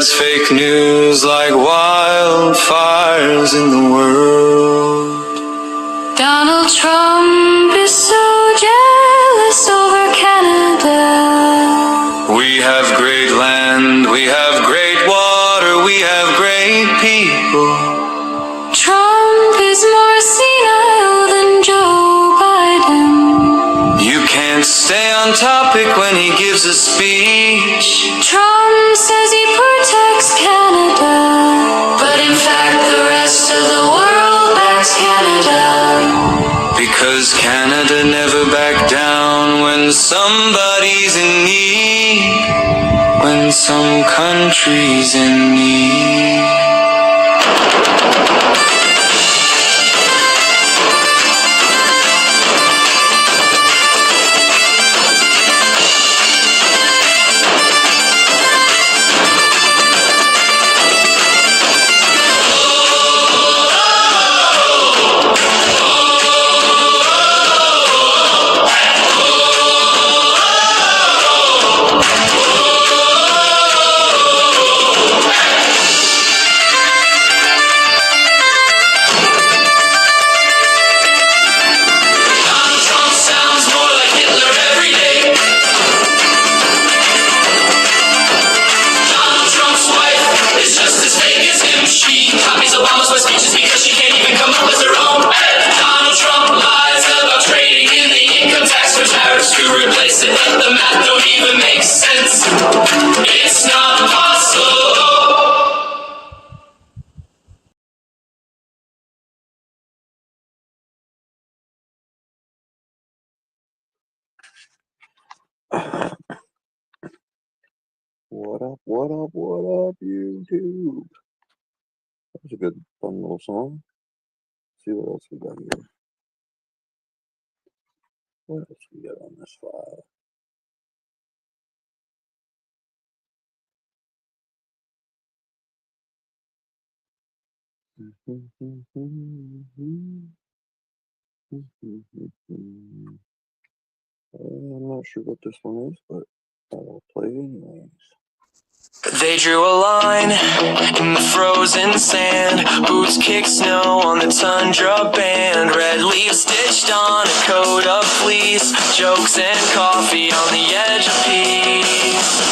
spreads fake news like wildfires in the world. Donald Trump is so jealous over Canada. We have great land, we have great water, we have great people. Trump is more senile than Joe Biden. You can't stay on topic when he gives a speech. Trump says he protects Canada, but in fact the rest of the world backs Canada. Because Canada never backed down when somebody's in need, when some country's in need. What up, YouTube? That was a good, fun little song. Let's see what else we got here. What else we got on this file? I'm not sure what this one is, but I'll play it anyways. They drew a line in the frozen sand. Boots kick snow on the tundra band. Red leaves stitched on a coat of fleece. Jokes and coffee on the edge of peace.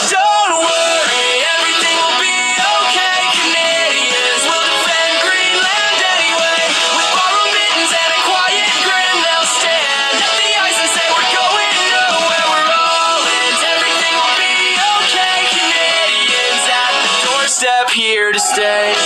Don't worry, everything will be okay. Canadians will defend Greenland anyway. With borrowed mittens and a quiet grin, they'll stand at the ice and say we're going nowhere. We're all in. Everything will be okay. Canadians at the doorstep, here to stay.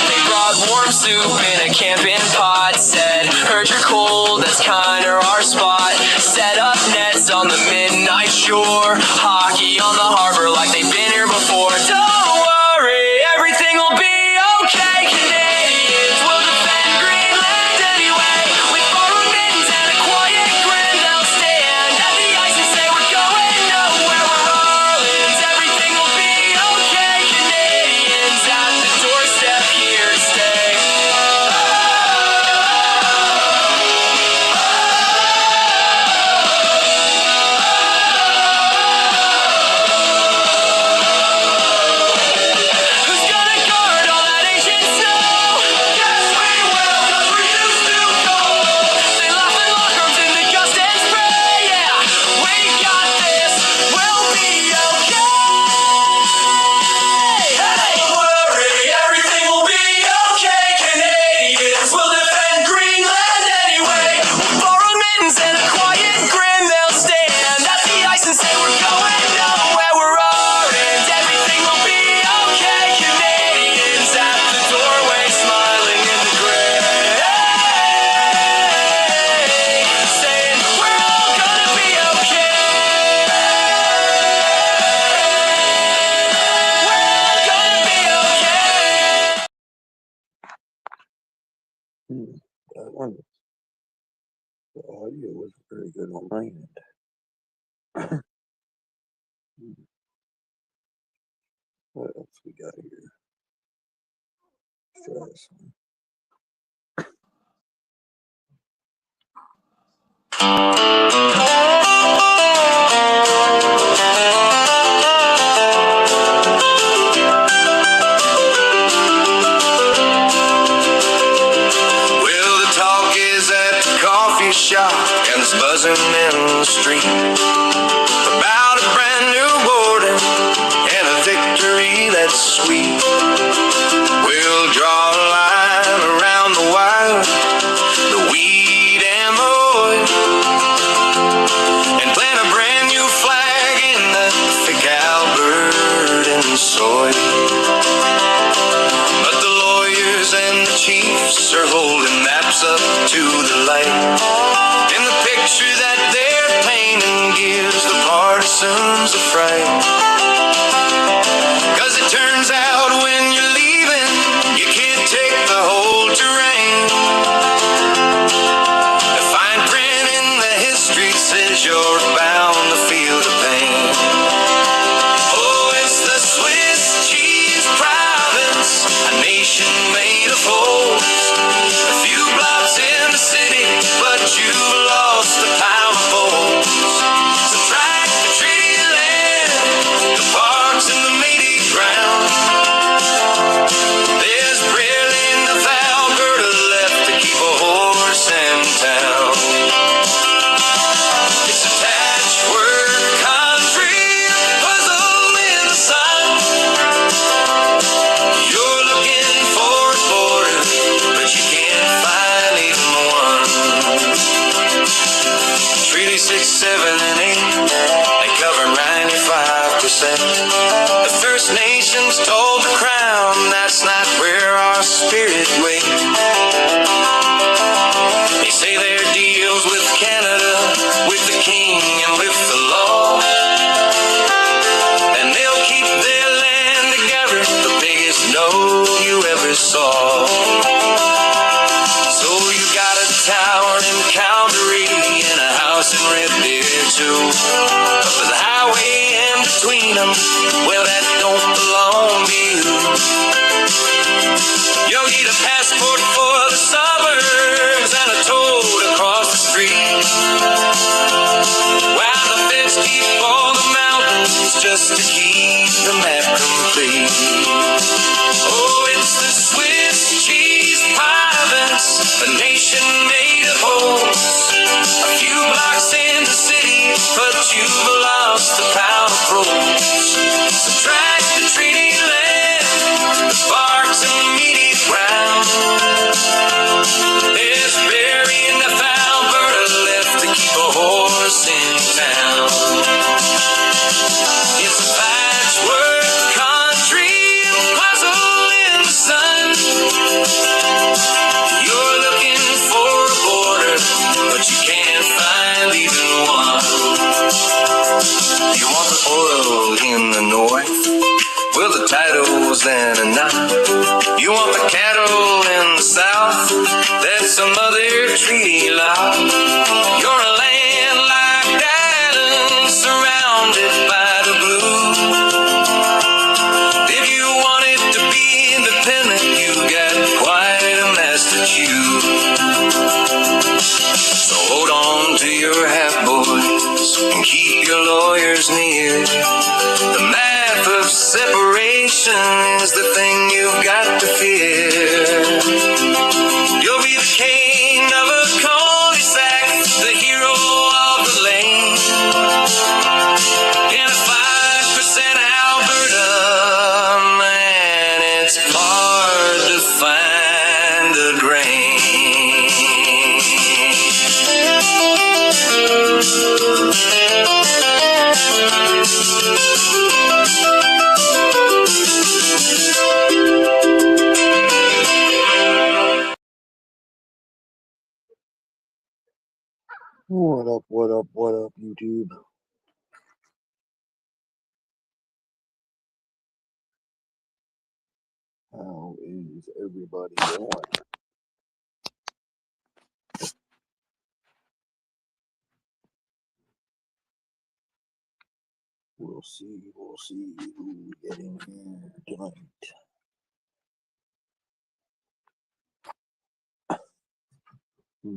They brought warm soup in a camping pot. Said, heard you're cold, that's kinda our spot. Set up nets on the midnight shore. Hockey on the harbor like they've been here before. Don't worry, everything will be okay. Canadians will defend Greenland anyway. With borrowed mittens and a quiet grin, they'll stand at the ice and say we're going nowhere. We're Orleans, everything will be okay. Canadians at the doorstep, here to stay. Who's gonna guard all that ancient snow? Yes, we will, 'cause we're used to cold. They laugh in locker rooms in the gust and spray. Yeah, we got this, we'll be okay. Hey, don't worry, everything will be okay. Canadians will defend Greenland anyway. With borrowed mittens and a quiet grin, they'll stand at the ice and say we're going nowhere. We're orange, everything will be okay. Canadians at the doorway, smiling in the gray, saying we're all gonna be okay. We're all gonna be okay. That one, the audio wasn't very good on my end. What else we got here? Let's try this one. Well, the talk is at the coffee shop and it's buzzing in the street about a brand new warden and a victory that's sweet. We'll draw a line around the wire, the weed and the oil, and plant a brand new flag in the thick Albertan soil. But the lawyers and the chiefs are holding maps up to the light, and the picture that they're painting gives the partisans a fright. 'Cause it turns out when you're leaving, you can't take the whole terrain. The fine print in the history says you're bound to feel the pain. Oh, it's the Swiss cheese province, a nation made of holes. A few blocks in the city, but you've lost the power poles. Subtract the treaty land, the parks and the meaty ground. There's barely enough Alberta left to keep a horse in town. It's a patchwork country, a puzzle in the sun. You're looking for a border, but you can't find even one. Treaty 6, 7, and 8, they cover 95%. The First Nations told the Crown that's not where our spirit waits. They say their deals with Canada, with the King and with the law, and they'll keep their land together, the biggest no you ever saw. So you got a tower in Calgary and a house in Red Deer too, but with the highway in between them, well, that don't belong to you. You'll need a passport for the suburbs and a toll across the street, while the feds keep all the mountains just to keep the map complete. Oh, it's the Swiss cheese province, a nation made of holes. A few blocks in the city, but you've lost the power poles. Subtract the treaty land, the parks and the meaty ground. There's barely enough Alberta left to keep a horse in town. It's a patchwork country, a puzzle in the sun. You're looking for a border, but you can't find even one. You want the oil in the north, well, the title's then enough. You want the cattle in the south, that's some other treaty law. You're a landlocked island surrounded by the blue. If you wanted to be independent, you got quite a mess to chew. So hold on to your hat, boys, and keep your lawyers near. The math of separation is the thing you've got to fear. You'll be the king of a cul-de-sac, the hero of the lane, in a 5% Alberta, man, it's hard to find the grain. What up, what up, what up, YouTube? How is everybody doing? We'll see who we get in here tonight. What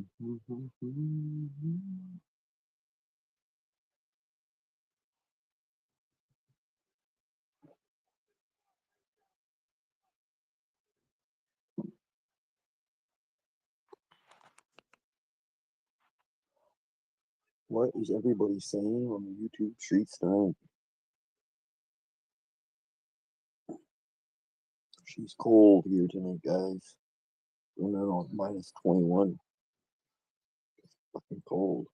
is everybody saying on the YouTube streets tonight? She's cold here tonight, guys. Going out on -21. It's fucking cold.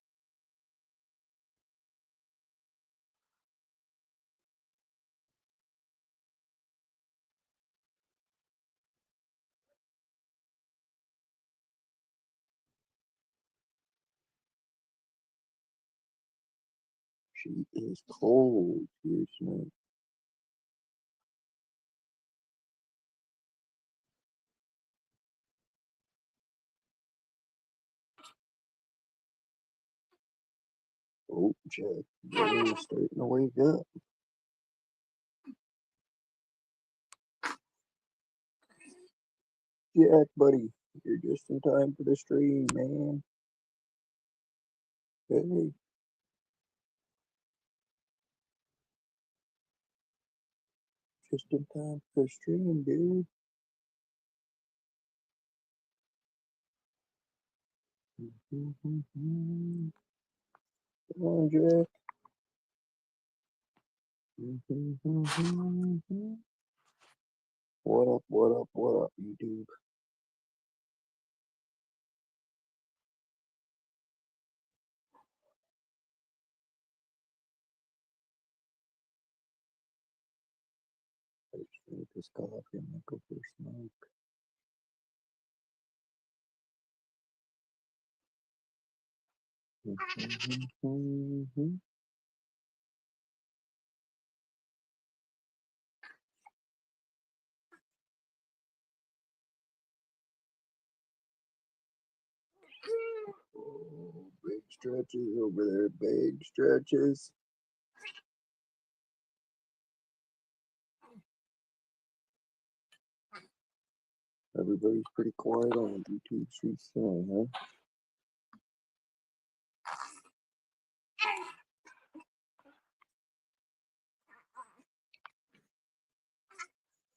She is cold here tonight. Oh, Jack, you're starting to wake up. Jack, buddy, you're just in time for the stream, man. Hey, just in time for the stream, dude. Come on, Jack. What up, what up, what up, YouTube? I just drink this coffee and go for a smoke. Oh, big stretches over there, big stretches. Everybody's pretty quiet on YouTube streets tonight, huh?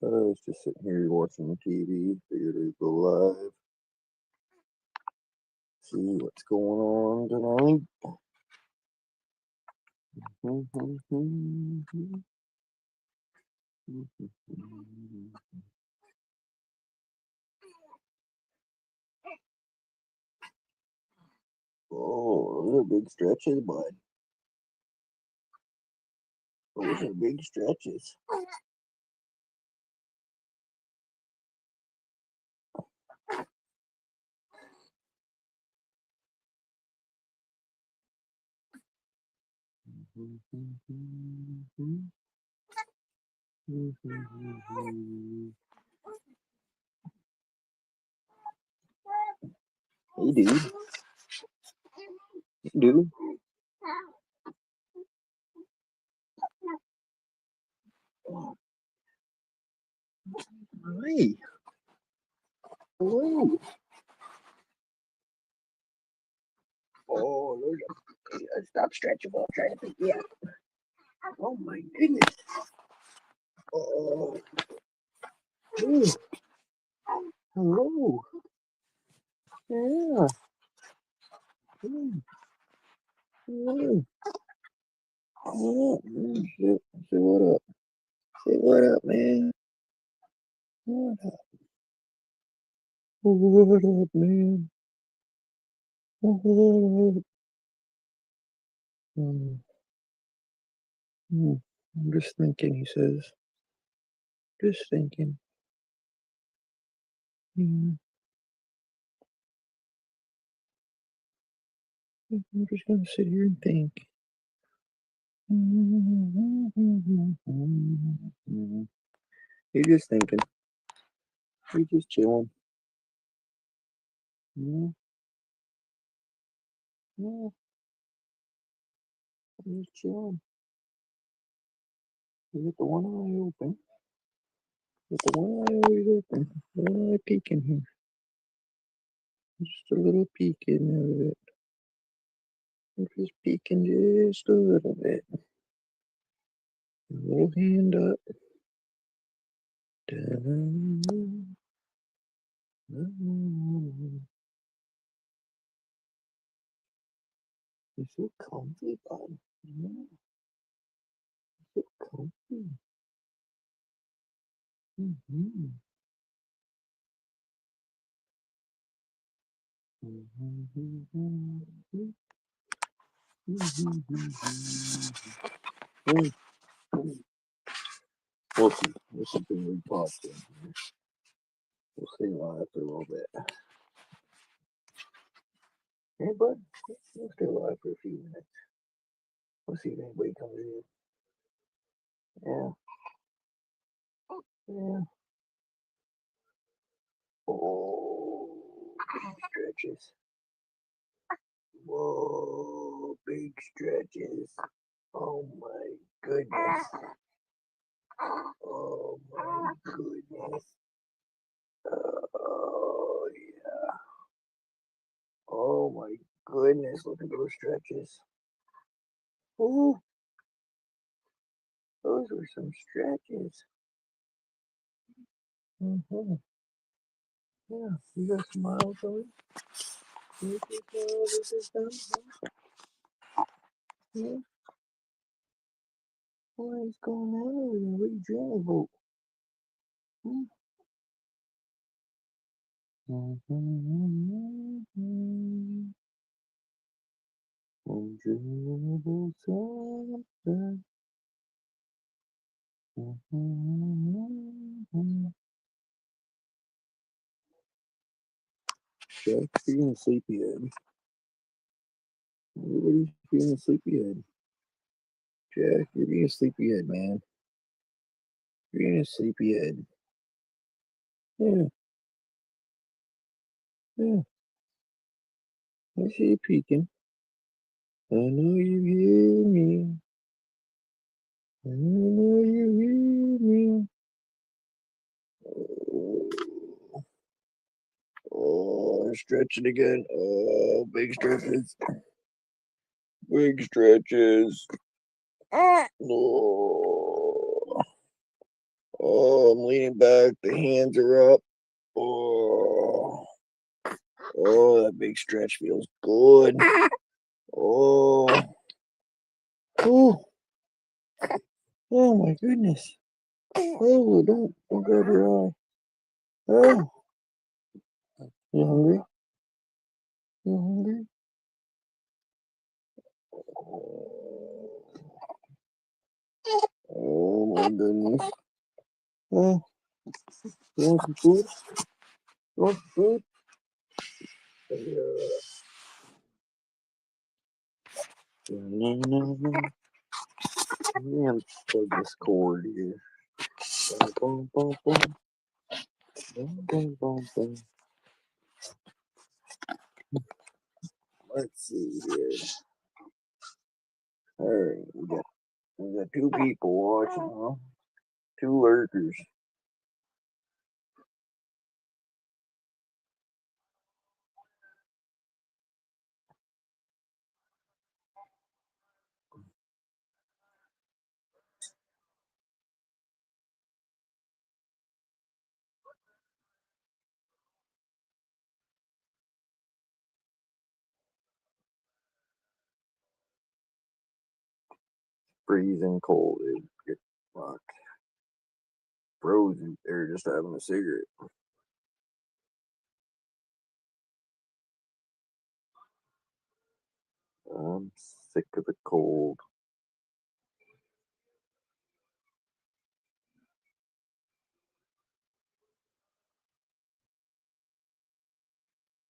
I was just sitting here watching the TV, figured I'd go live, see what's going on tonight. Oh, those are big stretches, bud. Those are big stretches. Hey, dude. Hey, dude. Hi. Hello. Oh, stop stretching while I'm trying to pick you up. Oh my goodness. Oh. Ooh. Hello. Yeah. Hello. Oh, say what up. Say what up, man. What up? What up, man? What up? I'm just thinking, he says. Just thinking. I'm just gonna sit here and think. You're just thinking. You're just chilling. Yeah. Yeah. You're just chilling. You got the one eye open. You got the one eye always open. One eye peeking here. Just a little peeking of it. I'm just peeking just a little bit. A little hand up. You're so comfy, bud. Yeah, so comfy. Mm-hmm. We'll see. We'll see when we pop in. We'll stay live for a little bit. Hey, bud. We'll stay live for a few minutes. We'll see if anybody comes in. Yeah. Yeah. Oh, big stretches. Whoa, big stretches. Oh my goodness. Oh my goodness. Oh yeah. Oh my goodness. Look at those stretches. Ooh, those were some stretches. Mm-hmm. Yeah, you got a smile, Zoe? You think this is done? Yeah. What is going on over there? What are you dreaming about? I'm dreaming about something. Jack, you're being sleepyhead. Everybody's being a sleepyhead. Jack, you're being a sleepyhead, man. You're being a sleepyhead. Yeah, yeah. I see you peeking. I know you hear me. I know you hear me. Oh, stretching again. Oh, big stretches. Big stretches. Oh, oh, I'm leaning back. The hands are up. Oh, oh, that big stretch feels good. Oh, oh, oh my goodness. Oh, don't grab your eye. Oh, you hungry? You hungry? Oh my goodness. Oh, you want some food? You want some food? Let me unplug this cord here. Boom, boom, boom, boom, boom, boom, boom. Let's see here. All right, we got two people watching, huh? Two lurkers. Freezing cold. It get fucked. Frozen. They're just having a cigarette. I'm sick of the cold.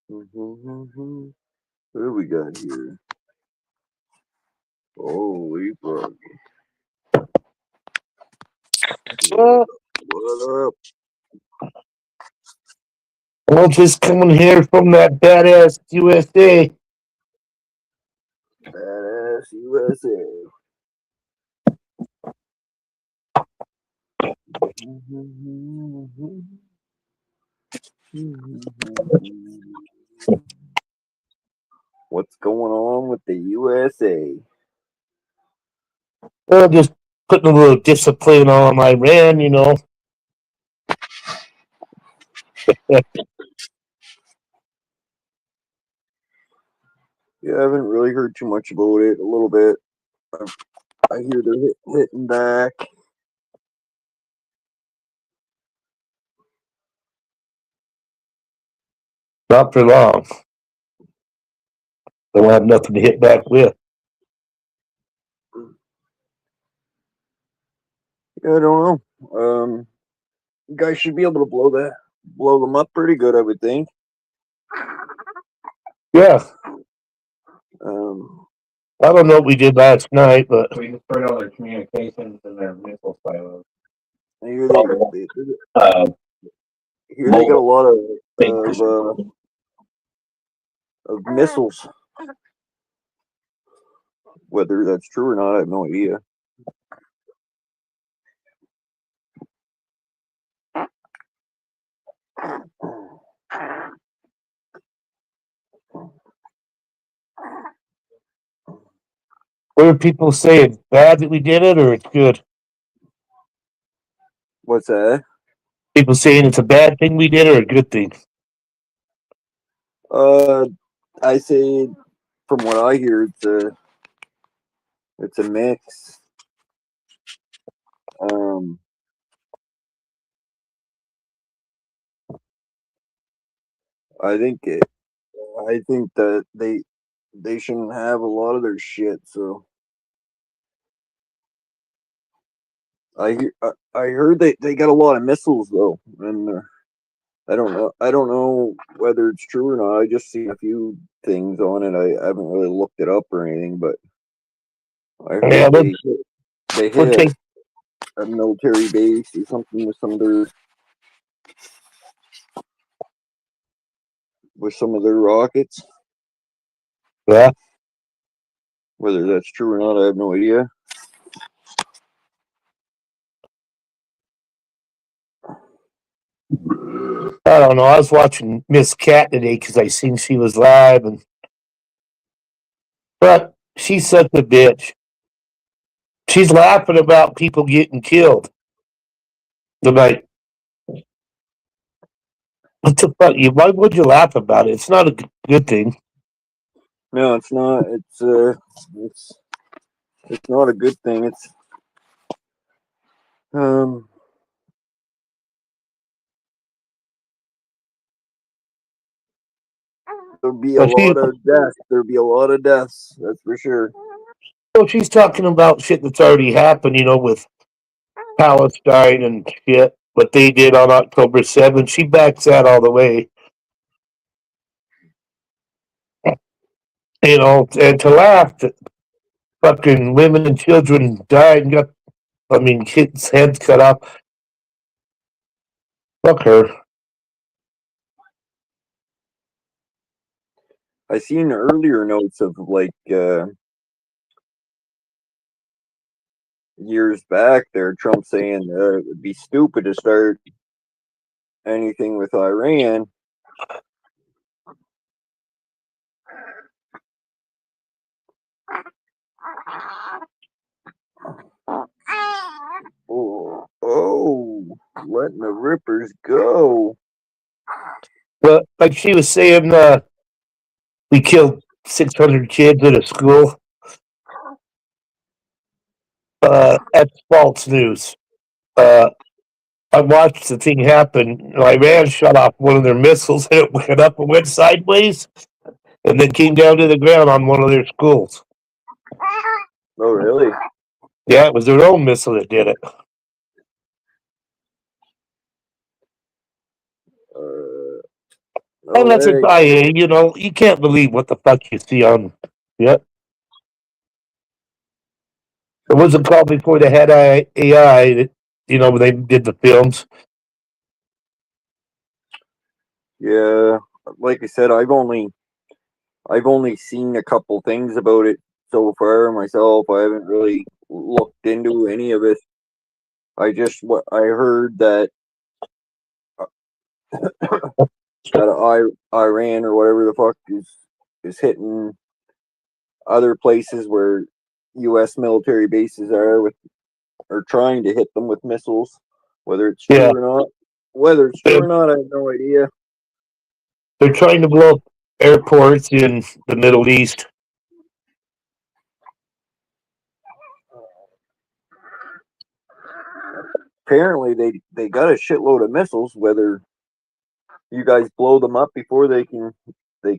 What do we got here? Holy fuck. What up? Well, just coming here from that badass USA. Badass USA. What's going on with the USA? Well, just putting a little discipline on Iran, you know. Yeah, I haven't really heard too much about it. A little bit. I hear they're hitting back. Not for long. They won't have nothing to hit back with. Yeah, I don't know. You guys should be able to blow them up pretty good, I would think. Yeah, Um, I don't know what we did last night, but We destroyed all their communications and their missile silos. I hear they got a lot of missiles. Whether that's true or not, I have no idea. what are people saying? Bad that we did it, or it's good? What's that? People saying it's a bad thing we did, or a good thing? I say, from what I hear, it's a mix. I think that they shouldn't have a lot of their shit. So I heard they got a lot of missiles though, and I don't know whether it's true or not. I just seen a few things on it. I haven't really looked it up or anything, but I heard Yeah, they we'll hit take. a military base or something with some of their rockets. Yeah, Whether that's true or not, I have no idea. I don't know. I was watching Miss Cat today because I seen she was live, but she's such a bitch. She's laughing about people getting killed. I'm like, what the fuck? Why would you laugh about it? It's not a good thing. No, it's not. It's not a good thing. It's there'll be a But lot of deaths. There'll be a lot of deaths. That's for sure. she's talking about shit that's already happened, you know, with Palestine and shit. What they did on October 7th. She backs that all the way. You know, and to laugh that fucking women and children died and got, I mean, kids' heads cut off. Fuck her. I seen earlier notes of like years back there, Trump saying it would be stupid to start anything with Iran. Oh, letting the rippers go. But like she was saying, we killed 600 kids at a school. That's false news. I watched the thing happen. Iran shot off one of their missiles and it went up and went sideways and then came down to the ground on one of their schools. Oh, really? Yeah, it was their own missile that did it. And that's a IA, you know, you can't believe what the fuck you see on. Yep. It wasn't called before they had AI that, you know, when they did the films. Yeah, like I said, I've only seen a couple things about it so far myself. I haven't really looked into any of it. I heard that out of Iran or whatever the fuck is hitting other places where U.S. military bases are or trying to hit them with missiles. Whether it's true Yeah. or not, I have no idea. They're trying to blow up airports in the Middle East. Apparently, they got a shitload of missiles. Whether you guys blow them up before they can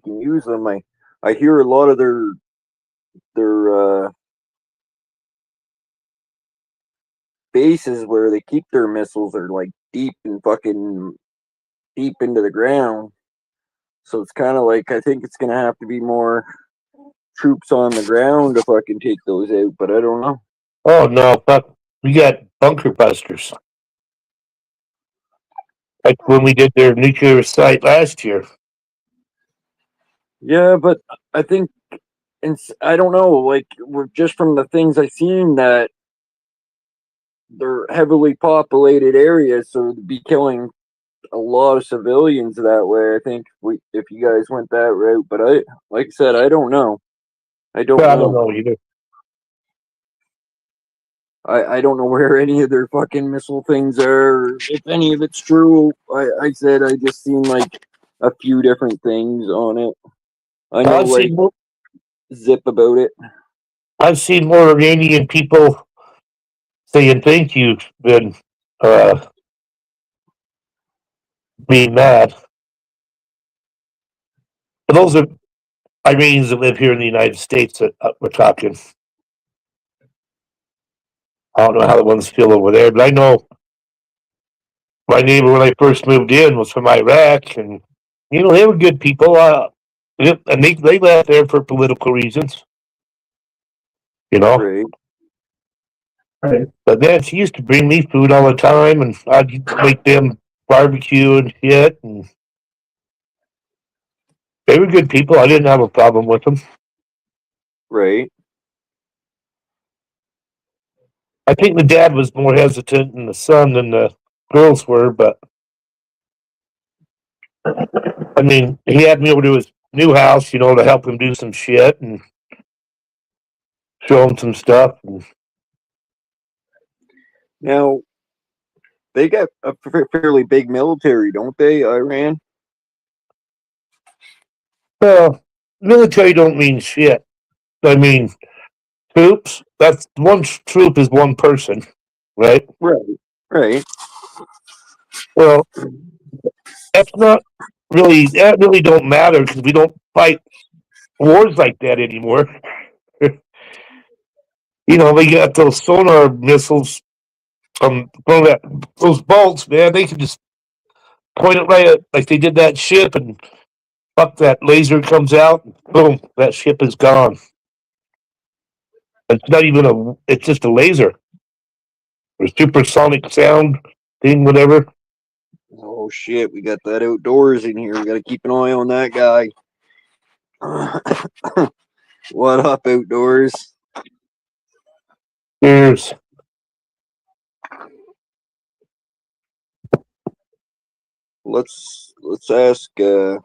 use them, I hear a lot of their bases where they keep their missiles are like deep into the ground. So it's kind of like I think it's gonna have to be more troops on the ground to fucking take those out. But I don't know. Oh no, fuck. We got bunker busters. Like when we did their nuclear site last year. Yeah, but I think I don't know. Like just from the things I've seen that they're heavily populated areas, so to be killing a lot of civilians that way. I think if you guys went that route, but like I said, I don't know. I don't Well, I know. don't know either. I don't know where any of their fucking missile things are, or if any of it's true. I said I just seen like a few different things on it. I know like zip about it. I've seen more Iranian people saying thank you than being mad. But those are Iranians that live here in the United States that we're talking. I don't know how the ones feel over there, but I know my neighbor when I first moved in was from Iraq, and they were good people. And they left there for political reasons. Right. Right. But then she used to bring me food all the time, and I'd make them barbecue and shit. And they were good people. I didn't have a problem with them. Right. I think the dad was more hesitant than the son than the girls were, but I mean, he had me over to his new house, to help him do some shit and show him some stuff. And Now they got a fairly big military, don't they, Iran? well, military don't mean shit. I mean, troops. That's one troop is one person, right? Right. Right. Well, that's not really that really don't matter because we don't fight wars like that anymore. They got those sonar missiles from those bolts, man. They can just point it right at like they did that ship, and fuck, that laser comes out, boom, that ship is gone. It's not even it's just a laser or supersonic sound thing, whatever. Oh shit, we got that outdoors in here. We got to keep an eye on that guy. What up, outdoors? Cheers. Let's ask AI.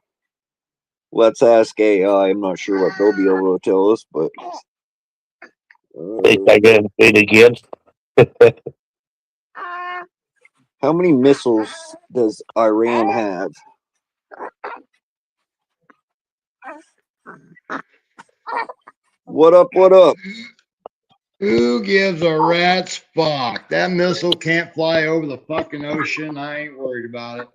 I'm not sure what they'll be able to tell us, but I gotta say it again. how many missiles does Iran have? What up? What up? Who gives a rat's fuck? That missile can't fly over the fucking ocean. I ain't worried about it.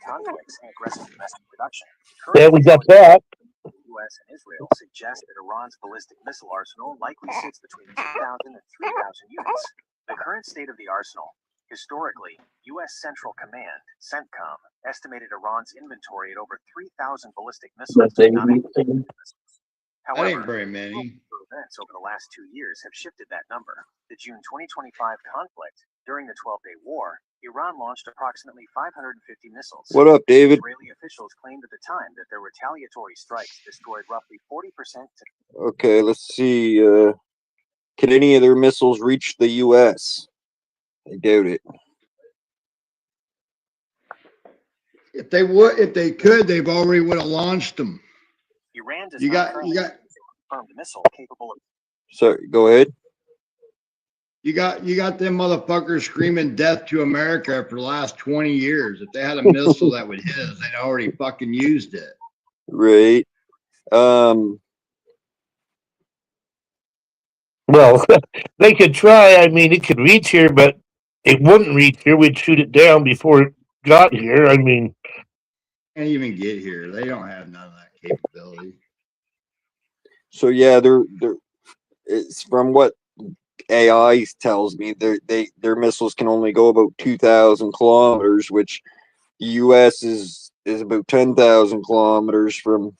Conflicts and aggressive domestic production. Yeah, we got that. The U.S. and Israel suggest that Iran's ballistic missile arsenal likely sits between 2,000 and 3,000 units. The current state of the arsenal. Historically, U.S. Central Command, CENTCOM, estimated Iran's inventory at over 3,000 ballistic missiles. That ain't very many. Events over the last 2 years have shifted that number. The June 2025 conflict, during the 12-day war, Iran launched approximately 550 missiles. What up, David? Israeli officials claimed at the time that their retaliatory strikes destroyed roughly 40%. Okay, let's see. Can any of their missiles reach the U.S.? I doubt it. if they could, they've already would have launched them. Iran does You not got currently you have got a confirmed missile capable of. So go ahead. you got them motherfuckers screaming death to America for the last 20 years. If they had a missile that would hit us, they'd already fucking used it. Right. Well, they could try. I mean, it could reach here, but it wouldn't reach here. We'd shoot it down before it got here. I mean, Can't even get here. They don't have none of that capability. So yeah, they're it's from what AI tells me, their missiles can only go about 2,000 kilometers, which the U.S. is about 10,000 kilometers from.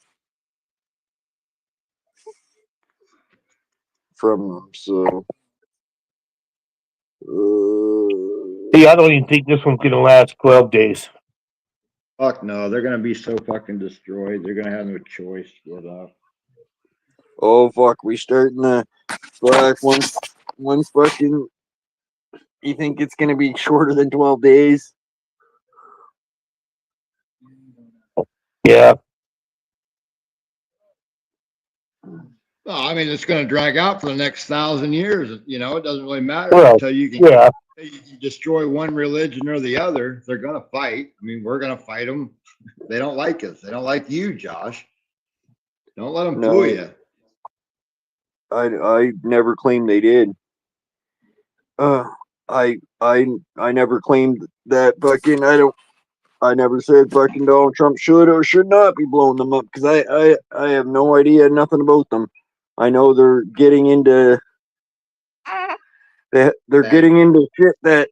So. see, I don't even think this one's gonna last 12 days. Fuck no, they're gonna be so fucking destroyed. They're gonna have no choice to split up. Oh fuck, we starting the fuck one fucking. You think it's gonna be shorter than 12 days? Yeah. Well, I mean, it's gonna drag out for the next 1,000 years. You know, it doesn't really matter Well, until you can yeah. you destroy one religion or the other. They're gonna fight. I mean, we're gonna fight them. They don't like us. They don't like you, Josh. Don't let them fool you. I never claimed they did. I never claimed that fucking. I never said fucking Donald Trump should or should not be blowing them up, because I have no idea nothing about them. I know they're getting into getting into shit that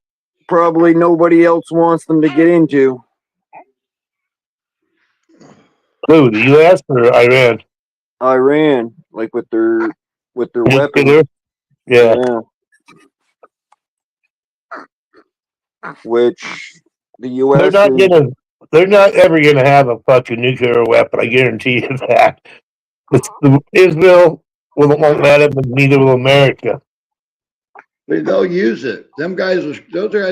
probably nobody else wants them to get into. Who, the U.S. or Iran? Iran, like with their weapons. Nuclear? Yeah. Which the U.S. They're not ever gonna have a fucking nuclear weapon. I guarantee you that. Israel won't let it, but neither will America. But they'll use it. Those guys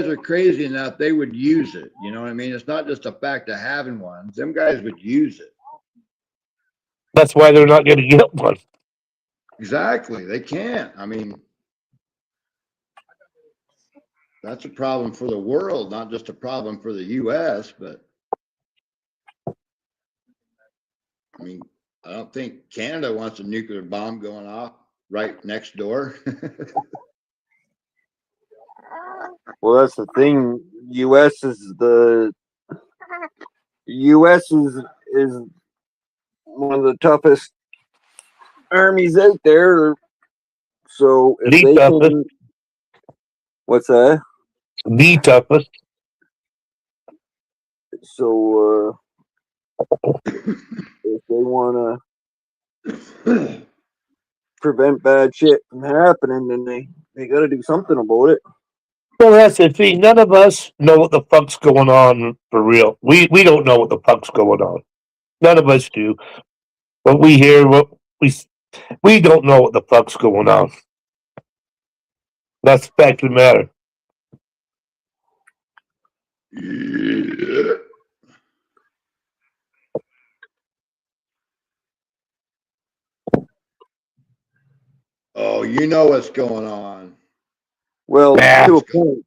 are crazy enough. They would use it. You know what I mean? It's not just a fact of having one. Them guys would use it. That's why they're not gonna get one. Exactly. They can't. I mean, that's a problem for the world, not just a problem for the U.S., but I mean, I don't think Canada wants a nuclear bomb going off right next door. Well, that's the thing. U.S. is one of the toughest armies out there. So if The they toughest. can, what's that? The toughest. So if they want to prevent bad shit from happening, then they got to do something about it. Well, that's the thing. None of us know what the fuck's going on for real. We don't know what the fuck's going on. None of us do. What we hear, we don't know what the fuck's going on. That's the fact of the matter. Yeah. Oh, you know what's going on. Well, Yeah. to a point,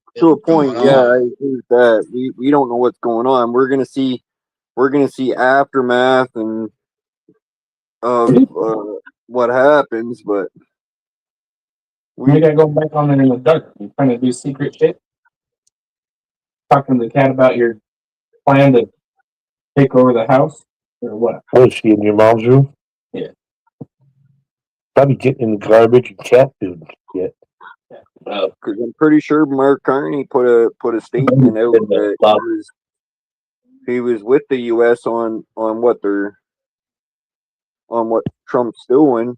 going yeah, on. I agree with that. We don't know what's going on. We're gonna see aftermath and of what happens, but We gotta go back on there in the dark and trying to do secret shit. Talking to the cat about your plan to take over the house or what? Was she in your mom's room? Yeah. Probably getting in the garbage and cat food and shit. because I'm pretty sure Mark Carney put a statement out that he was with the U.S. on what Trump's doing.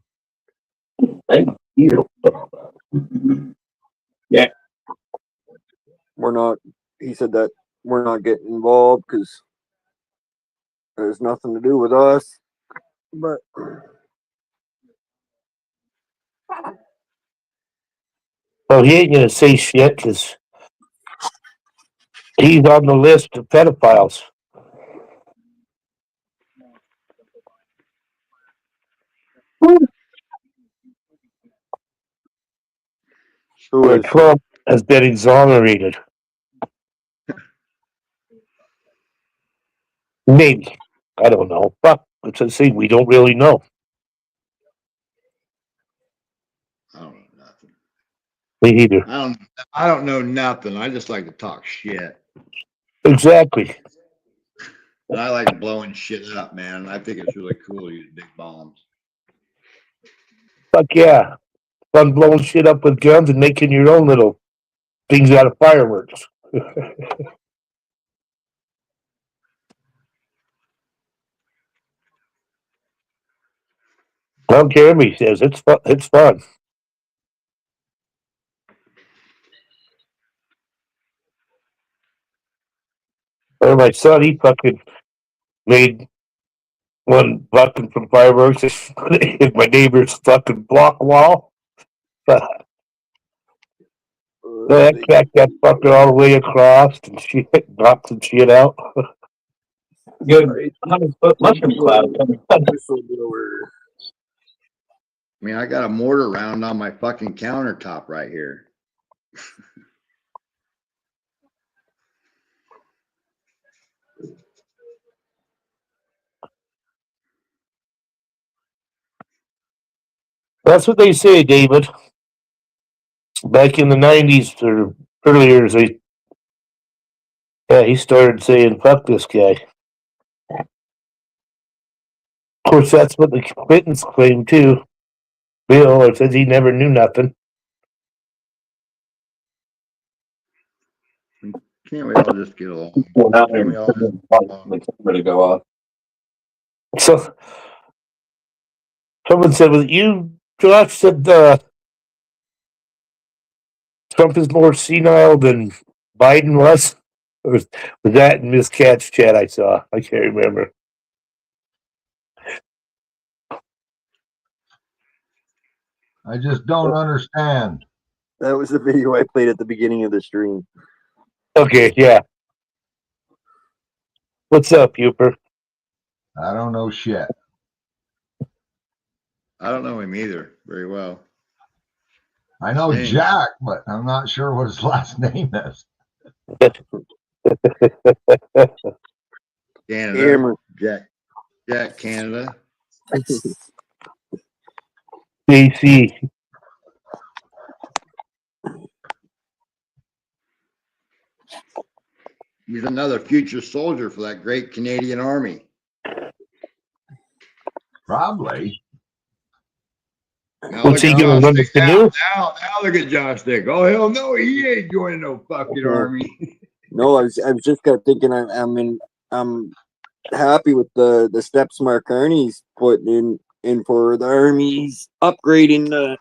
Yeah. He said that we're not getting involved because there's nothing to do with us. But well, he ain't gonna say shit because he's on the list of pedophiles. Who Where is? Trump has been exonerated. Maybe. I don't know. Fuck. It's a thing we don't really know. I don't know nothing. Me either. I don't know nothing. I just like to talk shit. Exactly. And I like blowing shit up, man. I think it's really cool to use big bombs. Fuck yeah. Fun blowing shit up with guns and making your own little things out of fireworks. Well, Jeremy says it's fun. It's fun. Or my son, he fucking made one fucking from fireworks in my neighbor's fucking block wall. I cracked that fucker all the way across and shit, knocked some shit out. Good 100-foot mushroom cloud coming. I mean, I got a mortar round on my fucking countertop right here. That's what they say, David. Back in the 90s or earlier, he started saying, fuck this guy. Of course, that's what the Clintons claim, too. Bill says he never knew nothing. Can't we all just get along? Well, now Can't we all just get along? the camera to go off. So, someone said, was it you, Josh, said Trump is more senile than Biden was? Or was that in Miss Cat's chat I saw? I can't remember. I just don't understand. That was the video I played at the beginning of the stream. Okay, yeah. What's up, Hooper? I don't know shit. I don't know him either very well. I know Name. Jack, but I'm not sure what his last name is. Canada. Hammer. Jack Canada. JC. He's another future soldier for that great Canadian Army. Probably. Now What's look he at gonna Josh run the Dick. canoe? Now look at Josh Dick. Oh hell no, he ain't joining no fucking army. No, I was just got thinking. I'm happy with the steps Mark Carney's putting in for the army's upgrading the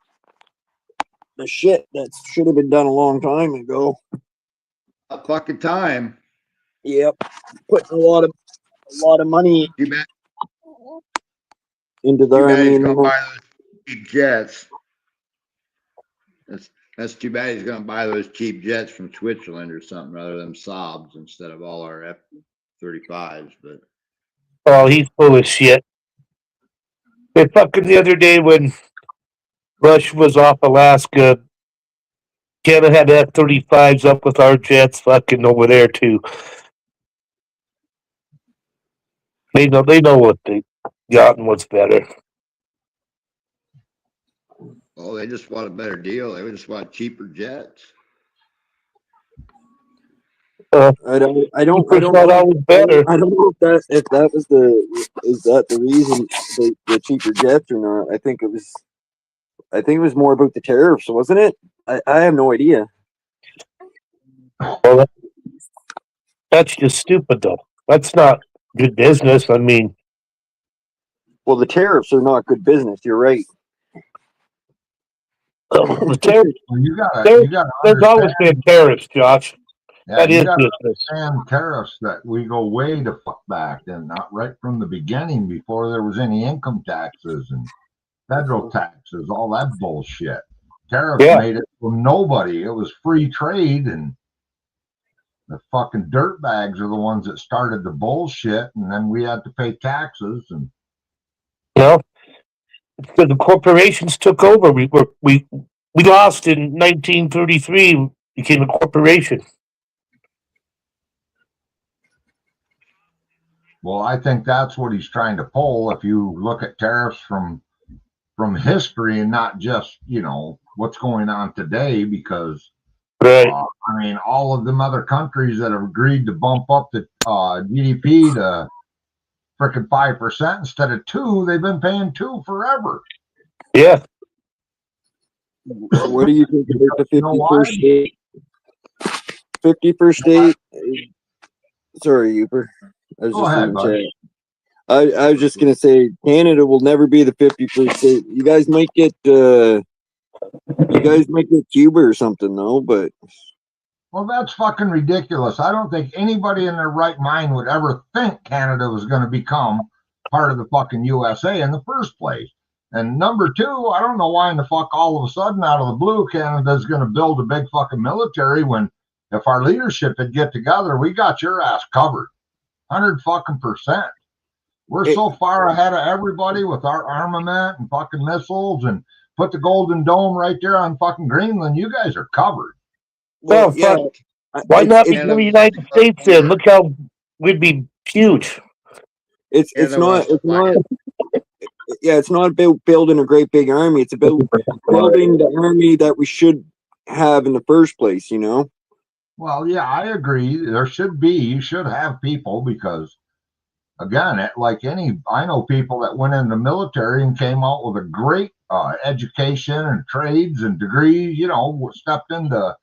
shit that should have been done a long time ago. A fucking time. Yep, putting a lot of money Too bad. into the Too bad army. he's And gonna buy those cheap jets. That's too bad he's gonna buy those cheap jets from Switzerland or something rather than Saabs instead of all our F-35s. But Oh, he's full of shit. Hey, fucking the other day when Rush was off Alaska, Canada had F-35s up with our jets fucking over there too. They know what they got and what's better. oh, they just want a better deal. They just want cheaper jets. I don't Not always better. I don't know if that was the reason the cheaper jets or not. I think it was more about the tariffs, wasn't it? I have no idea. Well, that's just stupid, though. That's not good business. I mean, Well, the tariffs are not good business. You're right. the tariffs, Well, you gotta there's always understand, been tariffs, Josh. yeah, That you is gotta business. understand tariffs that we go way to fuck back and not right from the beginning before there was any income taxes and federal taxes, all that bullshit. Tariffs Yeah. made it from nobody. It was free trade, and the fucking dirtbags are the ones that started the bullshit, and then we had to pay taxes. And No, because the corporations took over. We lost in 1933. Became a corporation. Well, I think that's what he's trying to pull. If you look at tariffs from history and not just, you know, what's going on today, because Right. I mean, all of them other countries that have agreed to bump up the GDP to frickin' 5% instead of 2, they've been paying 2 forever. Yeah. What do you think about the You know why? 51st state? 51st state? Sorry, Uper. I was Go just ahead, in bud. chat. I was just gonna say Canada will never be the 51st state. You guys might get Cuba or something though, but Well, that's fucking ridiculous. I don't think anybody in their right mind would ever think Canada was going to become part of the fucking USA in the first place. And number 2, I don't know why in the fuck all of a sudden out of the blue Canada's going to build a big fucking military when if our leadership had get together, we got your ass covered. 100%. We're so far ahead of everybody with our armament and fucking missiles and put the Golden Dome right there on fucking Greenland. You guys are covered. Well, yeah. Why not It's, become the United States then? Look how we'd be huge. it's not about building a great big army. It's about building the army that we should have in the first place, you know? Well, yeah, I agree. You should have people because, again, I know people that went in the military and came out with a great education and trades and degrees, you know, stepped into.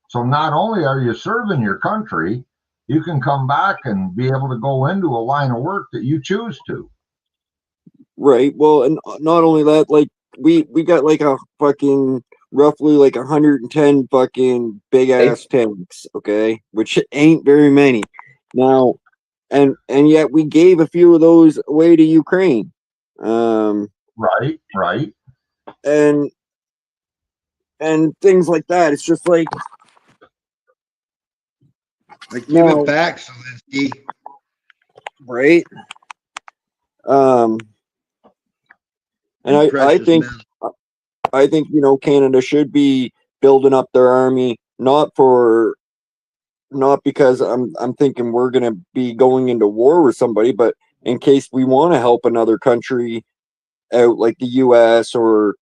So not only are you serving your country, you can come back and be able to go into a line of work that you choose to. Right. Well, and not only that, like we got like a fucking roughly like 110 fucking big ass tanks, okay, which ain't very many now, and yet we gave a few of those away to Ukraine, Right, and things like that. It's just like give it back, Zelensky. Right. And I think you know Canada should be building up their army not because I'm thinking we're gonna be going into war with somebody, but in case we want to help another country out, like the U.S. or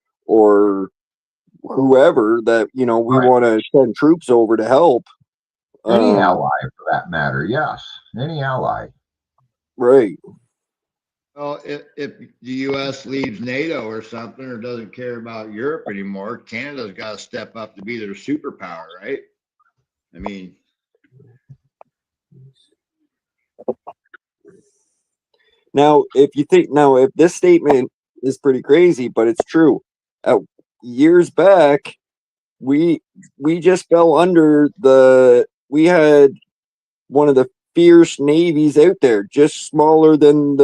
whoever that you know we want to send troops over to help. Any ally, for that matter, yes, any ally. Right. Well, if the U.S. leaves NATO or something or doesn't care about Europe anymore, Canada's got to step up to be their superpower, right? I mean, now if this statement is pretty crazy, but it's true. Years back, we just fell under we had one of the fierce navies out there, just smaller than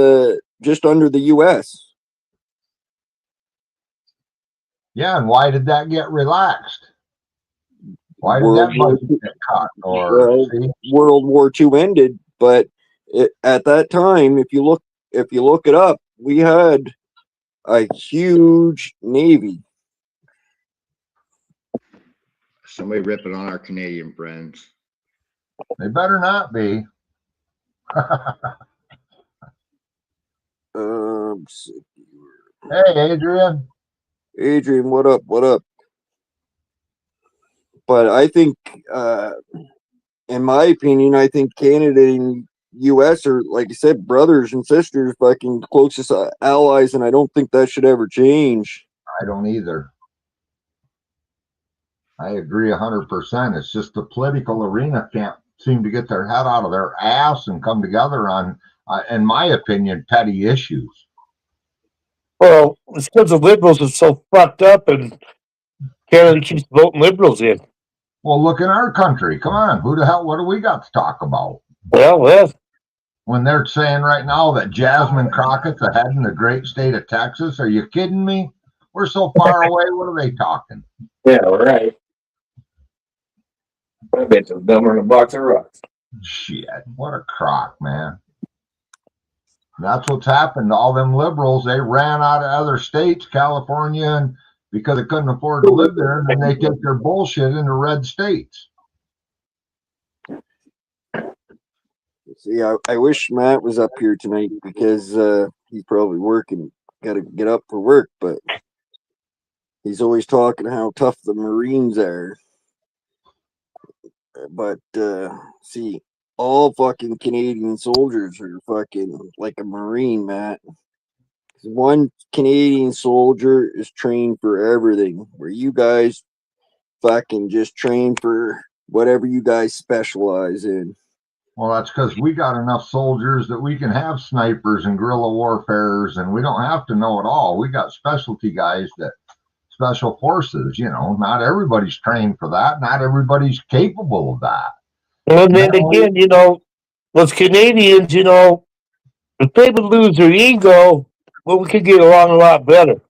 just under the U.S. Yeah, and why did that get relaxed? Why did that budget get cut? Or World War II ended, but at that time, if you look it up, we had a huge navy. Somebody ripping on our Canadian friends. They better not be. Hey, Adrian. Adrian, what up? What up? But I think, in my opinion, I think Canada and U.S. are, like I said, brothers and sisters, fucking closest allies, and I don't think that should ever change. I don't either. I agree 100%. It's just the political arena can't seem to get their head out of their ass and come together on, in my opinion, petty issues. Well, it's because the liberals are so fucked up and Canada keeps voting liberals in. Well, look in our country. Come on. Who the hell, what do we got to talk about? Well. When they're saying right now that Jasmine Crockett's ahead in the great state of Texas, are you kidding me? We're so far away. What are they talking? Yeah, right. That bitch is dumber than a box of rocks. Shit. What a crock, man. That's what's happened to all them liberals. They ran out of other states, California, and because they couldn't afford to live there, and then they take their bullshit into red states. See, I wish Matt was up here tonight because he's probably working, got to get up for work, but he's always talking how tough the Marines are. But see, all fucking Canadian soldiers are fucking like a Marine, Matt. One Canadian soldier is trained for everything, where you guys fucking just train for whatever you guys specialize in. Well, that's because we got enough soldiers that we can have snipers and guerrilla warfares, and we don't have to know it all. We got specialty guys that special forces, you know, not everybody's trained for that. Not everybody's capable of that. And then again, you know, with Canadians, you know, if they would lose their ego, well, we could get along a lot better.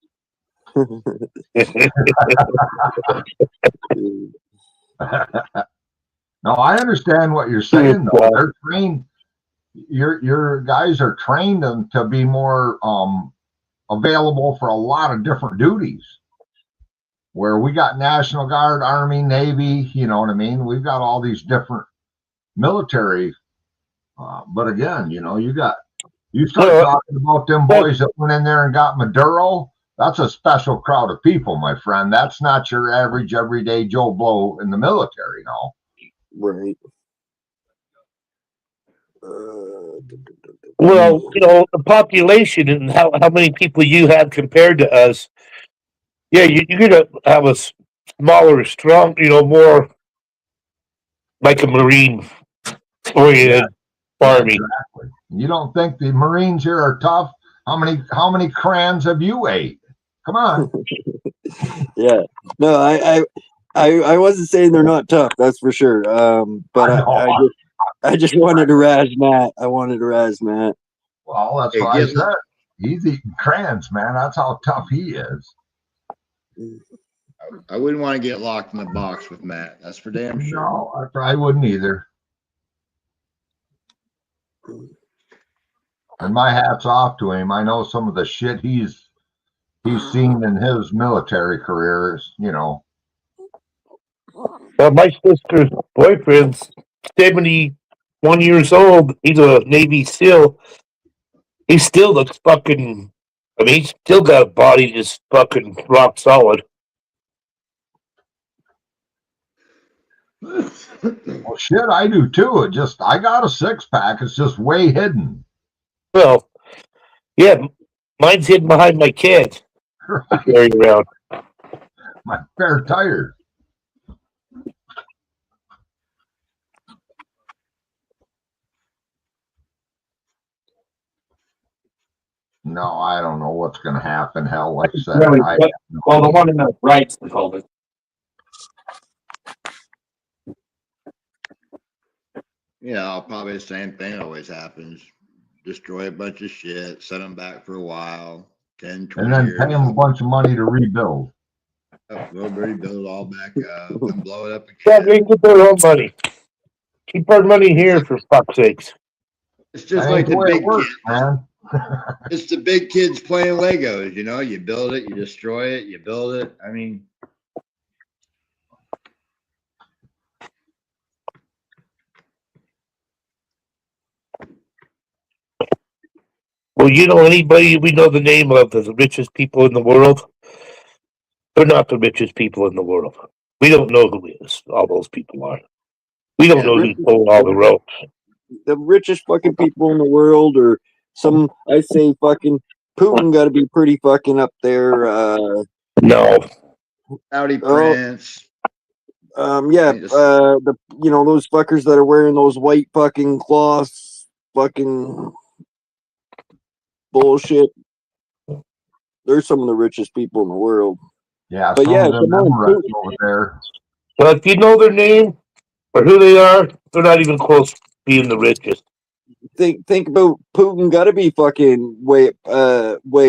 No, I understand what you're saying, though. They're trained. Your guys are trained to be more available for a lot of different duties. Where we got National Guard, Army, Navy, you know what I mean? We've got all these different military. But again, you know, you start talking about them boys that went in there and got Maduro. That's a special crowd of people, my friend. That's not your average everyday Joe Blow in the military, no. Right. Well, you know, the population and how many people you have compared to us. Yeah, you're gonna have a smaller, strong, you know, more like a Marine oriented army. Exactly. You don't think the Marines here are tough? How many crayons have you ate? Come on. Yeah. No, I wasn't saying they're not tough, that's for sure. But I just wanted to razz Matt. Well, that's why I said he's eating crayons, man. That's how tough he is. I wouldn't want to get locked in the box with Matt. That's for damn sure. No, I probably wouldn't either. And my hat's off to him. I know some of the shit he's seen in his military career is, you know. Well, my sister's boyfriend's 71 years old. He's a Navy SEAL. He still looks fucking. I mean, he's still got a body just fucking rock solid. Well, shit, I do too. I got a 6-pack. It's just way hidden. Well, yeah, mine's hidden behind my kids. Carry around. My spare tire. No, I don't know what's going to happen. Hell, like I said, Well, the one in the right's the culvert. Yeah, probably the same thing always happens. Destroy a bunch of shit, set them back for a while, 10, 20 and then years. pay them a bunch of money to rebuild. We'll rebuild it all back up and blow it up Yeah, again. they get their own money. Keep our money here, for fuck's sakes. It's just That like ain't the way it big works, kids. man. It's the big kids playing Legos, you know, you build it, you destroy it, you build it. I mean, Well, you know anybody we know the name of the richest people in the world? They're not the richest people in the world. We don't know who all those people are. We don't know who's pulling all the ropes. The richest fucking people in the world, or some, I say fucking Putin got to be pretty fucking up there. No. Saudi Prince. Yeah, those fuckers that are wearing those white fucking cloths, fucking bullshit. They're some of the richest people in the world. Yeah, but some of them Emirates over there. But if you know their name or who they are, they're not even close to being the richest. Think about Putin. Got to be fucking way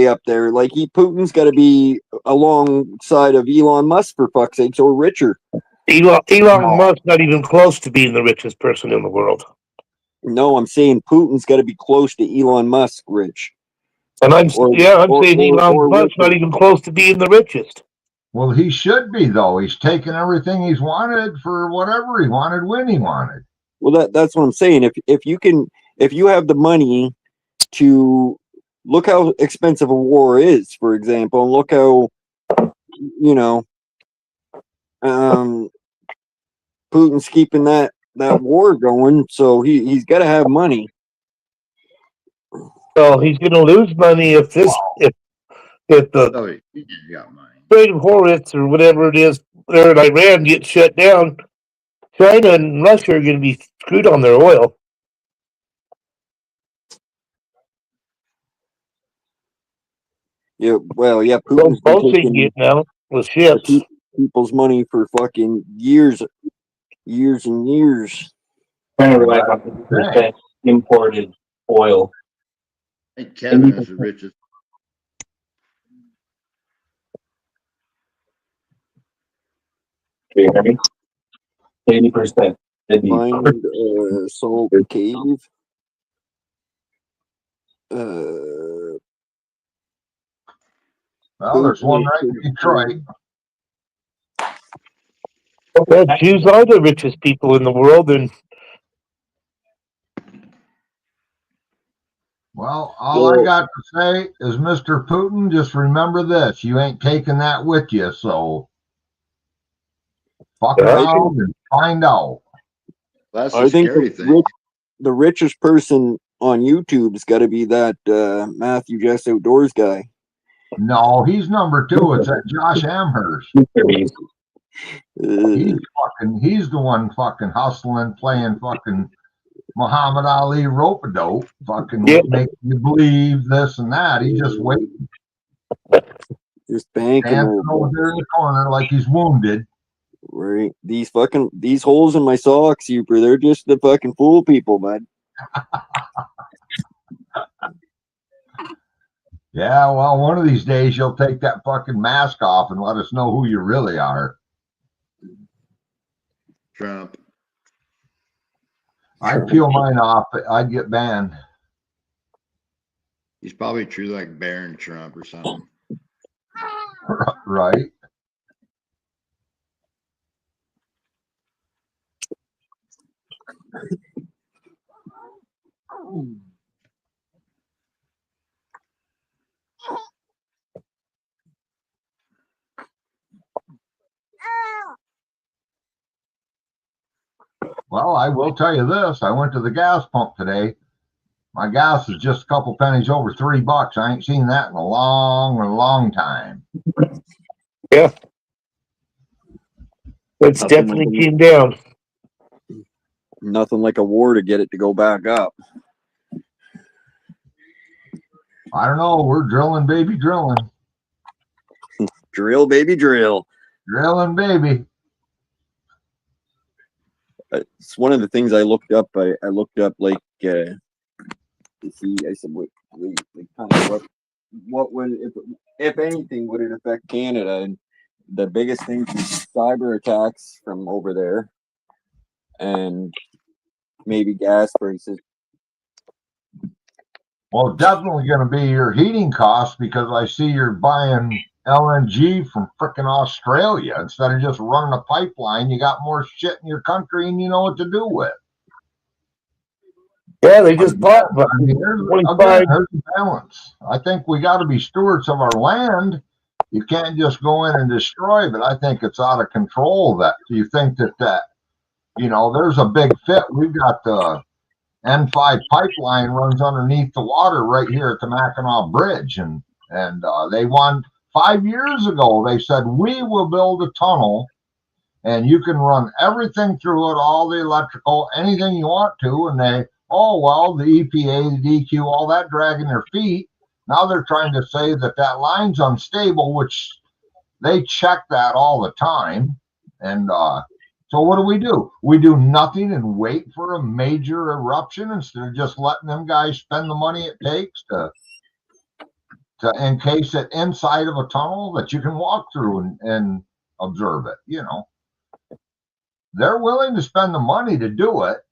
up there. Like Putin's got to be alongside of Elon Musk, for fuck's sake, or richer. Elon Musk not even close to being the richest person in the world. No, I'm saying Putin's got to be close to Elon Musk rich. And I'm Or- saying or Elon Musk's not richer. even close to being the richest. Well, he should be, though. He's taken everything he's wanted for whatever he wanted when he wanted. Well, that's what I'm saying. If you have the money to look how expensive a war is, for example, and look how Putin's keeping that war going, so he's got to have money. So he's going to lose money if the Oh, he got money. Strait of Hormuz or whatever it is there in Iran gets shut down. China and Russia are going to be screwed on their oil. Yeah, well, yeah, So Putin's been both taking get now with ships. people's money for fucking years and years. Trying to rely on 50% imported oil. I think Kevin is the richest. Do you hear me? 80%. Find Salt Cave. Well, there's one right in Detroit. Well, Jews are the richest people in the world, and Well, all I got to say is, Mr. Putin, just remember this: you ain't taking that with you. So fuck around and find out. That's the I think scary thing. the richest person on YouTube's got to be that Matthew Jess Outdoors guy. No, he's number 2. It's that Josh Amherst. He's the one fucking hustling, playing fucking Muhammad Ali rope-a-dope, fucking making you believe this and that. He's just waiting. Just banking over there in the corner like he's wounded. Right. These holes in my socks, Super, they're just to fucking fool people, bud. Yeah, well, one of these days you'll take that fucking mask off and let us know who you really are. Trump. I'd peel mine off, but I'd get banned. He's probably true like Barron Trump or something. Right. Well, I will tell you this. I went to the gas pump today. My gas is just a couple pennies over $3. I ain't seen that in a long time. Yeah. It's definitely came down. Nothing like a war to get it to go back up. I don't know. We're drilling, baby, drilling. Drill, baby, drill. Drilling, baby. It's one of the things I looked up. I looked up like to see. I said, wait, like kind of what would, if anything, would it affect Canada? And the biggest thing is cyber attacks from over there, and maybe gas prices. Well, definitely going to be your heating costs, because I see you're buying LNG from frickin' Australia instead of just running a pipeline. You got more shit in your country and you know what to do with. Yeah, they just bought. I mean, there's a balance. I think we got to be stewards of our land. You can't just go in and destroy, but I think it's out of control. That you think that there's a big fit. We've got the N5 pipeline runs underneath the water right here at the Mackinac Bridge, and they won 5 years ago. They said, we will build a tunnel and you can run everything through it, all the electrical, anything you want to. And the EPA, the DQ, all that dragging their feet. Now they're trying to say that line's unstable, which they check that all the time. And so what do? We do nothing and wait for a major eruption instead of just letting them guys spend the money it takes to encase it inside of a tunnel that you can walk through and observe it. They're willing to spend the money to do it.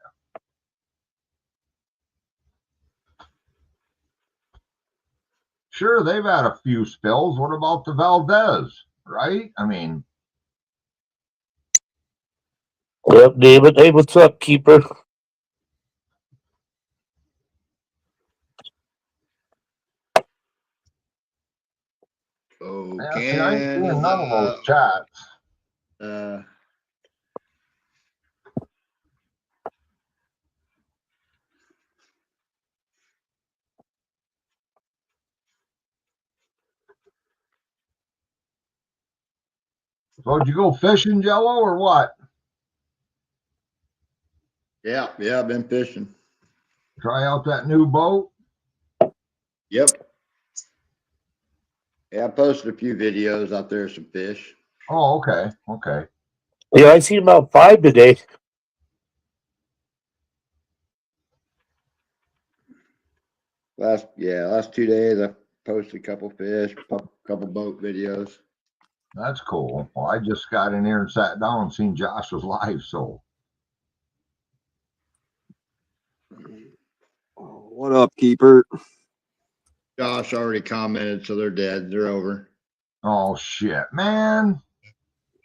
Sure, they've had a few spills. What about the Valdez, right? I mean, Yep, David. Hey, what's up, keeper? Oh, I ain't seeing none of those chats. So did you go fishing, Jello, or what? Yeah, I've been fishing. Try out that new boat? Yep. Yeah, I posted a few videos out there, some fish. Oh, okay. Okay. Yeah, I seen about 5 today. Last 2 days I posted a couple fish, couple boat videos. That's cool. Well, I just got in here and sat down and seen Josh was live, so What up, keeper? Josh already commented, so they're dead. They're over. oh shit, man.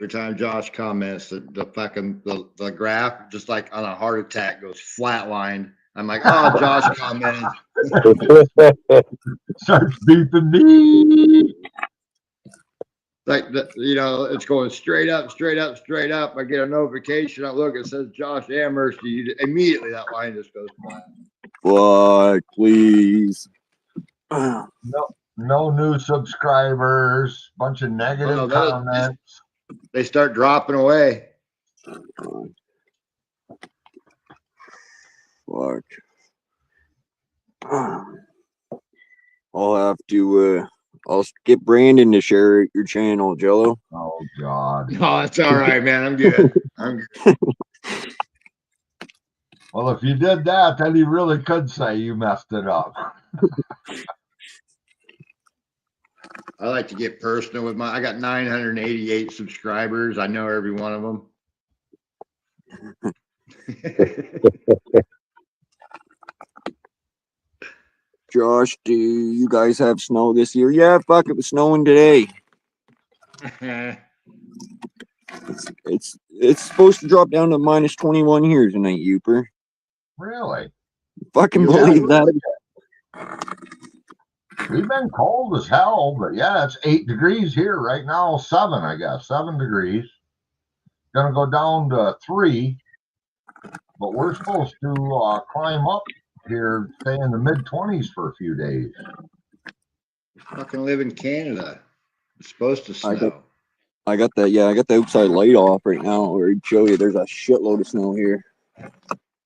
Every time Josh comments, the fucking the graph, just like on a heart attack, goes flatline. I'm like, oh, Josh commented. Starts beeping me. Like it's going straight up, straight up, straight up. I get a notification. I look, it says Josh Amherst. Immediately that line just goes flat. Fuck, please. No new subscribers. Bunch of negative comments. They start dropping away. Fuck. I'll have to I'll get Brandon to share your channel, Jello. Oh God. Oh, that's all right, man. I'm good. I'm good. Well, if you did that, then he really could say you messed it up. I like to get personal with I got 988 subscribers. I know every one of them. Josh, do you guys have snow this year? Yeah, fuck, it was snowing today. It's supposed to drop down to minus 21 here tonight, Youper. Really? Fucking believe that. We've been cold as hell, but yeah, it's 8 degrees here right now. 7, I guess. 7 degrees. Gonna go down to 3, but we're supposed to climb up here, stay in the mid-20s for a few days. Fucking live in Canada. It's supposed to snow. I got the outside light off right now, or I'd show you there's a shitload of snow here.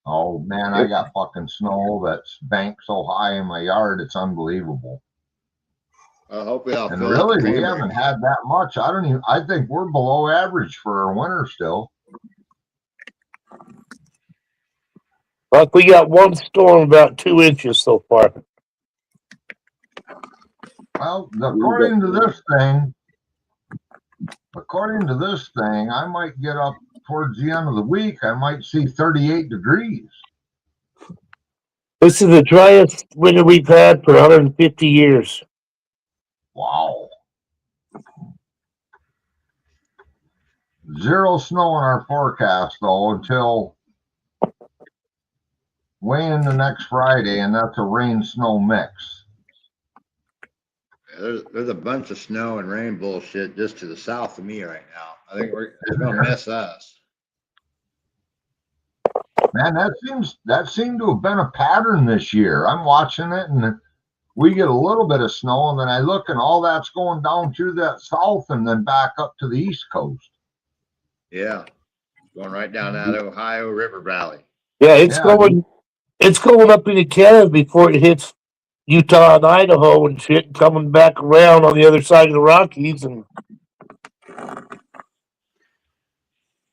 Oh man, I got fucking snow that's banked so high in my yard, it's unbelievable. Hopefully I'll And fill really, up the we cranberry. haven't had that much. I think we're below average for our winter still. Like we got one storm about 2 inches so far. Well, according to this thing, I might get up towards the end of the week. I might see 38 degrees. This is the driest winter we've had for 150 years. Wow. 0 snow in our forecast, though, until way into next Friday, and that's a rain-snow mix. There's a bunch of snow and rain bullshit just to the south of me right now. I think it's gonna miss us. Man, that seemed to have been a pattern this year. I'm watching it, and we get a little bit of snow, and then I look, and all that's going down through that south, and then back up to the East Coast. Yeah, going right down that Ohio River Valley. Yeah, it's going up into Canada before it hits Utah and Idaho and shit, coming back around on the other side of the Rockies. And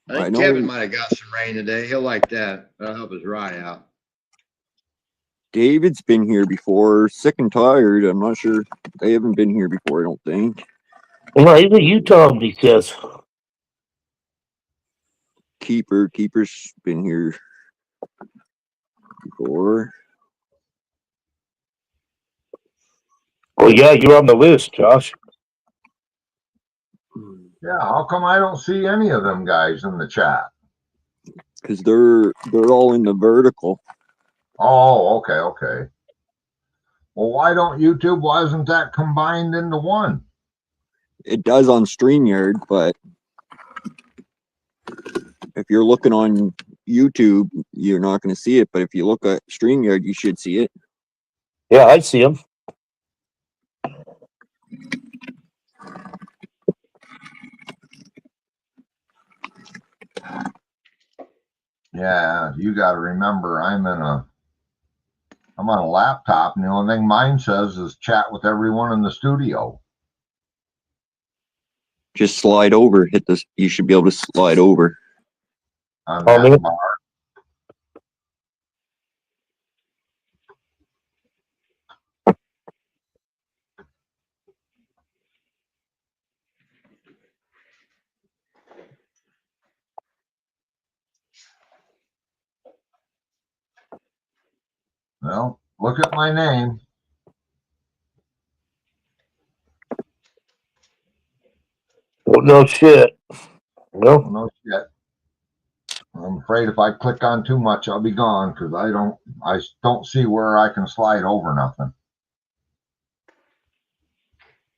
I think Kevin might have got some rain today. He'll like that. That'll help his rye out. David's been here before, sick and tired. I'm not sure. They haven't been here before, I don't think. well, even Utah, he says. Keeper's been here before. Well, yeah, you're on the list, Josh. Yeah, how come I don't see any of them guys in the chat? Because they're all in the vertical. Oh, okay. Well, why don't YouTube? Why isn't that combined into one? It does on StreamYard, but if you're looking on YouTube, you're not going to see it. But if you look at StreamYard, you should see it. Yeah, I see him. Yeah, you got to remember, I'm on a laptop, and the only thing mine says is chat with everyone in the studio. Just slide over. Hit this. You should be able to slide over. On Oh, that man. bar. Well, look at my name. Oh, no shit. No. No shit. I'm afraid if I click on too much, I'll be gone because I don't see where I can slide over nothing.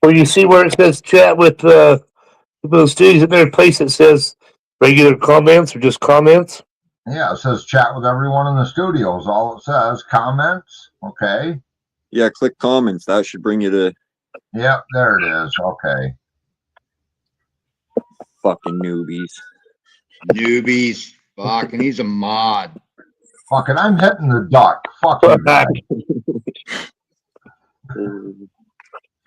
Well, you see where it says chat with those dudes in there, a place that says regular comments or just comments? Yeah, it says chat with everyone in the studio is all it says. Comments. Okay. Yeah, click comments. That should bring you to Yep, there it is. Okay. fucking newbies. Newbies. Fuck, and he's a mod. Fucking, I'm hitting the duck. Fuck you guys.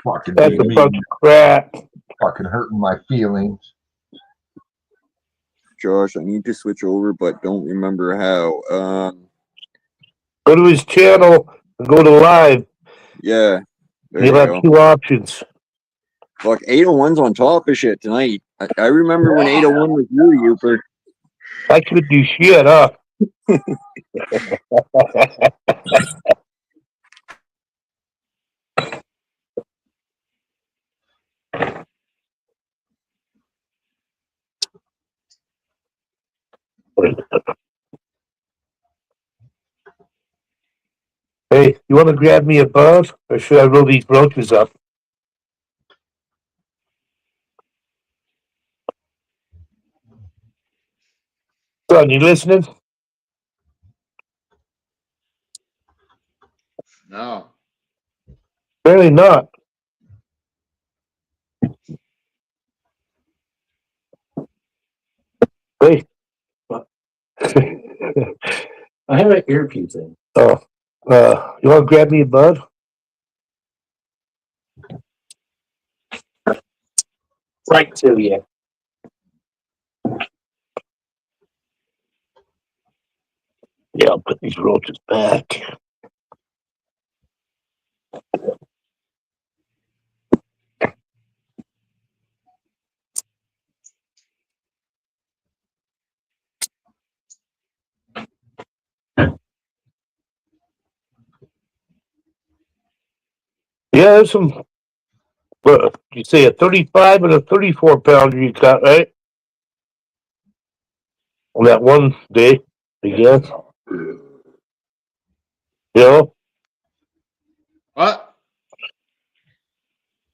Fucking That's a me, bunch of crap. fucking hurting my feelings. Josh, I need to switch over, but don't remember how. Go to his channel and go to live. Yeah. There You'll you have go. two options. Look, 801's on top of shit tonight. I remember when 801 was you, Uper. I could do shit, huh? Hey, you want to grab me a bud, or should I roll these brooches up? Son, you listening? No. Apparently not. Hey. I have an earpiece in. Oh, you want to grab me a bud? Right to you. Yeah, I'll put these roaches back. Yeah, there's some. You say a 35 and a 34 pounder you got, right? On that one day, I guess. You know, What?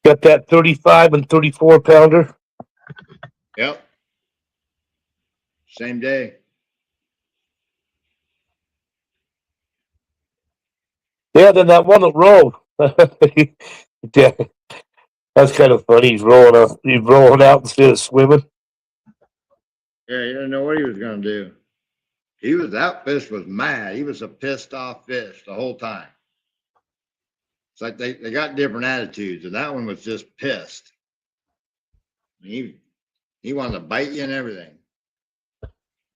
got that 35 and 34 pounder. Yep. Same day. Yeah, then that one that rolled. Yeah, that's kind of funny. He's rolling out instead of swimming. Yeah, you didn't know what he was gonna do. That fish was mad. He was a pissed off fish the whole time. It's like they got different attitudes, and that one was just pissed. He wanted to bite you and everything.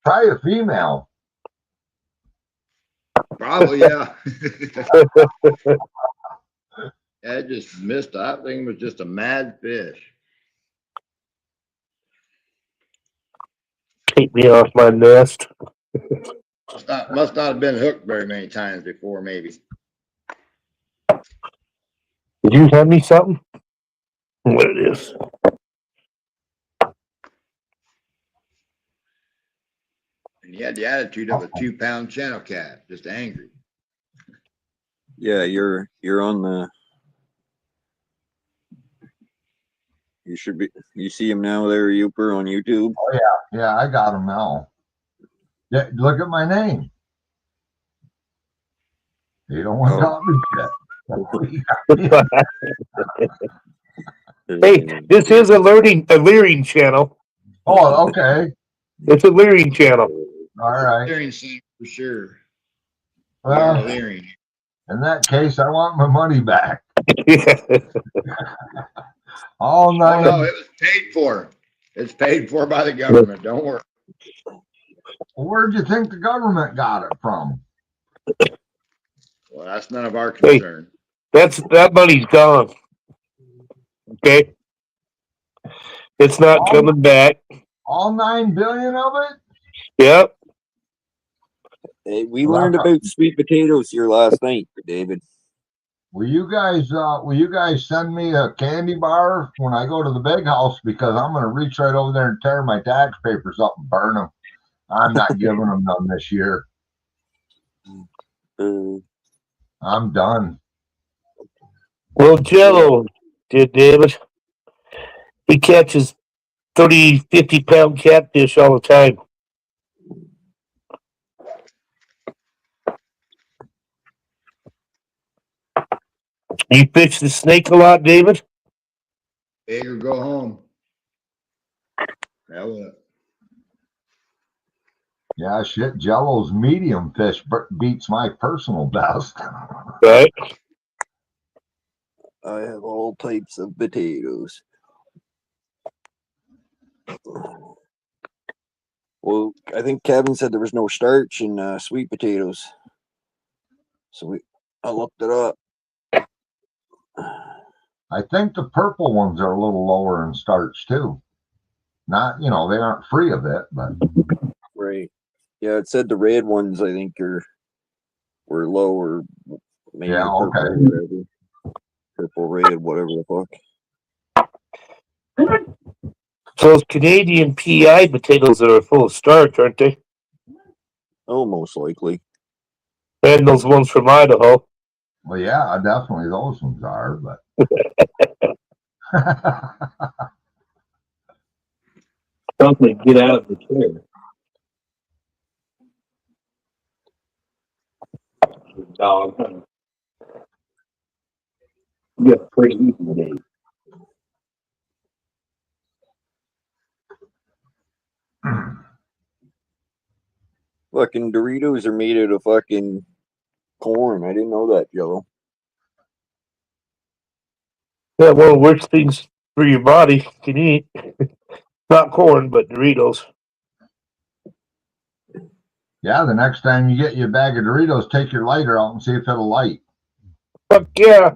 Try a female. Probably, yeah. Yeah, it just missed. That thing was just a mad fish. Take me off my nest. Must not have been hooked very many times before, maybe. Did you send me something? What it is? And he had the attitude of a 2-pound channel cat, just angry. Yeah, you're on the. You should be. You see him now there, Youper, on YouTube. Oh yeah, I got him now. Yeah, look at my name. You don't want to talk me shit. Hey, this is a leering channel. Oh, okay. It's a leering channel. All right. Clearing center for sure. Well, Clearing. in that case, I want my money back. All Oh, nine. no, it was paid for. It's paid for by the government. Don't worry. Where'd you think the government got it from? Well, that's none of our concern. That money's gone. Okay, it's not coming back. All 9 billion of it? Yep. Hey, we learned about sweet potatoes here last night, David. Will you guys send me a candy bar when I go to the big house, because I'm gonna reach right over there and tear my tax papers up and burn them. I'm not giving them none this year. I'm done. Well, Jello did, David. He catches 30, 50-pound catfish all the time. You fish the snake a lot, David? Big or go home. That was Yeah, shit. Jello's medium fish beats my personal best. Right. I have all types of potatoes. Well, I think Kevin said there was no starch in sweet potatoes, so I looked it up. I think the purple ones are a little lower in starch too. Not, they aren't free of it, but Right. Yeah, it said the red ones I think were lower. Maybe Yeah, purple, okay. whatever. Purple, red, whatever the fuck. So those Canadian PI potatoes that are full of starch, aren't they? Oh, most likely. And those ones from Idaho. well, yeah, definitely those ones are, but Something get out of the chair. Dog. Yeah, pretty easy today. Fucking Doritos are made out of fucking corn. I didn't know that, Joe. Yeah, one of the worst things for your body can eat. Not corn, but Doritos. yeah, the next time you get you a bag of Doritos, take your lighter out and see if it'll light. Fuck yeah.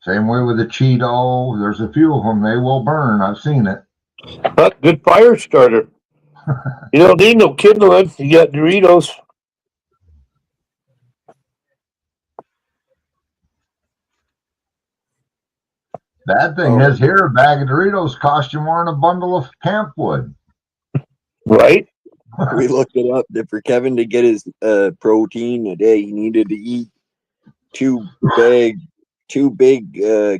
Same way with the Cheeto. There's a few of them, they will burn. I've seen it. But good fire starter. You don't need no kindling. You got Doritos. Bad thing is here, a bag of Doritos cost you more than a bundle of camp wood. Right? We looked it up for Kevin to get his protein a day. He needed to eat two big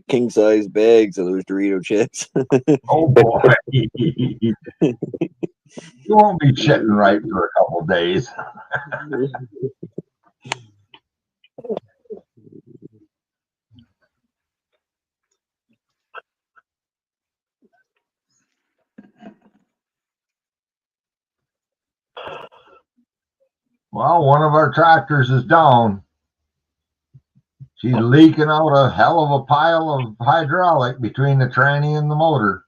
king size bags of those Dorito chips. Oh boy. You won't be shitting right for a couple of days. Well, one of our tractors is down. She's leaking out a hell of a pile of hydraulic between the tranny and the motor.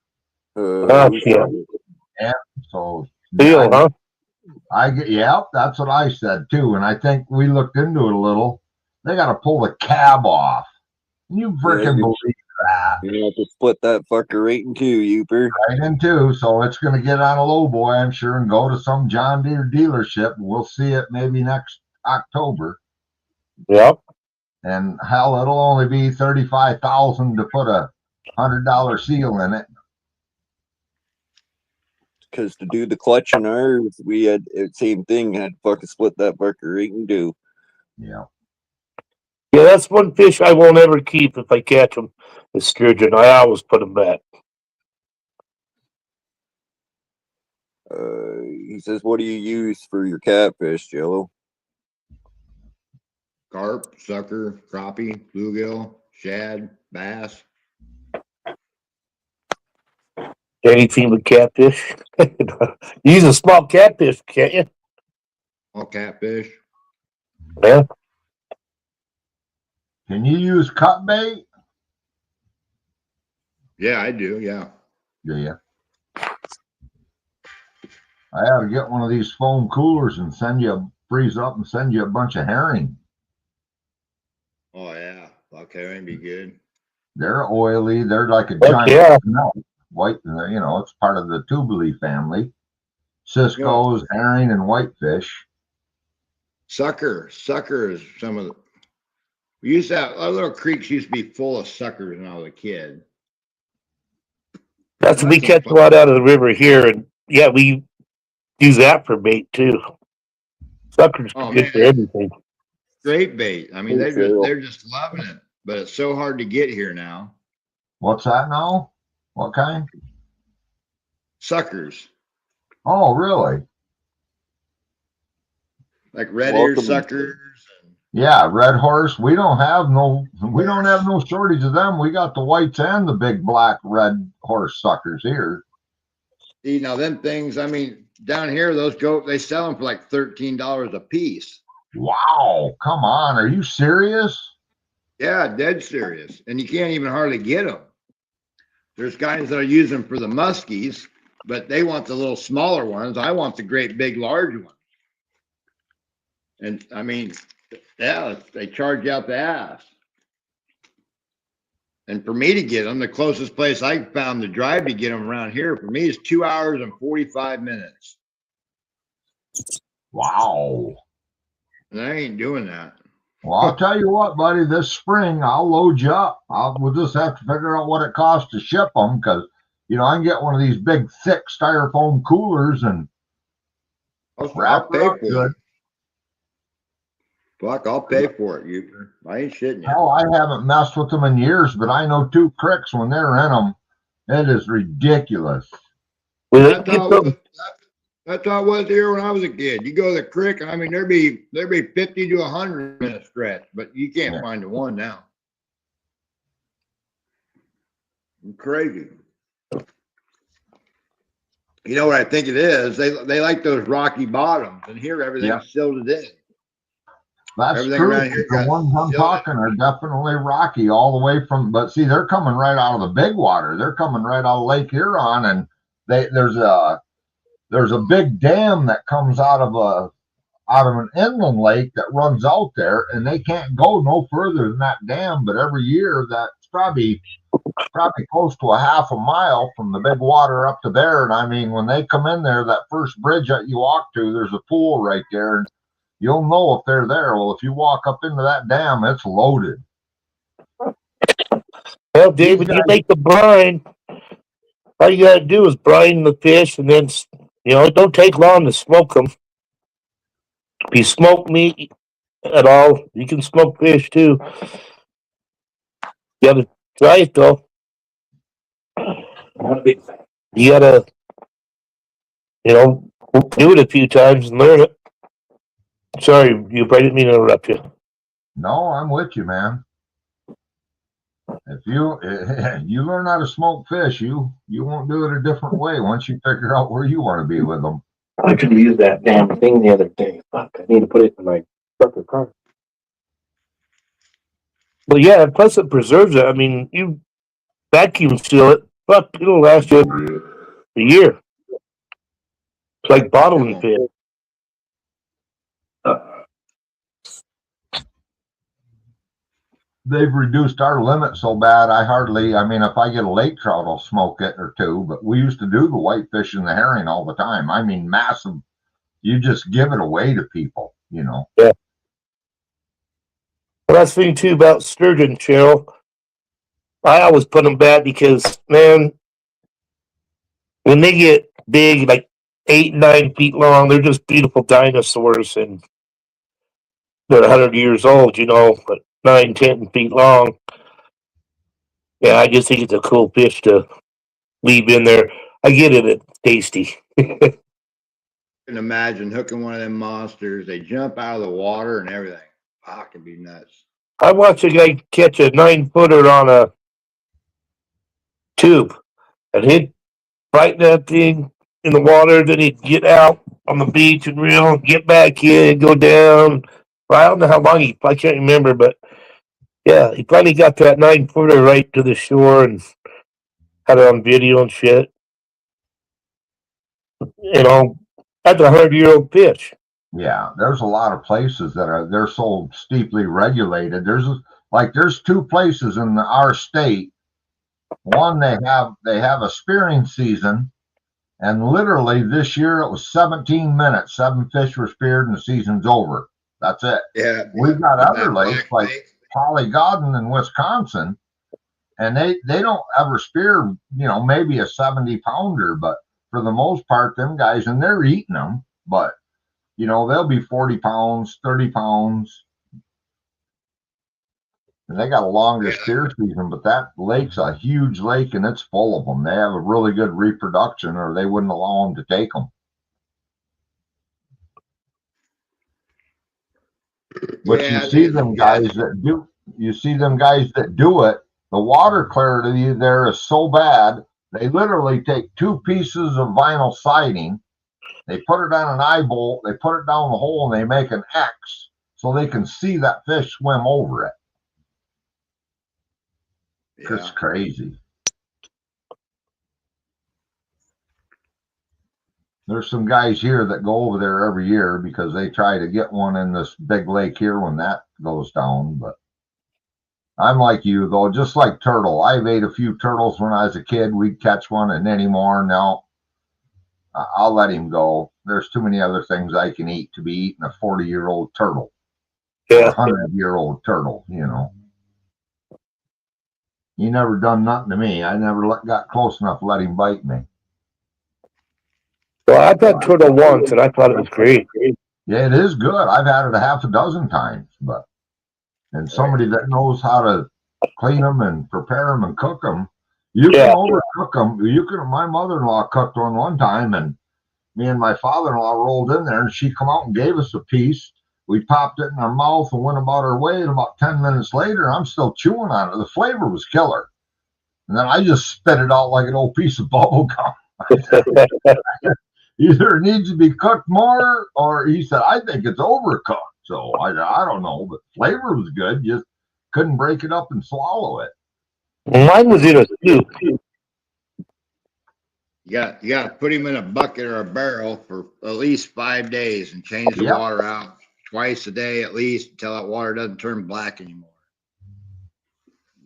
Oh, shit. So Deal, huh? that's what I said too. And I think we looked into it a little. They got to pull the cab off. Can you freaking believe that? You have to split that fucker right in two, Youper. Right in two. So it's going to get on a low boy, I'm sure, and go to some John Deere dealership. And we'll see it maybe next October. Yep. And hell, it'll only be 35,000 to put a $100 seal in it. Because to do the clutch in ours, we had same thing. Had to fucking split that fucker right in two. Yeah. Yeah, that's one fish I won't ever keep if I catch them. The sturgeon. I always put them back. He says, "What do you use for your catfish, Jello?" Carp, sucker, crappie, bluegill, shad, bass. Anything with catfish. Use a small catfish, can't you? All catfish. Yeah. Can you use cut bait? Yeah, I do. Yeah. Do you? I ought to get one of these foam coolers and freeze up and send you a bunch of herring. Oh yeah. Okay, that'd be good. They're oily. They're like a Heck giant yeah. smelt. White, you know, it's part of the tubuli family. Cisco's, herring, and whitefish. Sucker is some of the. We used to have our little creeks used to be full of suckers when I was a kid. We catch a lot out of the river here, and yeah, we use that for bait too. Suckers are good for everything. Great bait. I mean, they're just loving it, but it's so hard to get here now. What's that now? What kind? Suckers. Oh, really? Like red ear suckers. Yeah, red horse. We don't have no shortage of them. We got the whites and the big black red horse suckers here. You know, them things, I mean, down here, they sell them for like $13 a piece. Wow, come on. Are you serious? Yeah, dead serious. And you can't even hardly get them. There's guys that are using them for the muskies, but they want the little smaller ones. I want the great big large ones. And I mean, yeah, they charge you out the ass. And for me to get them, the closest place I found to drive to get them around here for me is 2 hours and 45 minutes. Wow. And I ain't doing that. Well, I'll tell you what, buddy, this spring I'll load you up. We'll just have to figure out what it costs to ship them because, you know, I can get one of these big, thick styrofoam coolers and I'll pay for it. Fuck, I'll pay for it. I ain't shitting you. Hell, I haven't messed with them in years, but I know 2 cricks when they're in them. It is ridiculous. That's how it was here when I was a kid. You go to the creek, and I mean, there'd be 50 to 100 in a stretch, but you can't find the one now. Crazy. You know what I think it is? They like those rocky bottoms, and here everything's silted in. That's Everything true. around here The ones I'm talking are definitely rocky all the way from, but see, they're coming right out of the big water. They're coming right out of Lake Huron, and there's a big dam that comes out of an inland lake that runs out there, and they can't go no further than that dam. But every year, that's probably close to a half a mile from the big water up to there. And I mean, when they come in there, that first bridge that you walk to, there's a pool right there, and you'll know if they're there. Well, if you walk up into that dam, it's loaded. Well, David, you make the brine. All you gotta do is brine the fish, and then, you know, it don't take long to smoke them. If you smoke meat at all, you can smoke fish too. You gotta try it though. You gotta, you know, do it a few times and learn it. Sorry, I didn't mean to interrupt you. No, I'm with you, man. If you learn how to smoke fish, you won't do it a different way once you figure out where you want to be with them. I should have used that damn thing the other day. Fuck, I need to put it in my truck or car. Well, yeah, plus it preserves it. I mean, you vacuum seal it, fuck, it'll last you a year. It's like bottling fish. They've reduced our limit so bad, I mean, if I get a lake trout, I'll smoke it or two, but we used to do the whitefish and the herring all the time. I mean, massive. You just give it away to people, you know. Yeah. Well, that's the thing too about sturgeon, Cheryl. I always put them back because, man, when they get big, like 8, 9 feet long, they're just beautiful dinosaurs, and they're 100 years old, but 9, 10 feet long. Yeah, I just think it's a cool fish to leave in there. I get it; it's tasty. Can imagine hooking one of them monsters. They jump out of the water and everything. Wow, it can be nuts. I watched a guy catch a 9-footer on a tube, and he'd bite that thing in the water. Then he'd get out on the beach and reel, get back in, go down. Well, I don't know how long I can't remember, but yeah, he finally got that 9-footer right to the shore and had it on video and shit. That's a 100-year-old fish. Yeah, there's a lot of places they're so steeply regulated. There's 2 places in our state. One, they have a spearing season, and literally this year it was 17 minutes. 7 fish were speared, and the season's over. That's it. Yeah. We've got other That lakes black like lake. Polygodon in Wisconsin, and they don't ever spear, maybe a 70-pounder, but for the most part, them guys, and they're eating them, but they'll be 40 pounds, 30 pounds. And they got a longer spear season, but that lake's a huge lake and it's full of them. They have a really good reproduction, or they wouldn't allow them to take them. But Yeah, you see them guys that do it. The water clarity there is so bad. They literally take 2 pieces of vinyl siding. They put it on an eye bolt. They put it down the hole and they make an X so they can see that fish swim over it. Yeah. It's crazy. There's some guys here that go over there every year because they try to get one in this big lake here when that goes down. But I'm like you, though, just like turtle. I've ate a few turtles when I was a kid. We'd catch one, and anymore, no, I'll let him go. There's too many other things I can eat to be eating a 40-year-old turtle. Yeah. Or a 100-year-old turtle, He never done nothing to me. I never got close enough to let him bite me. Well, I've had turtle once, and I thought it was great. Yeah, it is good. I've had it a half a dozen times, and somebody that knows how to clean them and prepare them and cook them, you can overcook them. My mother-in-law cooked one time, and me and my father-in-law rolled in there, and she come out and gave us a piece. We popped it in our mouth and went about our way. And about 10 minutes later, I'm still chewing on it. The flavor was killer. And then I just spit it out like an old piece of bubble gum. Either it needs to be cooked more, or he said, I think it's overcooked. So I don't know, but flavor was good. Just couldn't break it up and swallow it. Mine was in a soup. You got to put him in a bucket or a barrel for at least 5 days and change the water out twice a day at least until that water doesn't turn black anymore.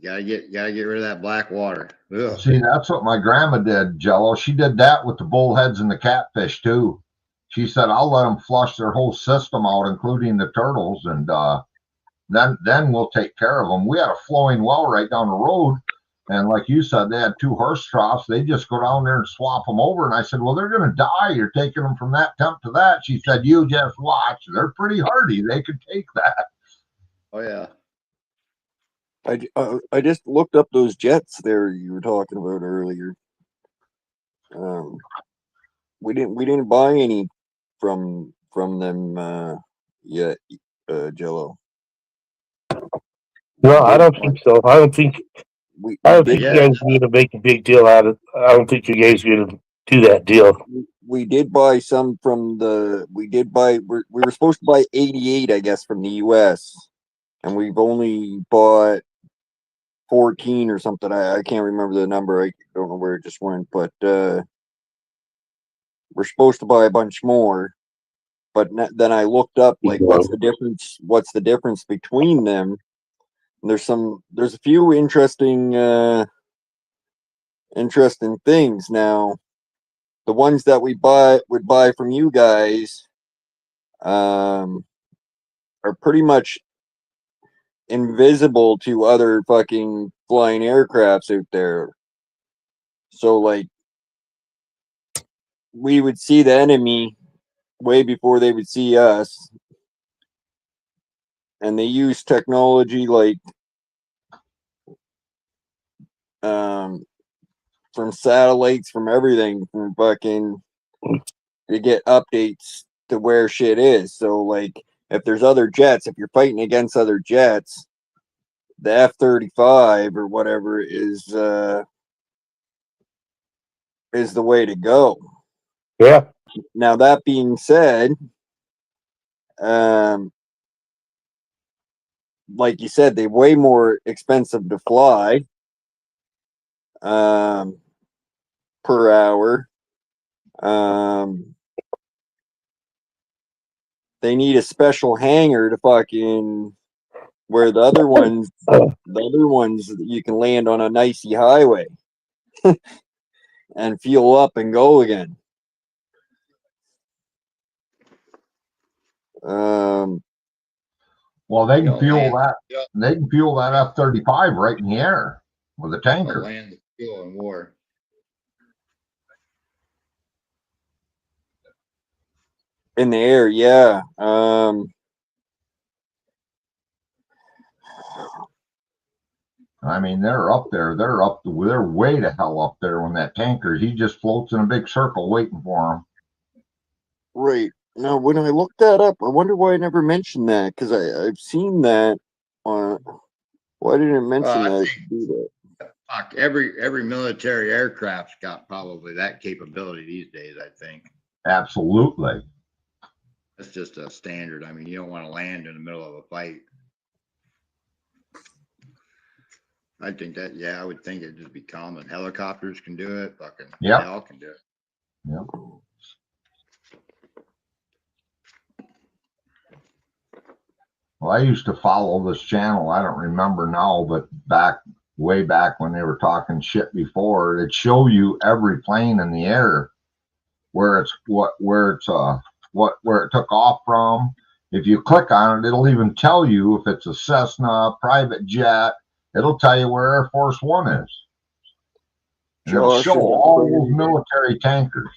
You gotta get rid of that black water. Ugh. See, that's what my grandma did, Jello. She did that with the bullheads and the catfish too. She said, I'll let them flush their whole system out, including the turtles, and then we'll take care of them. We had a flowing well right down the road, and like you said, they had 2 horse troughs. They just go down there and swap them over. And I said, well, they're going to die. You're taking them from that temp to that. She said, you just watch. They're pretty hardy. They could take that. Oh yeah. I just looked up those jets there you were talking about earlier. We didn't buy any from them yet, Jello. No, I don't think so. I don't think We you guys are going to make a big deal out of it. I don't think you guys are going to do that deal. we did buy some from we were supposed to buy 88, I guess, from the US, and we've only bought 14 or something. I can't remember the number. I don't know where it just went, but we're supposed to buy a bunch more. But then I looked up, like, what's the difference between them? And there's a few interesting things. Now, the ones that we would buy from you guys are pretty much invisible to other fucking flying aircrafts out there. So like we would see the enemy way before they would see us. And they use technology like from satellites, from everything, from fucking to get updates to where shit is. So like if there's other jets, if you're fighting against other jets, the F-35 or whatever is the way to go. Yeah. Now that being said, like you said, they're way more expensive to fly per hour. They need a special hangar to fucking where the other ones you can land on a nicey highway and fuel up and go again. Well, they can fuel that. They can fuel that F-35 right in the air with a tanker. Land the fuel in war. In the air, yeah. I mean, they're up there. They're way to hell up there when that tanker, he just floats in a big circle waiting for them. Right. Now, when I looked that up, I wonder why I never mentioned that, because I've seen that on. Why didn't I mention that? Fuck, every military aircraft's got probably that capability these days, I think. Absolutely. That's just a standard. I mean, you don't want to land in the middle of a fight. I think that, yeah, I would think it'd just be common. Helicopters can do it. Fucking, yep. They all can do it. Yep. Well, I used to follow this channel. I don't remember now, but way back when they were talking shit before, it'd show you every plane in the air, where it took off from. If you click on it, it'll even tell you if it's a Cessna, private jet. It'll tell you where Air Force One is. And it'll show all those military tankers.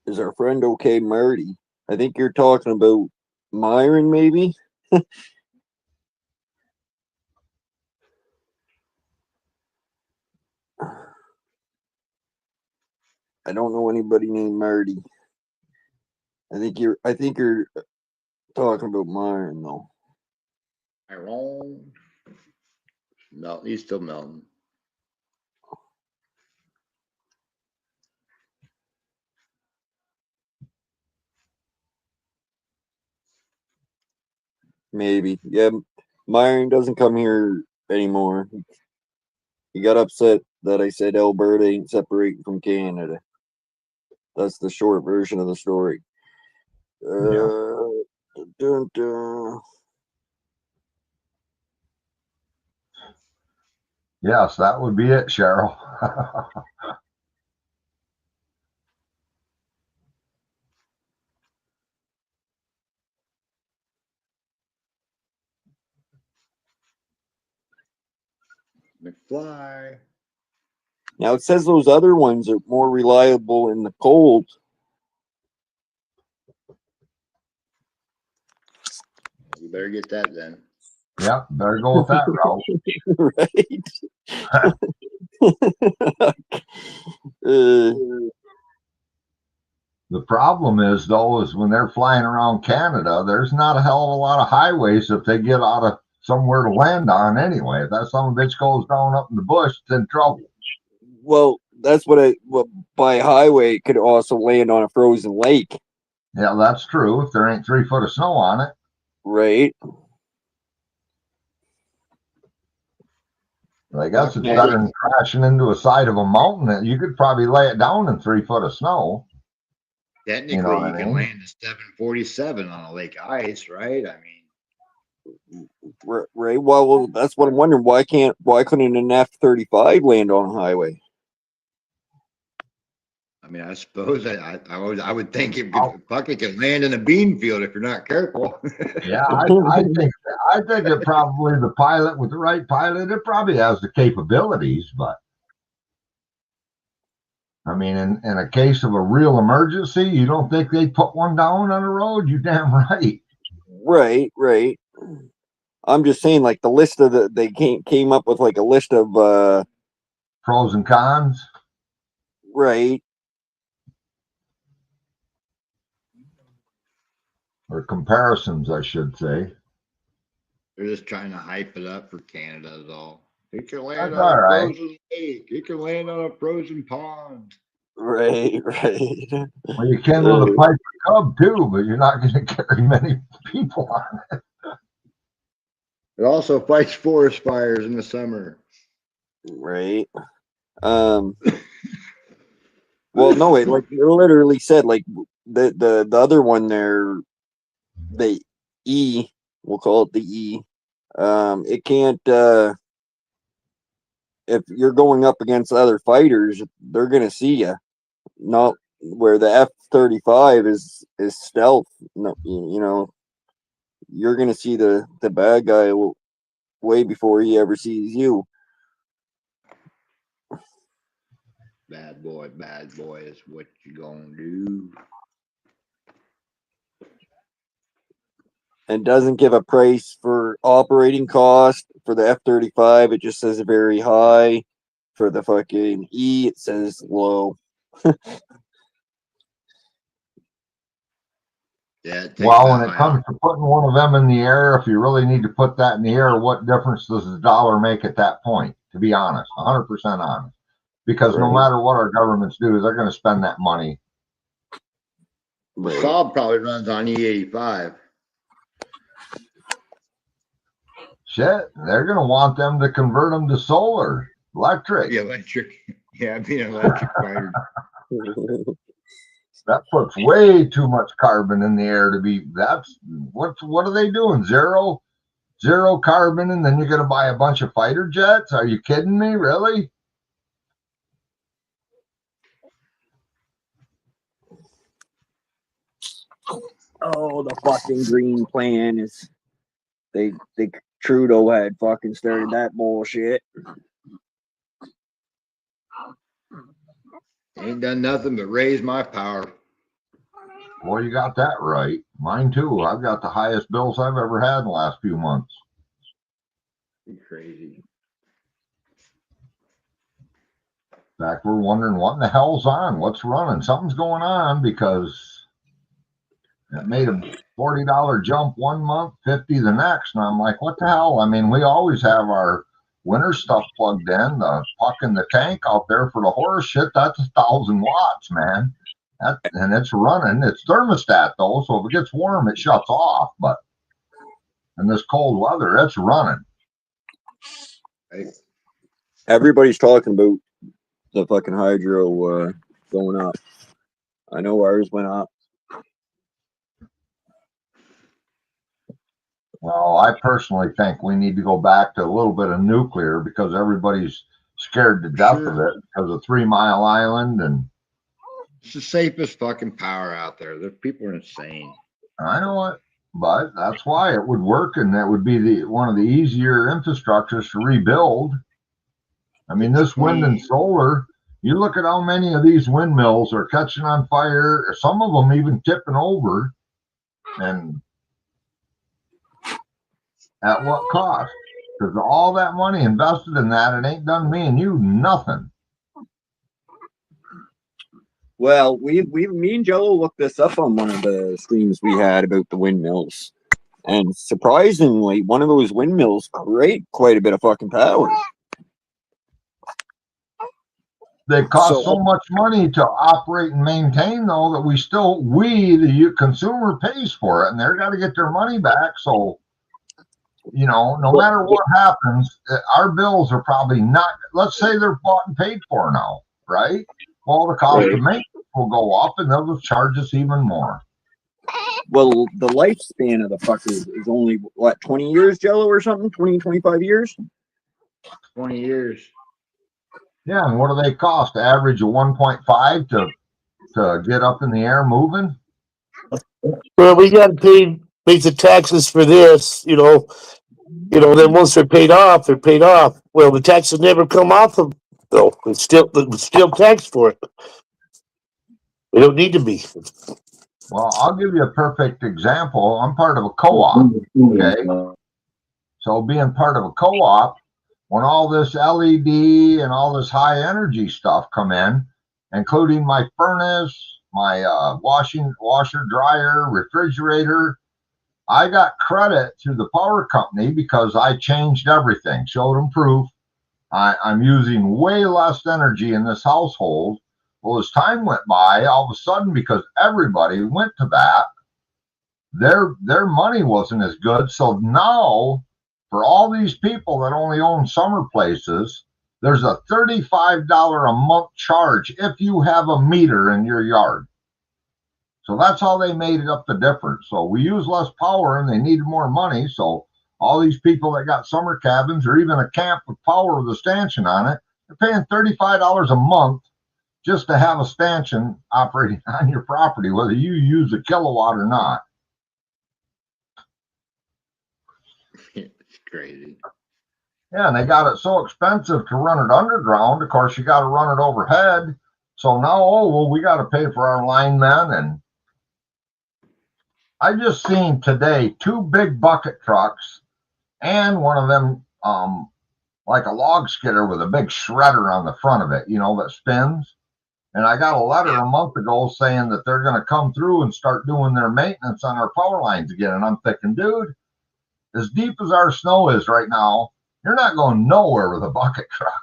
Is our friend okay, Marty? I think you're talking about Myron, maybe? I don't know anybody named Marty. I think you're talking about Myron though. Tyrone. No, he's still melting. Maybe. Yeah, Myron doesn't come here anymore. He got upset that I said Alberta ain't separating from Canada. That's the short version of the story. Dun, dun. Yes, that would be it, Cheryl. McFly. Now it says those other ones are more reliable in the cold. You better get that then. Yep, better go with that route. The problem is, though, is when they're flying around Canada, there's not a hell of a lot of highways if they get out of somewhere to land on anyway. If that son of a bitch goes down up in the bush, it's in trouble. Well, that's by highway it could also land on a frozen lake. Yeah, that's true. If there ain't 3 foot of snow on it. Right. I guess it's better than crashing into a side of a mountain. You could probably lay it down in 3 foot of snow. Technically, you can land a 747 on a lake of ice, right? I mean, right. Well, that's what I'm wondering. Why couldn't an F-35 land on a highway? I mean, I suppose I would think it could land in a bean field if you're not careful. Yeah, I think it probably the pilot with the right pilot, it probably has the capabilities, but I mean, in a case of a real emergency, you don't think they'd put one down on the road? You damn right. Right. I'm just saying, like the list of they came up with like a list of Pros and cons. right. Or comparisons, I should say. They're just trying to hype it up for Canada is all. It can land That's on all a right. frozen lake. It can land on a frozen pond. Right. Well, you can with a Piper Cub too, but you're not going to carry many people on it. It also fights forest fires in the summer. Right. Well, no, it literally said like the other one there, the E, we'll call it the E. It can't. If you're going up against other fighters, they're gonna see you. Not where the F-35 is stealth. No, you know, you're gonna see the bad guy way before he ever sees you. Bad boy is what you gonna do. And doesn't give a price for operating cost for the F-35. It just says very high. For the fucking E, it says low. Yeah. Well, when it comes to putting one of them in the air, if you really need to put that in the air, what difference does the dollar make at that point? To be honest, 100% honest. Because no matter what our governments do, they're going to spend that money. Saab probably runs on E85. Shit, they're going to want them to convert them to solar, electric. Yeah, electric. Yeah, being an electric fighter. That puts way too much carbon in the air to be. That's what are they doing? Zero carbon, and then you're going to buy a bunch of fighter jets? Are you kidding me? Really? Oh, the fucking green plan is they Trudeau had fucking started that bullshit. Ain't done nothing but raise my power. Well, you got that right. Mine too. I've got the highest bills I've ever had in the last few months. You're crazy. In fact, we're wondering what in the hell's on, what's running. Something's going on because it made a $40 jump one month, 50 the next. And I'm like, what the hell? I mean, we always have our winter stuff plugged in, the puck in the tank out there for the horse shit. That's 1,000 watts, man. And it's running. It's thermostat though, so if it gets warm, it shuts off. But in this cold weather, it's running. Right. Everybody's talking about the fucking hydro going up. I know ours went up. Well, I personally think we need to go back to a little bit of nuclear because everybody's scared to death of it because of 3 Mile Island, and it's the safest fucking power out there. The people are insane. I know it, but that's why it would work, and that would be one of the easier infrastructures to rebuild. I mean, this wind and solar, you look at how many of these windmills are catching on fire, some of them even tipping over, and at what cost? Because all that money invested in that, it ain't done me and you nothing. Well, me and Jello looked this up on one of the streams we had about the windmills, and surprisingly, one of those windmills create quite a bit of fucking power. They cost so much money to operate and maintain, though, that the consumer pays for it, and they're got to get their money back. So, you know, no matter what happens, our bills are probably not. Let's say they're bought and paid for now, right? Well, the cost of maintenance will go up, and they'll just charge us even more. Well, the lifespan of the fucker is only, what, 20 years, Jello, or something? 20, 25 years? 20 years. Yeah, and what do they cost? Average of 1.5 to to get up in the air moving? Well, we got to pay the taxes for this, then once they're paid off, they're paid off. Well, the taxes never come off them, though. It's still taxed for it. They don't need to be. Well, I'll give you a perfect example. I'm part of a co-op. Okay. So being part of a co-op, when all this LED and all this high energy stuff come in, including my furnace, my washer, dryer, refrigerator, I got credit through the power company because I changed everything, showed them proof. I'm using way less energy in this household. Well, as time went by, all of a sudden, because everybody went to that, their money wasn't as good. So now, for all these people that only own summer places, there's a $35 a month charge if you have a meter in your yard. So that's how they made up the difference. So we use less power and they needed more money. So all these people that got summer cabins or even a camp with power with a stanchion on it, they're paying $35 a month just to have a stanchion operating on your property, whether you use a kilowatt or not. It's crazy. Yeah, and they got it so expensive to run it underground. Of course, you got to run it overhead. So now, we got to pay for our linemen. And I just seen today 2 big bucket trucks and one of them, like a log skidder with a big shredder on the front of it, that spins. And I got a letter a month ago saying that they're going to come through and start doing their maintenance on our power lines again. And I'm thinking, dude, as deep as our snow is right now, you're not going nowhere with a bucket truck.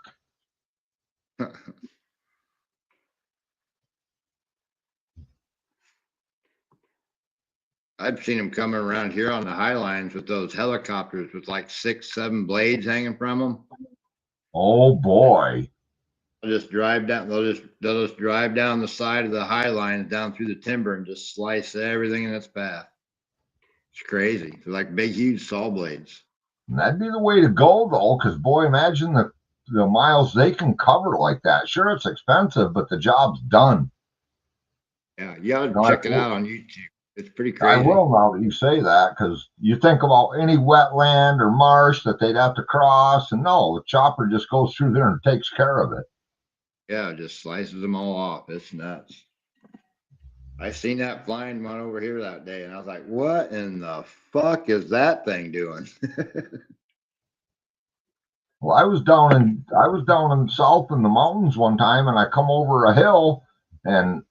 I've seen them coming around here on the high lines with those helicopters with like 6, 7 blades hanging from them. Oh boy. They'll just drive down. They'll just drive down the side of the high lines down through the timber and just slice everything in its path. It's crazy. They're like big, huge saw blades. And that'd be the way to go, though, because boy, imagine the miles they can cover like that. Sure, it's expensive, but the job's done. Yeah, you gotta check it out on YouTube. It's pretty crazy. I will now that you say that, because you think about any wetland or marsh that they'd have to cross, and no, the chopper just goes through there and takes care of it. Yeah, it just slices them all off. It's nuts. I seen that flying one over here that day, and I was like, "What in the fuck is that thing doing?" Well, I was down in south in the mountains one time, and I come over a hill, and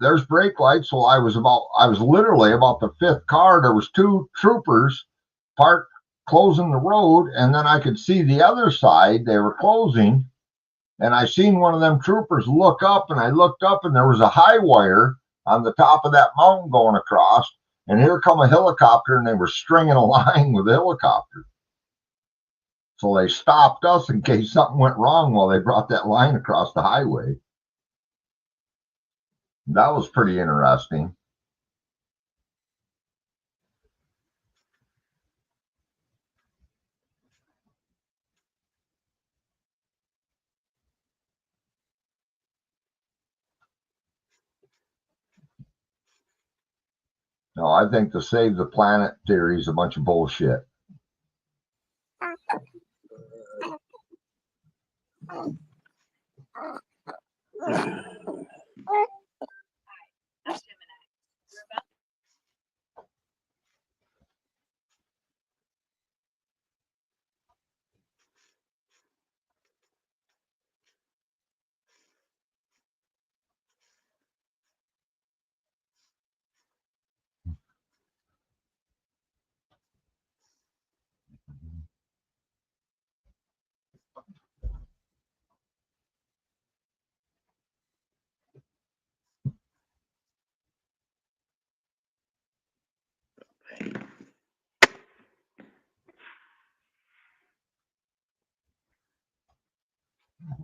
there's brake lights. Well, I was literally about the 5th car. There was 2 troopers parked closing the road, and then I could see the other side. They were closing, and I seen one of them troopers look up, and I looked up, and there was a high wire on the top of that mountain going across, and here come a helicopter, and they were stringing a line with the helicopter. So they stopped us in case something went wrong while they brought that line across the highway. That was pretty interesting. No, I think the save the planet theory is a bunch of bullshit.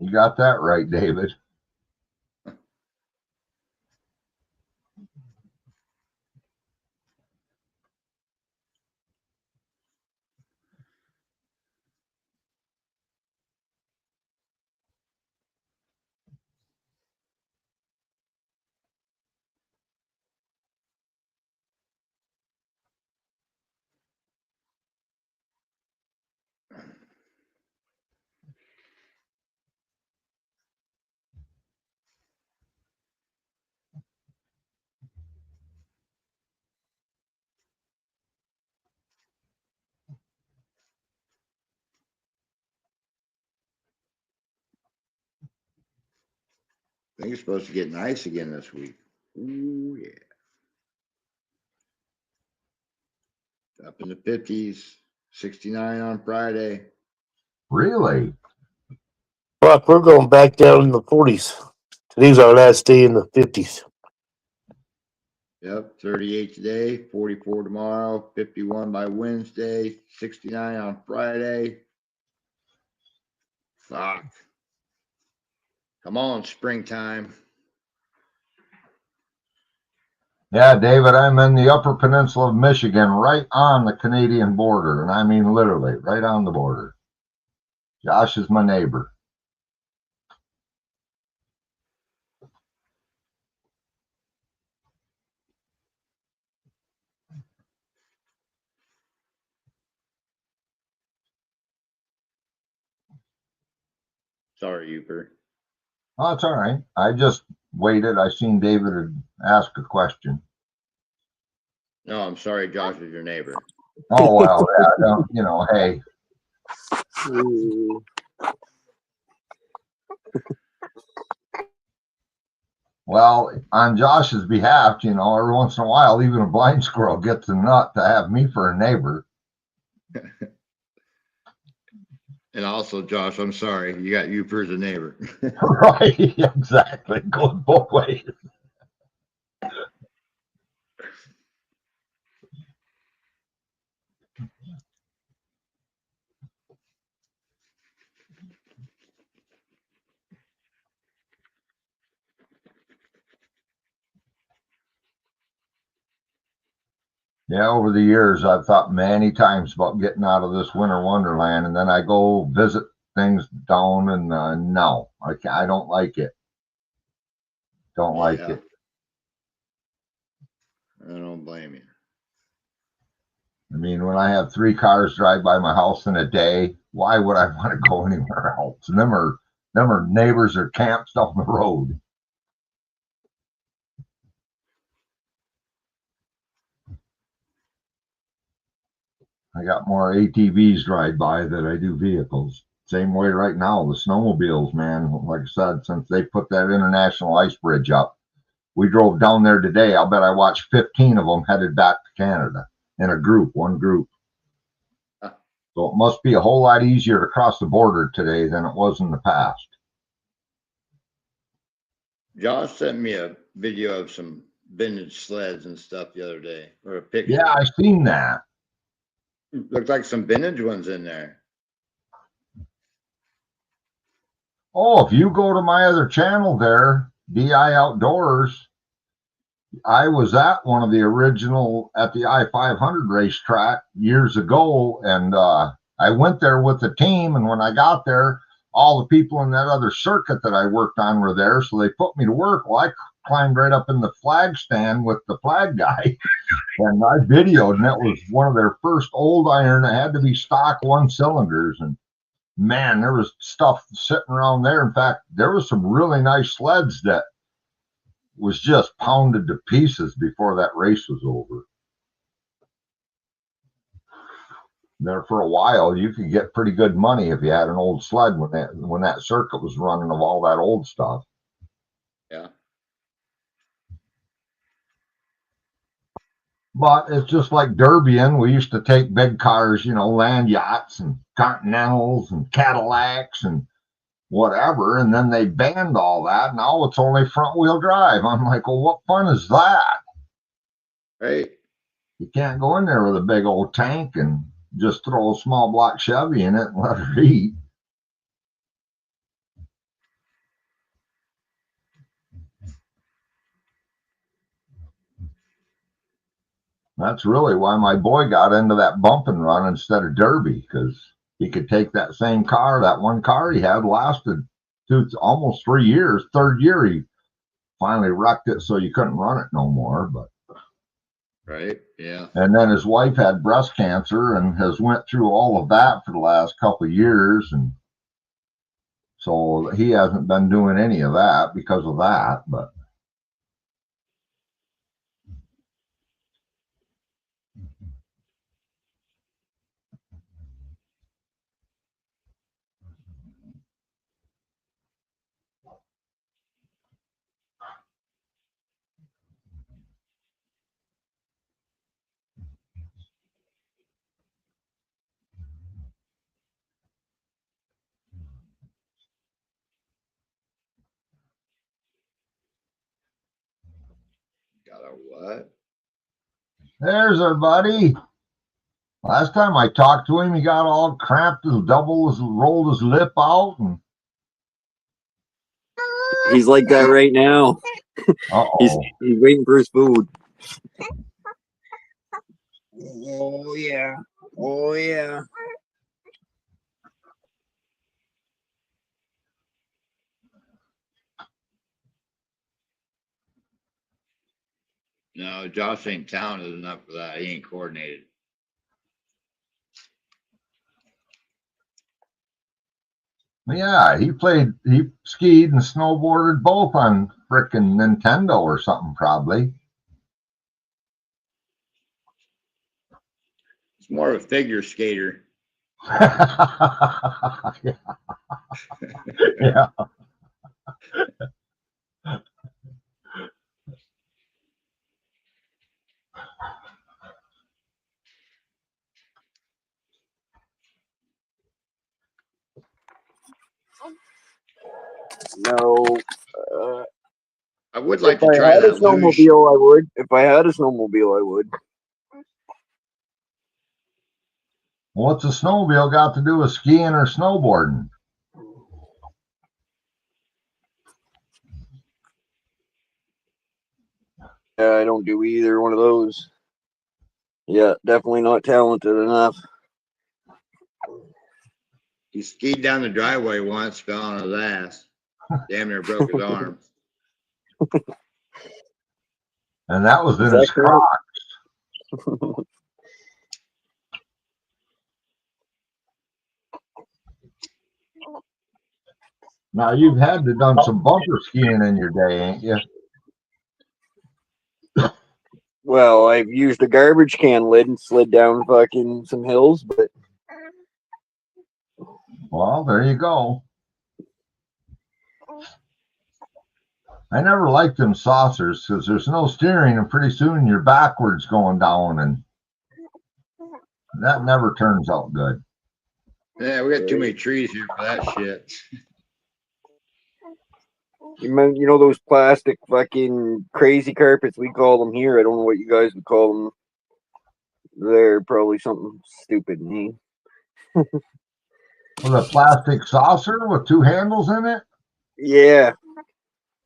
You got that right, David. I think it's supposed to get nice again this week. Ooh, yeah. Up in the 50s, 69 on Friday. Really? Fuck, we're going back down in the 40s. Today's our last day in the 50s. Yep, 38 today, 44 tomorrow, 51 by Wednesday, 69 on Friday. Fuck. Come on, springtime. Yeah, David, I'm in the Upper Peninsula of Michigan, right on the Canadian border, and I mean literally right on the border. Josh is my neighbor. Sorry, Uper. Oh, it's all right. I just waited. I seen David had asked a question. No, I'm sorry, Josh is your neighbor. Oh, well, yeah, you know, hey. Well, on Josh's behalf, you know, every once in a while, even a blind squirrel gets a nut to have me for a neighbor. And also, Josh, I'm sorry, you got Uper as a neighbor. Right, exactly. Going both ways. Yeah, over the years, I've thought many times about getting out of this winter wonderland, and then I go visit things down, and no, I don't like it. Don't like Yeah. it. I don't blame you. I mean, when I have 3 cars drive by my house in a day, why would I want to go anywhere else? And them are neighbors or camps down the road. I got more ATVs drive by than I do vehicles. Same way right now, the snowmobiles, man. Like I said, since they put that international ice bridge up, we drove down there today. I'll bet I watched 15 of them headed back to Canada in a group, one group. So it must be a whole lot easier to cross the border today than it was in the past. Josh sent me a video of some vintage sleds and stuff the other day, or a picture. Yeah, I seen that. Looked like some vintage ones in there. Oh, if you go to my other channel there, DI Outdoors, I was at one of the original at the I-500 racetrack years ago, and I went there with the team. And when I got there, all the people in that other circuit that I worked on were there, so they put me to work. Well, I climbed right up in the flag stand with the flag guy, and I videoed, and that was one of their first old iron that had to be stock 1 cylinders. And man, there was stuff sitting around there. In fact, there was some really nice sleds that was just pounded to pieces before that race was over. There for a while, you could get pretty good money if you had an old sled when that circuit was running of all that old stuff. Yeah. But it's just like Derbian. We used to take big cars, you know, land yachts and Continentals and Cadillacs and whatever, and then they banned all that. Now it's only front wheel drive. I'm like, well, what fun is that? Right. You can't go in there with a big old tank and just throw a small block Chevy in it and let her eat. That's really why my boy got into that bump and run instead of Derby, because he could take that same car. That one car he had lasted almost 3 years. 3rd year, he finally wrecked it, so you couldn't run it no more. But Right. Yeah. and then his wife had breast cancer and has went through all of that for the last couple of years, and so he hasn't been doing any of that because of that. But Got a what? There's our buddy. Last time I talked to him, he got all cramped and rolled his lip out. And He's like that right now. He's waiting for his food. Oh yeah. Oh yeah. No, Josh ain't talented enough for that. He ain't coordinated. yeah, he skied and snowboarded both on frickin' Nintendo or something, probably. It's more of a figure skater. yeah. yeah. No. I would like If to I try had a that luge. snowmobile, I would. If I had a snowmobile, I would. What's a snowmobile got to do with skiing or snowboarding? Yeah, I don't do either one of those. Yeah, definitely not talented enough. He skied down the driveway once, fell on his ass. Damn near broke his arm. And that was in his Crocs. Now, you've had to done some bumper skiing in your day, ain't you? Well, I've used a garbage can lid and slid down fucking some hills, but well, there you go. I never liked them saucers because there's no steering, and pretty soon you're backwards going down, and that never turns out good. Yeah, we got too many trees here for that shit. you know those plastic fucking crazy carpets, we call them here. I don't know what you guys would call them. They're probably something stupid. With a plastic saucer with two handles in it? Yeah.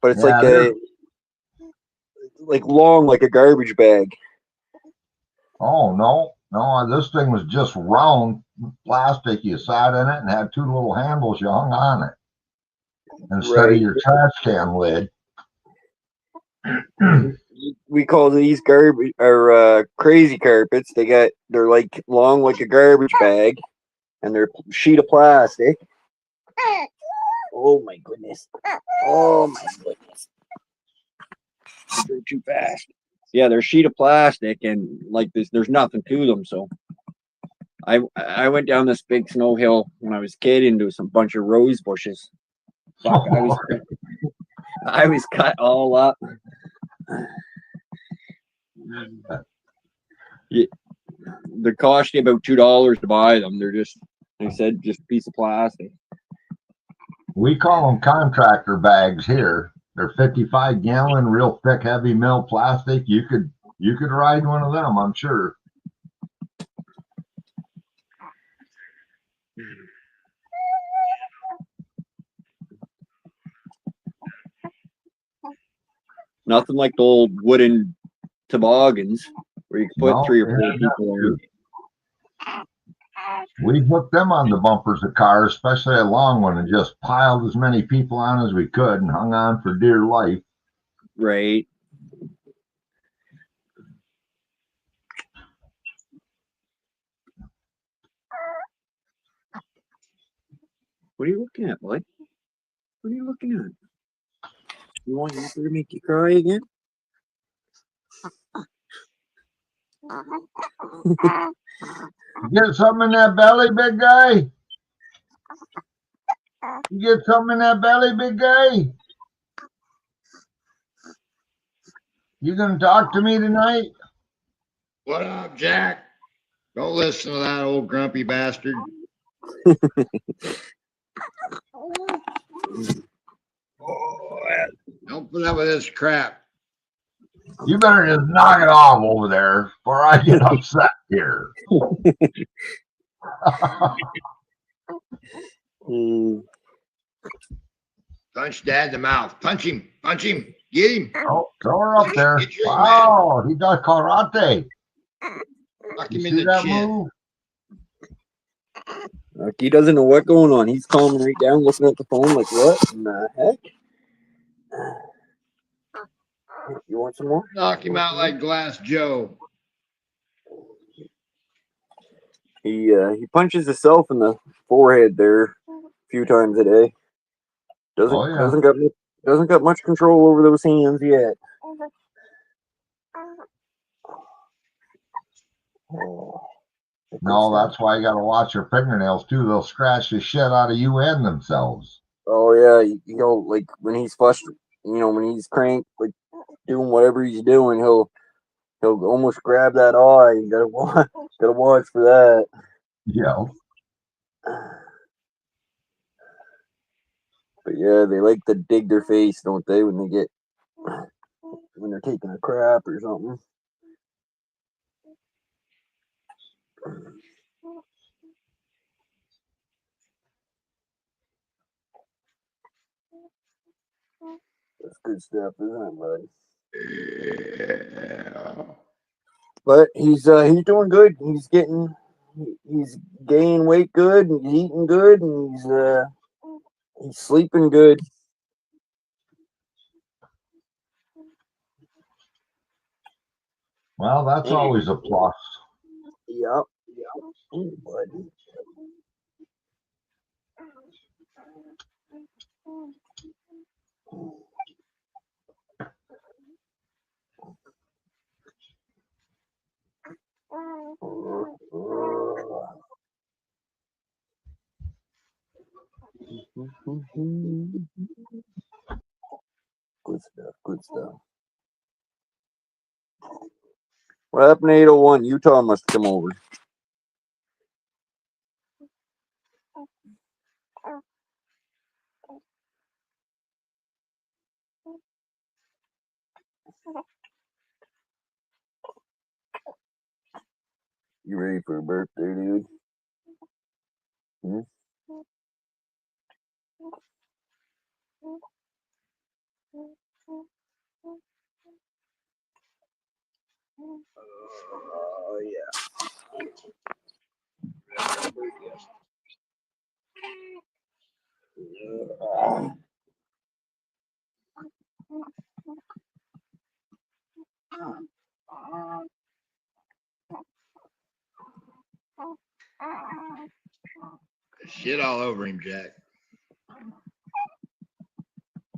But it's like long, like a garbage bag. Oh, no. This thing was just round plastic. You sat in it and had two little handles you hung on it instead of your trash can lid. We call these garbage or crazy carpets. They're like long like a garbage bag, and they're a sheet of plastic. Oh my goodness! Oh my goodness! They're too fast. Yeah, they're a sheet of plastic, and like this, there's nothing to them. So, I went down this big snow hill when I was a kid into some bunch of rose bushes. Fuck, I was cut all up. Yeah, they cost you about $2 to buy them. They're just, like I said, just a piece of plastic. We call them contractor bags here. They're 55-gallon, real thick, heavy mill plastic. You could ride one of them, I'm sure. Nothing like the old wooden toboggans where you can put 3 or 4 people in. We hooked them on the bumpers of cars, especially a long one, and just piled as many people on as we could and hung on for dear life. Right. What are you looking at, bud? What are you looking at? You want her to make you cry again? Get something in that belly, big guy? You get something in that belly, big guy? You gonna talk to me tonight? What up, Jack? Don't listen to that old grumpy bastard. Don't put up with this crap. You better just knock it off over there before I get upset here. Mm, Punch Dad in the mouth. Punch him. Punch him. Get him. Oh, throw her up there. Get your man. Wow, he does karate. Knock You him in see the that chin. move? like he doesn't know what's going on. He's calming right down, looking at the phone like, what in the heck? You want some more? Knock him out like Glass Joe. He punches himself in the forehead there a few times a day. Oh, yeah. Doesn't got much control over those hands yet. Oh, No, that's why you got to watch your fingernails too. They'll scratch the shit out of you and themselves. Oh yeah, he'll like when he's frustrated, when he's cranked, like doing whatever he's doing, he'll almost grab that eye. You gotta watch for that. Yeah. But yeah, they like to dig their face, don't they, when they're taking a crap or something. That's good stuff, isn't it, bud? Yeah. But he's doing good. He's gaining weight good, and he's eating good, and he's sleeping good. Well, that's always a plus. Yep. Ooh, buddy. Good stuff. Good stuff. What happened to 801? Utah must come over. You ready for a birthday, dude? Hmm? Oh yeah. Shit all over him, Jack.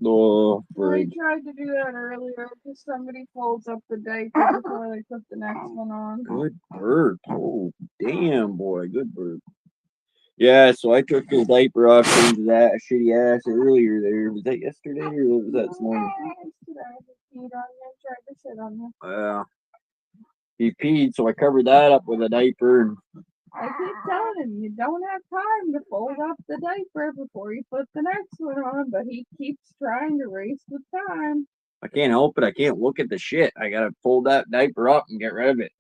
Oh, I frig. tried to do that earlier because somebody folds up the diaper before they put the next one on. Good burp. Oh, damn, boy. Good burp. Yeah, so I took his diaper off into that shitty ass earlier there. Was that yesterday or was that this morning? Yesterday, I peed on you, tried to sit on you. Yeah. He peed, so I covered that up with a diaper. And I keep telling him you don't have time to fold up the diaper before you put the next one on, but he keeps trying to race with time. I can't help it. I can't look at the shit. I gotta fold that diaper up and get rid of it.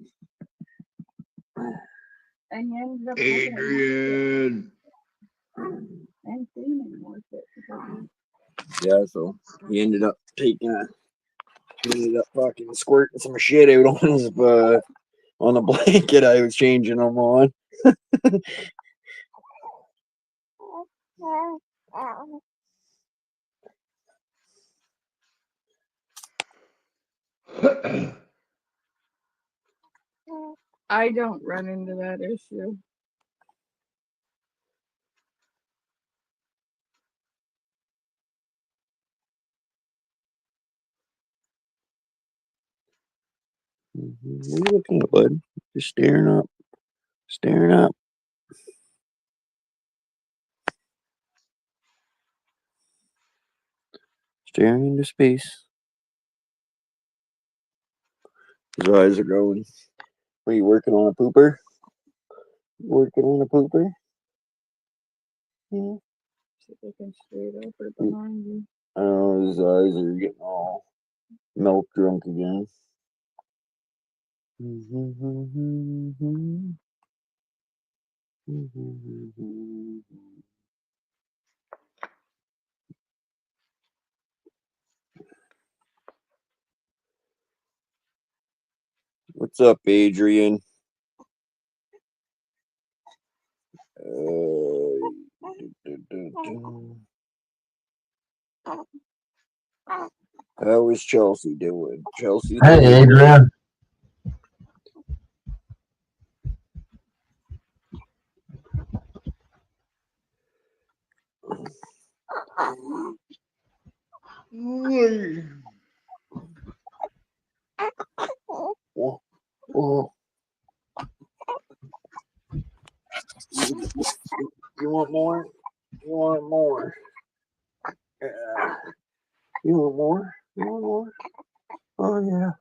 And you ended up Adrian. and cleaning with it. Yeah, so he ended up fucking squirting some shit out on the blanket I was changing him on. I don't run into that issue. What are you looking at, bud? Just staring up. Staring up. Staring into space. His eyes are going. What are you working on, a pooper? Working on a pooper? Yeah. Looking straight over behind you. I don't know, his eyes are getting all milk drunk again. What's up, Adrian? How is Chelsea doing? Chelsea Hey, doing Adrian. Oh. You want more? You want more? Yeah. You want more? You want more? Oh yeah.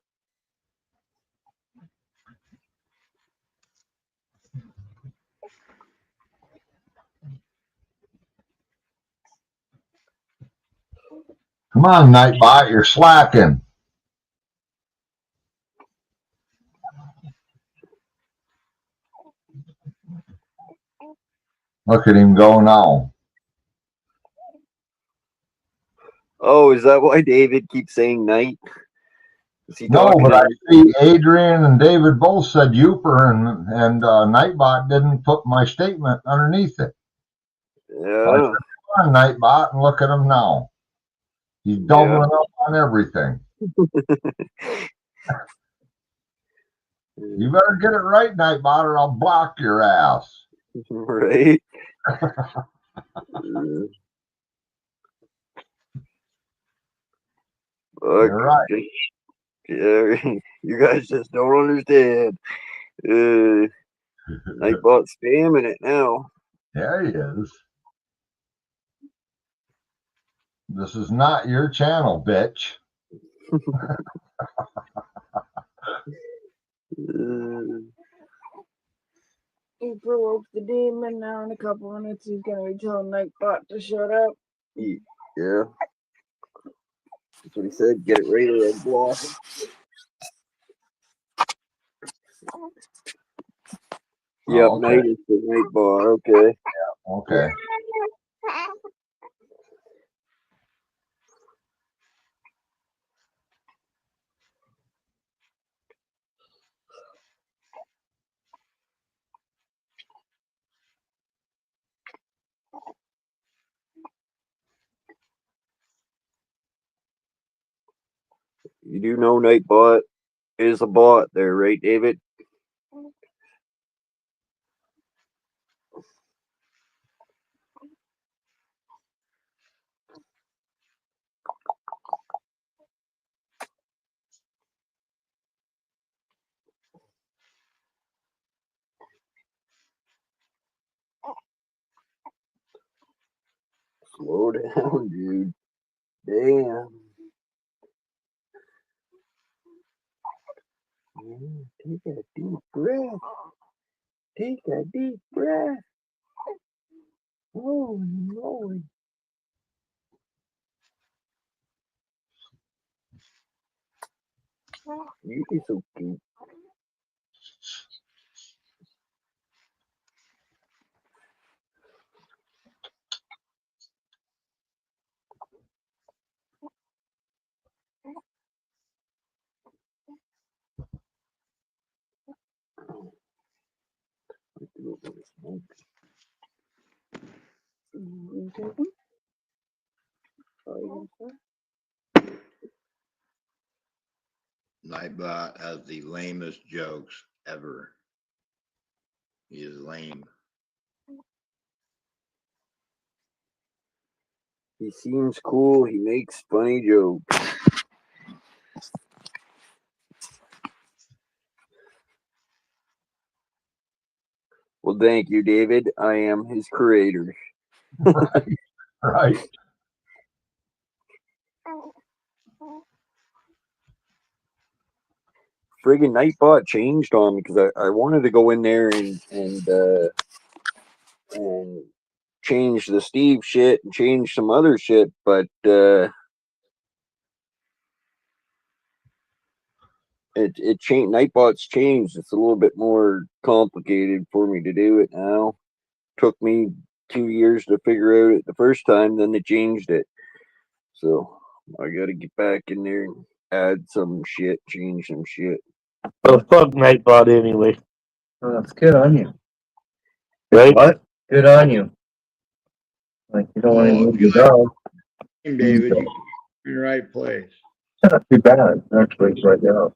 Come on, Nightbot, you're slacking. Look at him go now. Oh, is that why David keeps saying night? Is he No, talking but I to see Adrian and David both said Youper, and Nightbot didn't put my statement underneath it. So I Yeah. said, come on, Nightbot, and look at him now. He's doubling up on everything. You better get it right, Nightbot, or I'll block your ass. Right? You're right. Yeah, you guys just don't understand. Nightbot spamming it now. There he is. This is not your channel, bitch. He provoked the demon. Now in a couple minutes, he's gonna be telling Nightbot to shut up. Yeah. That's what he said. Get it right or I'll block. Yep, Oh, okay. night is the Nightbot. Okay. Okay. You do know Nightbot is a bot there, right, David? Slow down, dude. Damn. Take a deep breath. Take a deep breath. Holy moly. You be so cute. Nightbot has the lamest jokes ever. He is lame. He seems cool. He makes funny jokes. Well, thank you, David. I am his creator. Right. Right. Friggin' Nightbot changed on me because I wanted to go in there and change the Steve shit and change some other shit, but it changed. Nightbot's changed. It's a little bit more complicated for me to do it now. Took me 2 years to figure out it the first time, then they changed it. So I gotta get back in there and add some shit, change some shit. Well, fuck Nightbot anyway. Well, that's good on you. Right? What? Good on you. Like, you don't want to lose your dog. David, you're in the right place. It's not too bad, actually, right now.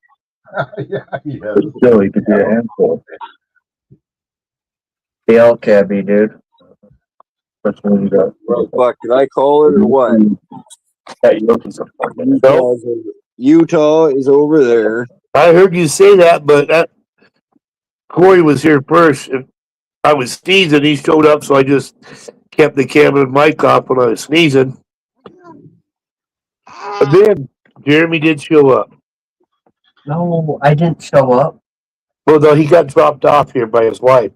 Yeah, he But is. still, he could be a handful. The L cabby, dude. That's when you got. Fuck, did I call it or what? Yeah, you look at something. Utah is over there. I heard you say that, but Corey was here first. If I was sneezing, he showed up, so I just kept the camera and mic off when I was sneezing. But then Jeremy did show up. No, I didn't show up. Well, no, he got dropped off here by his wife.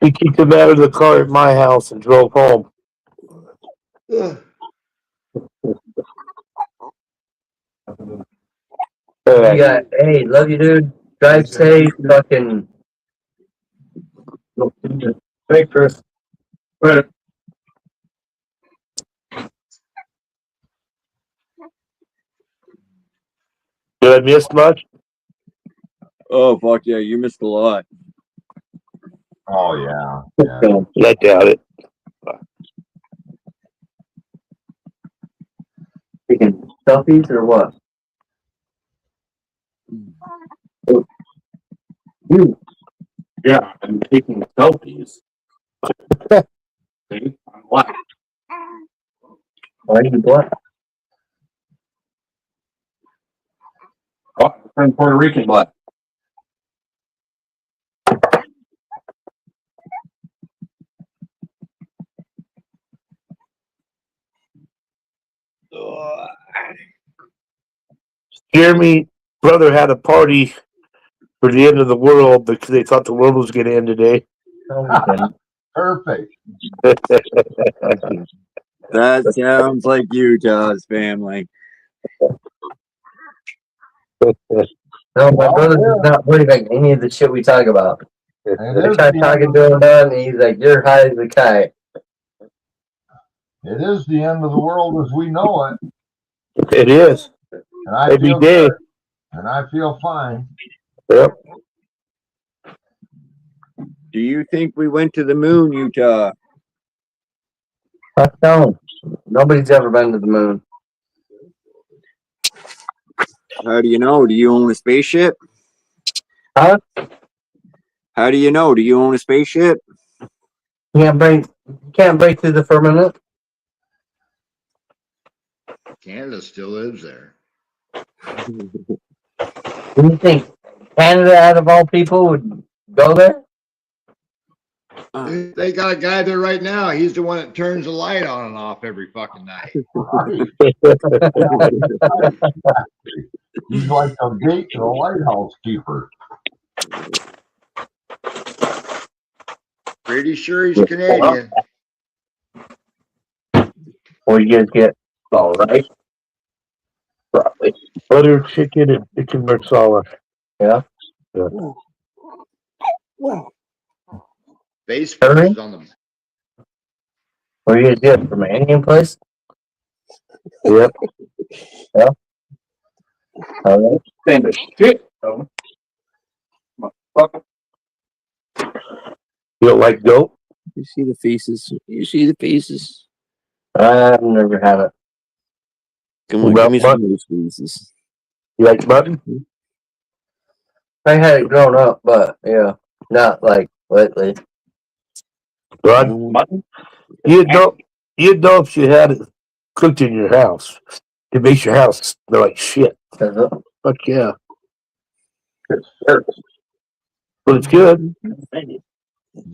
He kicked him out of the car at my house and drove home. Yeah, hey, love you, dude. Drive safe, fucking. Hey, Chris. Right. Did I miss much? Oh fuck yeah, you missed a lot. Oh yeah. Yeah. I doubt it. Taking selfies or what? You. Yeah, I'm taking selfies. See? I'm black. Why are you black? Oh, I'm Puerto Rican black. Jeremy brother had a party for the end of the world because they thought the world was going to end today. Perfect. That sounds like Utah's family. No, my brother does not believe like any of the shit we talk about. I is tried the talking end to him, and he's like, "You're high as a kite." It is the end of the world as we know it. It is. And I Every feel day. good, and I feel fine. Yep. Do you think we went to the moon, Utah? Fuck no. Nobody's ever been to the moon. How do you know? Do you own a spaceship? Huh? How do you know? Do you own a spaceship? You can't break through the firmament. Canada still lives there. Do you think Canada, out of all people, would go there? They got a guy there right now. He's the one that turns the light on and off every fucking night. He's like a gate to the lighthouse keeper. Pretty sure he's Canadian. Or you guys get all right? Probably. Butter, chicken, and chicken marsala. Yeah. Facebook is on the. Where you guys get it? From an Indian place? Yep. Yeah. All right. Same as shit. Fuck. You don't like goat? You see the faces. You see the faces. I've never had it. Come on, Well, give me some what? of those faces. You like mutton? I had it growing up, but yeah, not like lately. Rod? Mutton? You'd know if you had it cooked in your house. It makes your house smell like shit. Does it? Fuck yeah. But it's good.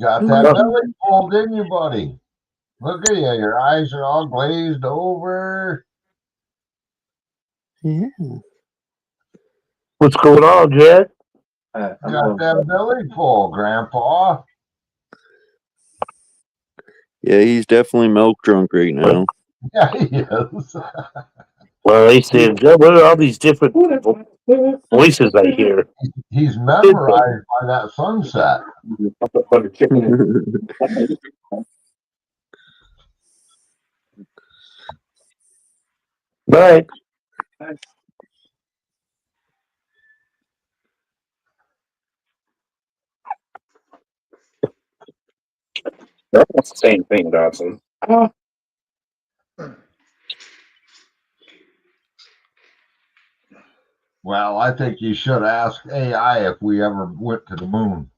Got that belly full, didn't you, buddy? Look at you. Your eyes are all glazed over. Yeah. What's going on, Jack? I'm Got that belly full, Grandpa. Yeah, he's definitely milk drunk right now. Yeah, he is. Well, they said, what are all these different voices I hear? He's memorized by that sunset. Butter chicken. Right. That's the same thing, Dawson. Well, I think you should ask AI if we ever went to the moon.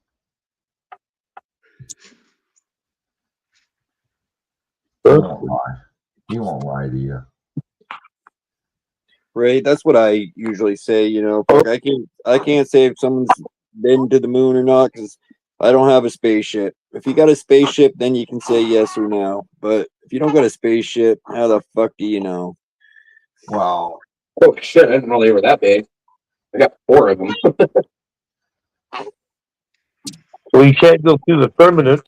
He won't lie. He won't lie to you. Right, that's what I usually say. You know, fuck, I can't say if someone's been to the moon or not because I don't have a spaceship. If you got a spaceship, then you can say yes or no. But if you don't got a spaceship, how the fuck do you know? Well, Oh shit! I didn't know they were that big. I got 4 of them. Well, you can't go through the firmament.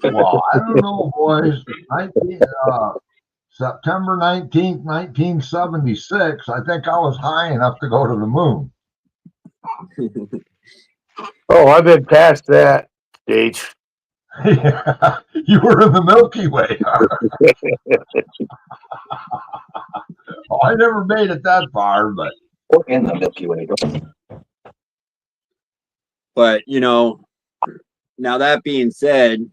well, I don't know, boys. September 19th, 1976, I think I was high enough to go to the moon. Oh, I've been past that stage. You were in the Milky Way. Oh, I never made it that far, but We're in the Milky Way. But you know, now that being said,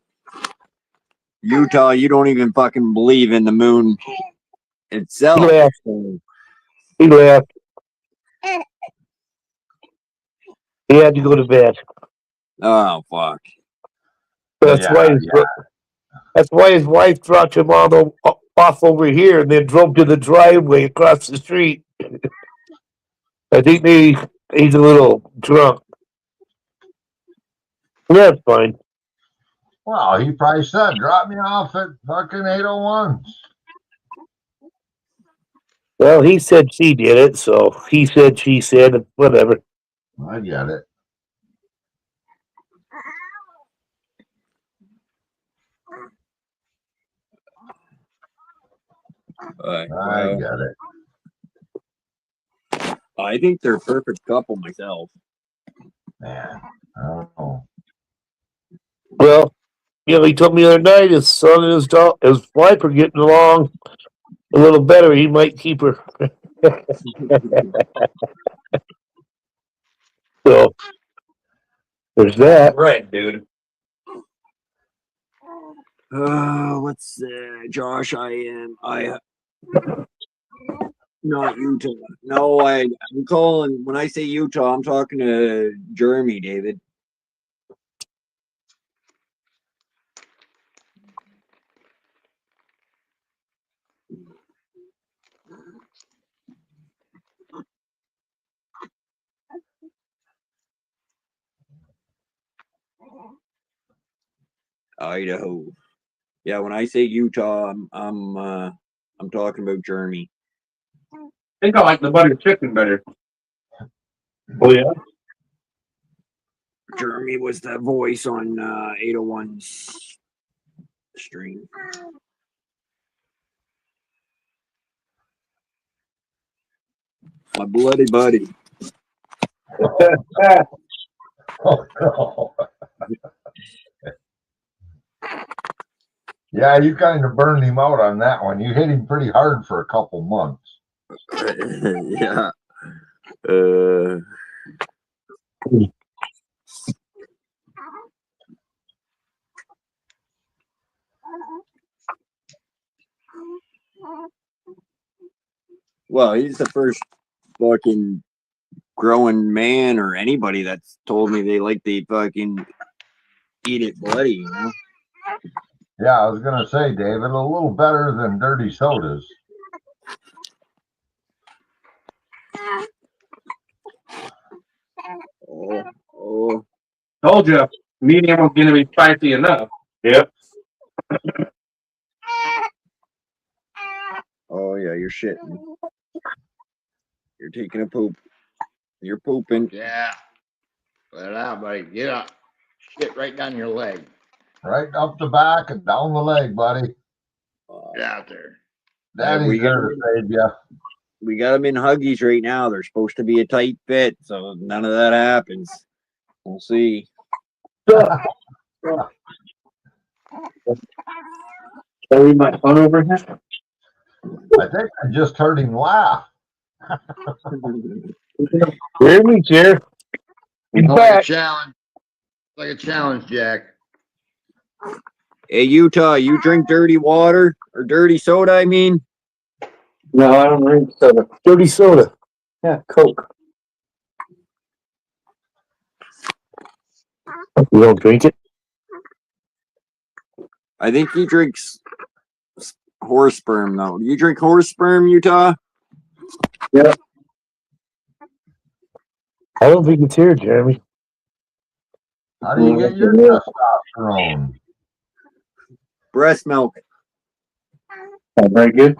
Utah, you don't even fucking believe in the moon itself. He laughed. He laughed. He had to go to bed. Oh fuck. That's why his wife dropped him off over here and then drove to the driveway across the street. I think he's a little drunk. That's fine. well, he probably said, drop me off at fucking 801. Well, he said she did it, so he said, she said, whatever. I get it. I get it. I think they're a perfect couple myself. Man, I don't know. Well, he told me the other night his son and his wife are getting along a little better. He might keep her. So there's that. Right, dude. What's Josh? Not Utah. No, I'm calling. When I say Utah, I'm talking to Jeremy, David. Idaho. Yeah, when I say Utah, I'm talking about Jeremy. I think I like the butter chicken better. Oh yeah. Jeremy was the voice on 801's stream. My bloody buddy. Oh, no. Yeah, you kind of burned him out on that one. You hit him pretty hard for a couple months. Yeah. Well, he's the first fucking grown man or anybody that's told me they like the fucking eat it bloody, you know? Yeah, I was going to say, David, a little better than dirty sodas. Oh. Told you, medium was going to be spicy enough. Yep. Oh, yeah, you're shitting. You're taking a poop. You're pooping. Yeah. Let it out, buddy. Get up. Shit right down your leg. Right up the back and down the leg, buddy. Get out there. Daddy's there to save you. We got them in Huggies right now. They're supposed to be a tight fit, so none of that happens. We'll see. Carry my phone over here. I think I just heard him laugh. Jeremy's here. In Like a fact, challenge. Like a challenge, Jack. Hey, Utah, you drink dirty water or dirty soda, I mean? No, I don't drink soda. dirty soda. Yeah, Coke. You don't drink it? I think he drinks horse sperm, though. Do you drink horse sperm, Utah? Yeah. I don't think it's here, Jeremy. How do you get your testosterone? Breast milk. Very good.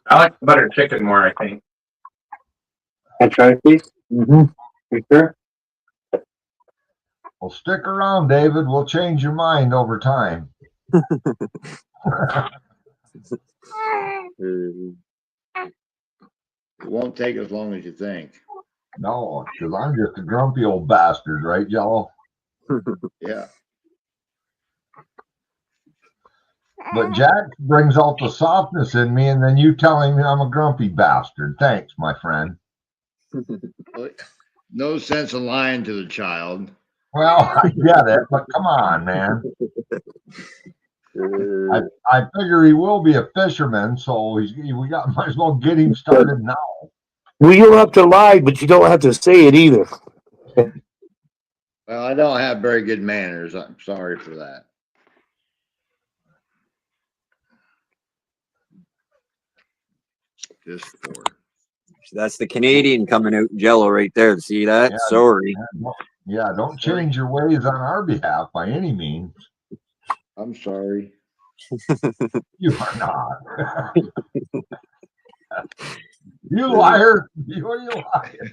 I like butter chicken more, I think. Can I try it, please? Mm-hmm. You sure? Well, stick around, David. We'll change your mind over time. It won't take as long as you think. No, because I'm just a grumpy old bastard, right, Jello? Yeah. But Jack brings out the softness in me, and then you tell him I'm a grumpy bastard. Thanks, my friend. No sense in lying to the child. Well, I get it, but come on, man. I figure he will be a fisherman, so might as well get him started now. Well, you don't have to lie, but you don't have to say it either. Well, I don't have very good manners. I'm sorry for that. Just for. That's the Canadian coming out in Jello right there. See that? Yeah, Sorry. Yeah, don't change your ways on our behalf by any means. I'm sorry. You are not. You liar. You are lying.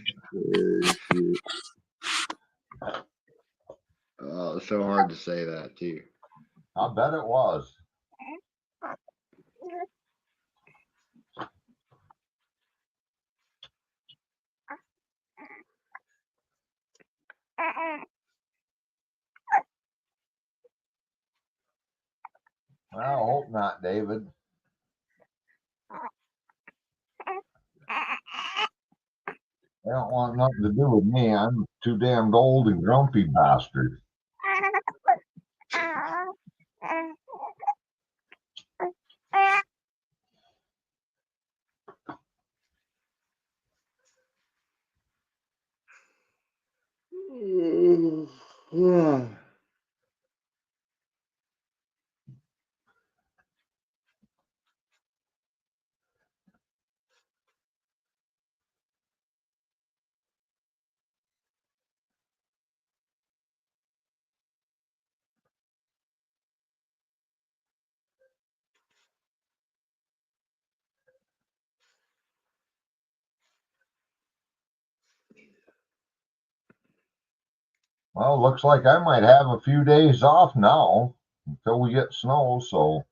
Oh, it's so hard to say that too. I bet it was. Well, I hope not, David. They don't want nothing to do with me. I'm too damned old and grumpy bastard. Well, looks like I might have a few days off now until we get snow, so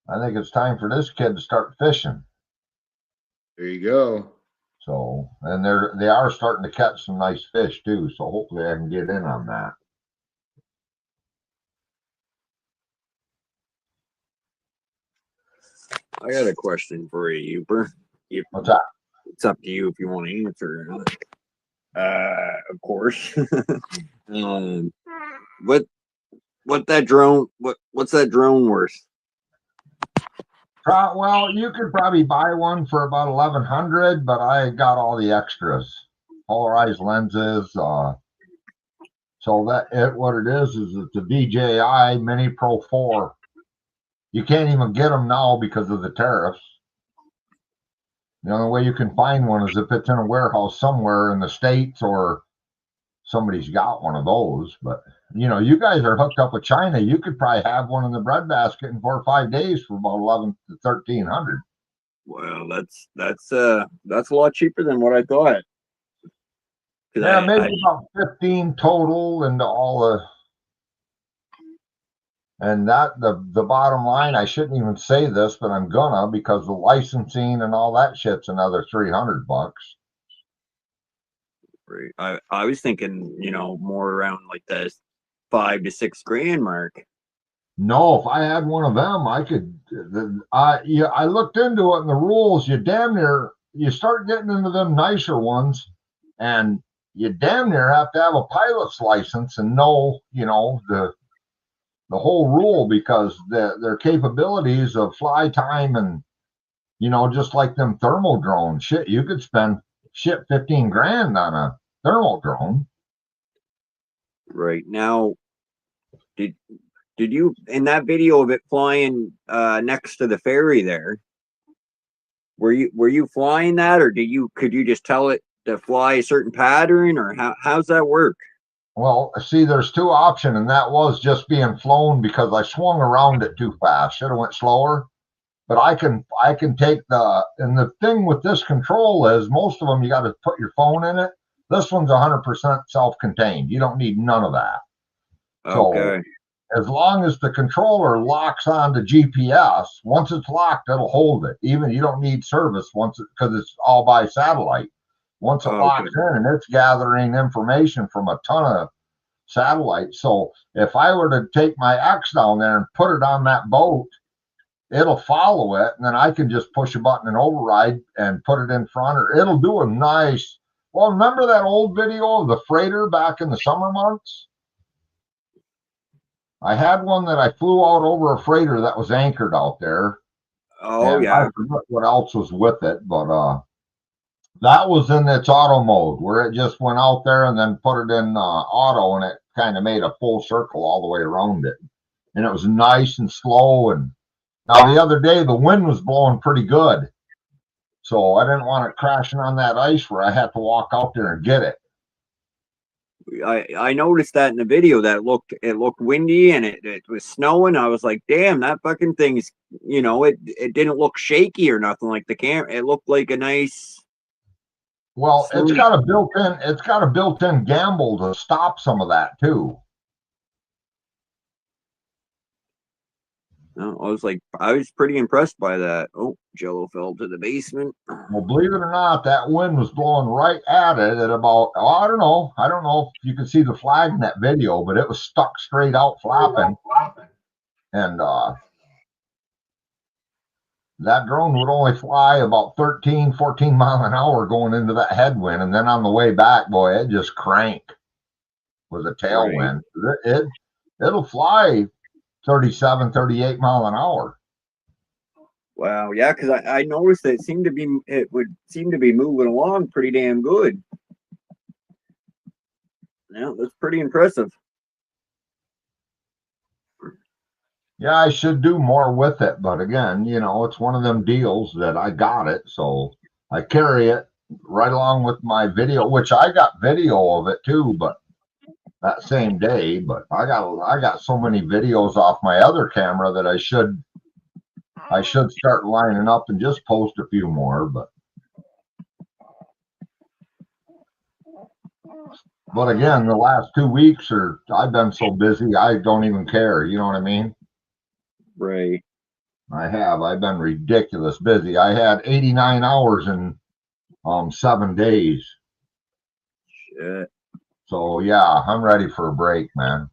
I think it's time for this kid to start fishing. There you go. So, and they are starting to catch some nice fish too, so hopefully I can get in on that. I got a question for you, Uper. What's that? It's up to you if you want to answer or not. Of course. What's that drone worth? Well, you could probably buy one for about $1,100, but I got all the extras, polarized lenses. So what it is it's a DJI Mini Pro 4. You can't even get them now because of the tariffs. The only way you can find one is if it's in a warehouse somewhere in the States or somebody's got one of those. But, you guys are hooked up with China. You could probably have one in the breadbasket in 4 or 5 days for about $1,100 to $1,300. Well, that's a lot cheaper than what I thought. Yeah, maybe about 15 total into all the And that the bottom line, I shouldn't even say this, but I'm gonna, because the licensing and all that shit's another $300. Right. I was thinking, more around like the 5 to 6 grand mark. No, if I had one of them, I could. I looked into it, and the rules, you damn near, you start getting into them nicer ones, and you damn near have to have a pilot's license and know, the whole rule, because their capabilities of fly time and, just like them thermal drones, shit, you could spend 15 grand on a thermal drone. Right. Now, did you, in that video of it flying next to the ferry there, were you flying that, or could you just tell it to fly a certain pattern, or how's that work? Well, see, there's two options, and that was just being flown because I swung around it too fast. Should have went slower. But I can take and the thing with this control is most of them you got to put your phone in it. This one's 100% self-contained. You don't need none of that. Okay. So as long as the controller locks onto GPS, once it's locked, it'll hold it. Even you don't need service because it's all by satellite. Once it locks in, and it's gathering information from a ton of satellites. So if I were to take my X down there and put it on that boat, it'll follow it, and then I can just push a button and override and put it in front, or it'll do a nice. Well, remember that old video of the freighter back in the summer months? I had one that I flew out over a freighter that was anchored out there. Oh, and yeah. I forget what else was with it, but that was in its auto mode, where it just went out there and then put it in auto, and it kind of made a full circle all the way around it. And it was nice and slow. And now the other day, the wind was blowing pretty good. So I didn't want it crashing on that ice where I had to walk out there and get it. I noticed that in the video that it looked windy and it was snowing. I was like, damn, that fucking thing's, it didn't look shaky or nothing like the camera. It looked like a nice. Well, it's got a built-in gamble to stop some of that too. I was pretty impressed by that. Oh, Jello fell to the basement. Well, believe it or not, that wind was blowing right at it at about, I don't know if you can see the flag in that video, but it was stuck straight out flapping. And that drone would only fly about 13, 14 mile an hour going into that headwind. And then on the way back, boy, it just cranked with a tailwind. Right. It'll fly 37, 38 mile an hour. Wow, yeah, because I noticed that it would seem to be moving along pretty damn good. Yeah, that's pretty impressive. Yeah, I should do more with it, but again, it's one of them deals that I got it, so I carry it right along with my video, which I got video of it too, but that same day. But I got so many videos off my other camera that I should start lining up and just post a few more. But again, the last 2 weeks I've been so busy, I don't even care. You know what I mean? Right. I've been ridiculous busy. I had 89 hours in 7 days. Shit. So yeah, I'm ready for a break, man.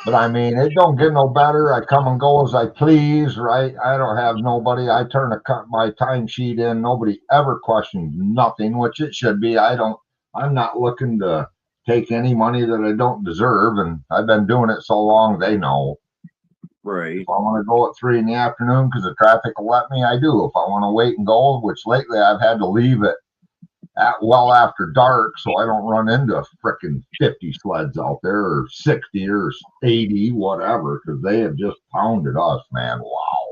But I mean, it don't get no better. I come and go as I please, right? I don't have nobody. I turn my timesheet in. Nobody ever questions nothing, which it should be. I'm not looking to take any money that I don't deserve, and I've been doing it so long, they know. Right. If I want to go at 3 in the afternoon because the traffic will let me, I do. If I want to wait and go, which lately I've had to leave it at well after dark, so I don't run into frickin' 50 sleds out there, or 60 or 80, whatever, because they have just pounded us, man. Wow.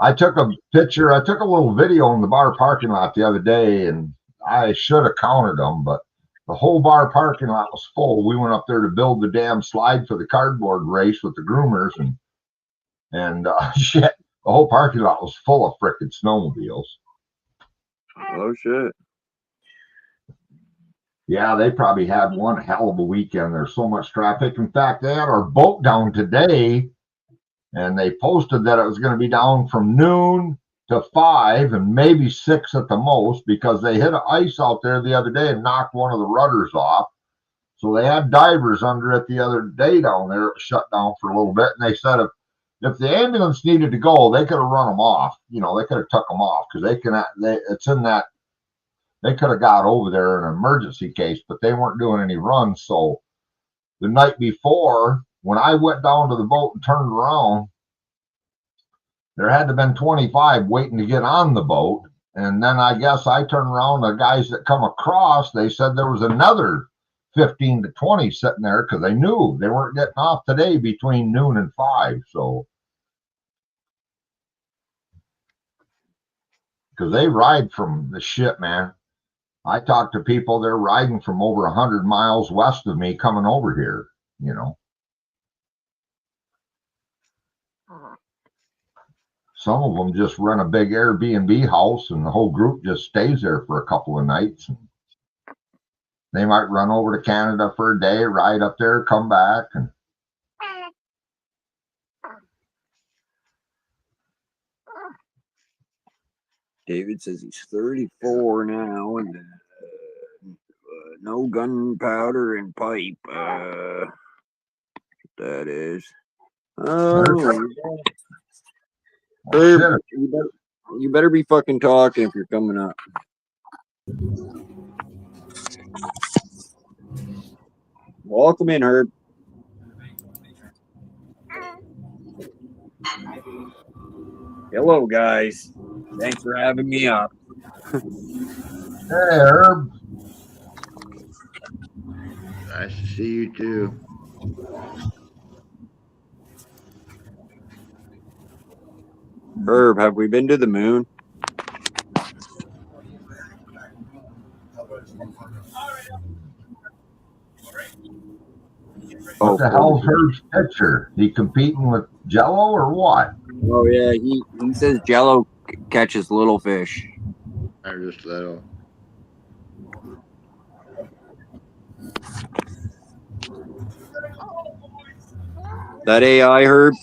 I took a little video in the bar parking lot the other day, and I should have counted them, but the whole bar parking lot was full. We went up there to build the damn slide for the cardboard race with the groomers, and shit, the whole parking lot was full of frickin' snowmobiles. Oh shit. Yeah, they probably had one hell of a weekend. There's so much traffic. In fact, they had our boat down today, and they posted that it was going to be down from noon to 5 and maybe 6 at the most because they hit ice out there the other day and knocked one of the rudders off. So they had divers under it the other day down there. It was shut down for a little bit, and they said if the ambulance needed to go, they could have run them off. You know, they could have took them off because it's in that. They could have got over there in an emergency case, but they weren't doing any runs. So the night before, when I went down to the boat and turned around, there had to have been 25 waiting to get on the boat. And then I guess I turned around, the guys that come across, they said there was another 15 to 20 sitting there because they knew they weren't getting off today between noon and 5. So, because they ride from the shit, man. I talked to people, they're riding from over 100 miles west of me coming over here, you know. Some of them just rent a big Airbnb house and the whole group just stays there for a couple of nights. And they might run over to Canada for a day, ride up there, come back. And David says he's 34 now and no gunpowder and pipe. That is. Oh, Herb, you better be fucking talking if you're coming up. Welcome in, Herb. Hello, guys. Thanks for having me up. Hey, Herb. Nice to see you too. Herb, have we been to the moon? What the hell's Herb's picture? He competing with Jello or what? Oh yeah, he says Jello catches little fish. They're just little. That AI, Herb?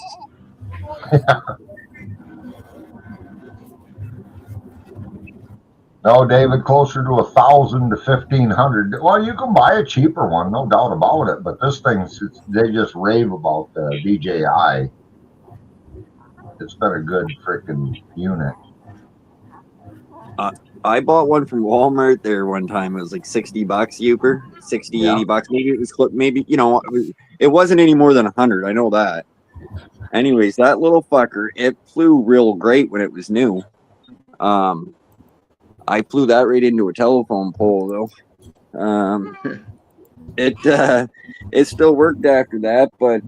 No, David, closer to 1,000 to 1,500. Well, you can buy a cheaper one, no doubt about it. But this they just rave about the DJI. It's been a good freaking unit. I bought one from Walmart there one time. It was like $60, Uper. 60, Yeah. $80. Maybe it was, maybe, you know, it wasn't any more than 100. I know that. Anyways, that little fucker, it flew real great when it was new. I flew that right into a telephone pole though. It still worked after that, but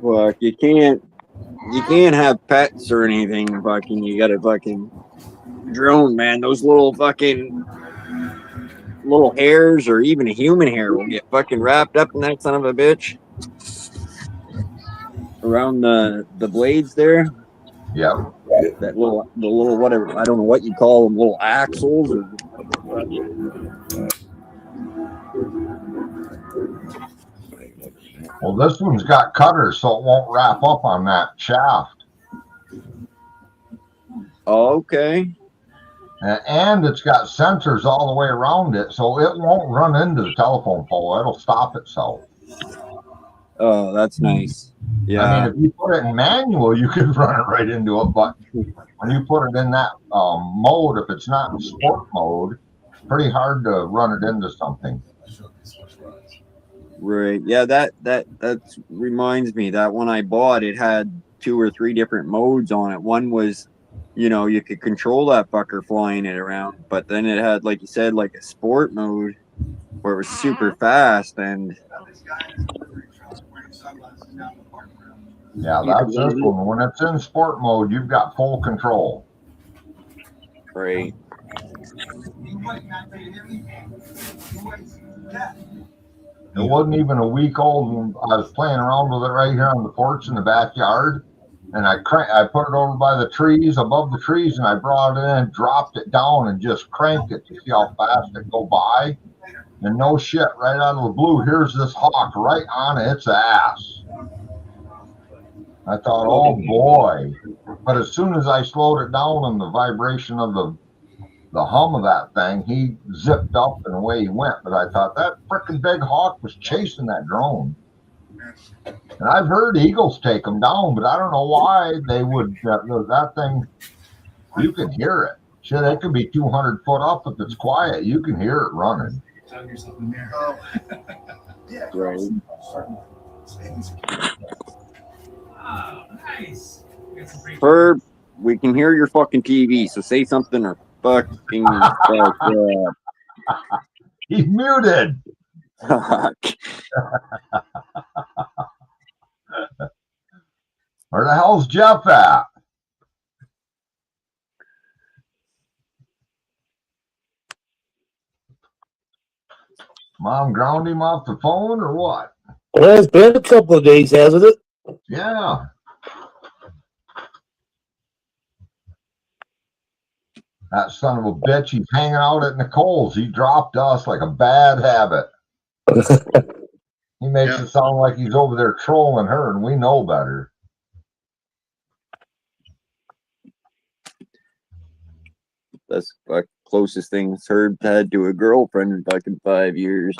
look, you can't have pets or anything. Fucking, you got a fucking drone, man. Those little fucking little hairs or even a human hair will get fucking wrapped up in that son of a bitch around the blades there. Yep. The little whatever, I don't know what you call them, little axles or Well, this one's got cutters, so it won't wrap up on that shaft. okay. And it's got sensors all the way around it, so it won't run into the telephone pole. It'll stop itself. Oh, that's nice. Yeah. I mean, if you put it in manual, you could run it right into it. But when you put it in that mode, if it's not in sport mode, it's pretty hard to run it into something. Right. Yeah, that reminds me, that one I bought, it had 2 or 3 different modes on it. One was, you know, you could control that fucker flying it around, but then it had, like you said, like a sport mode where it was super fast. And yeah, that's this one. When it's in sport mode, you've got full control. right. It wasn't even a week old when I was playing around with it right here on the porch in the backyard. and I put it over by the trees, above the trees, and I brought it in and dropped it down and just cranked it to see how fast it go by. And no shit, right out of the blue, here's this hawk right on its ass. I thought, oh boy. But as soon as I slowed it down and the vibration of the hum of that thing, he zipped up and away he went. But I thought that freaking big hawk was chasing that drone. And I've heard eagles take them down, but I don't know why they would. That thing, you can hear it. Shit, it could be 200 foot up if it's quiet. You can hear it running. Right. Herb, we can hear your fucking TV, so say something or fucking He's muted. Where the hell's Jeff at? Mom ground him off the phone or what? Well, it's been a couple of days, hasn't it? Yeah. That son of a bitch, he's hanging out at Nicole's. He dropped us like a bad habit. He makes it sound like he's over there trolling her, and we know better. That's the closest thing Herb had to a girlfriend in fucking 5 years.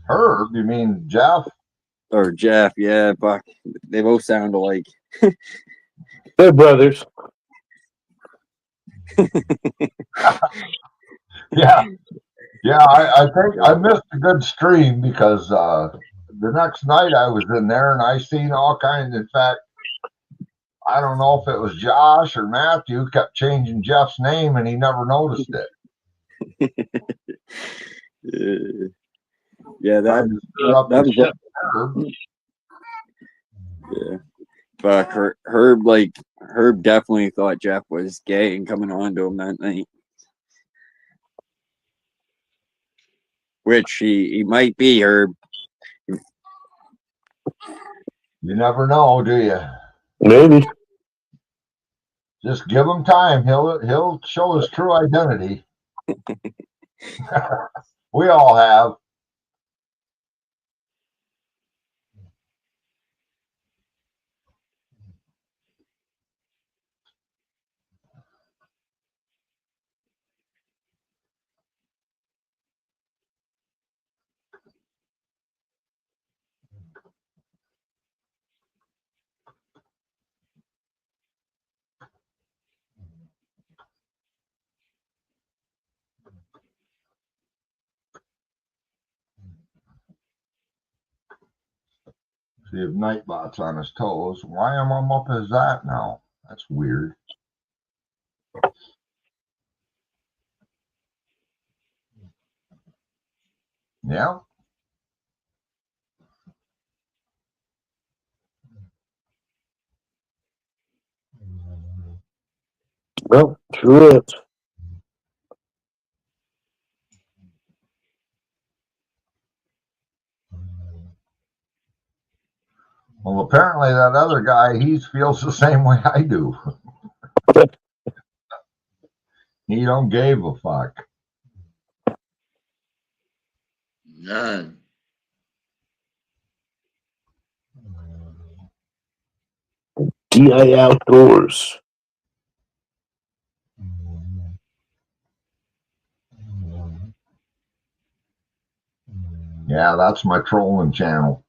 Herb? You mean Jeff? Or Jeff, yeah, fuck. They both sound alike. They're brothers. Yeah. Yeah, I think I missed a good stream because the next night I was in there and I seen all kinds. In fact, I don't know if it was Josh or Matthew kept changing Jeff's name and he never noticed it. Yeah, that was Herb. Yeah. Fuck, Herb definitely thought Jeff was gay and coming on to him that night. Which he might be, Herb. You never know, do you? Maybe. Just give him time. He'll show his true identity. We all have. See if Nightbot's on his toes. Why am I up as that now? That's weird. Yeah. Well, true it. Well, apparently that other guy, he feels the same way I do. He don't give a fuck. None. DI Outdoors. Yeah, that's my trolling channel.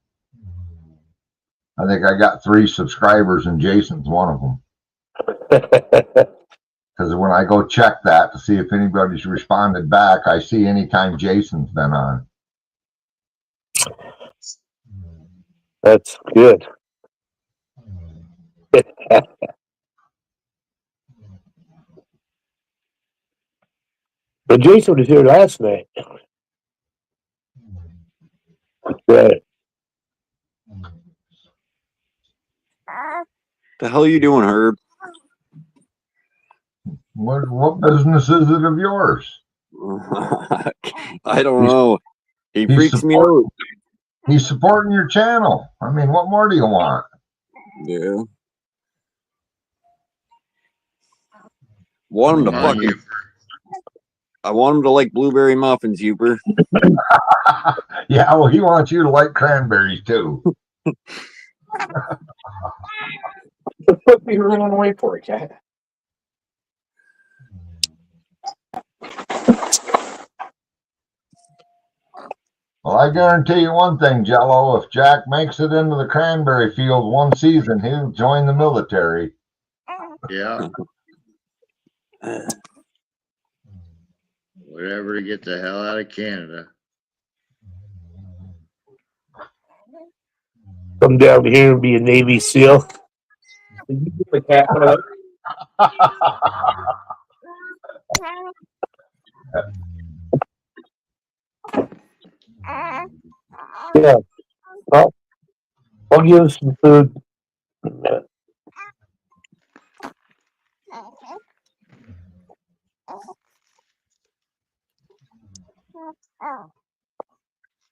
I think I got 3 subscribers and Jason's one of them. Because when I go check that to see if anybody's responded back, I see anytime Jason's been on. That's good. But Jason was here last night. Right. The hell are you doing, Herb? What business is it of yours? I don't know. He freaks me out. He's supporting your channel. I mean, what more do you want? Yeah. Want him to Come on, fucking. I want him to like blueberry muffins, Uber. Yeah, well, he wants you to like cranberries too. What were you running away for, cat? Well, I guarantee you one thing, Jello. If Jack makes it into the cranberry field one season, he'll join the military. Yeah. Whatever to get the hell out of Canada. Come down here and be a Navy SEAL. Did you give the cat one of Yeah. Well, I'll give him some food.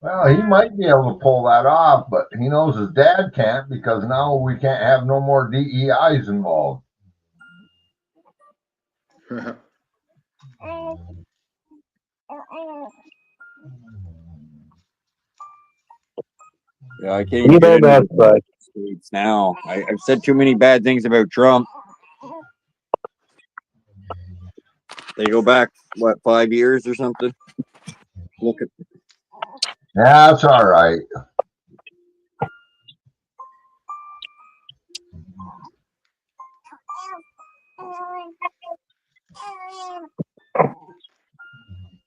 Well, he might be able to pull that off, but he knows his dad can't because now we can't have no more DEIs involved. Yeah, I can't You get know into that's the right. States now. I've said too many bad things about Trump. They go back, what, 5 years or something? Look at. Yeah, that's all right.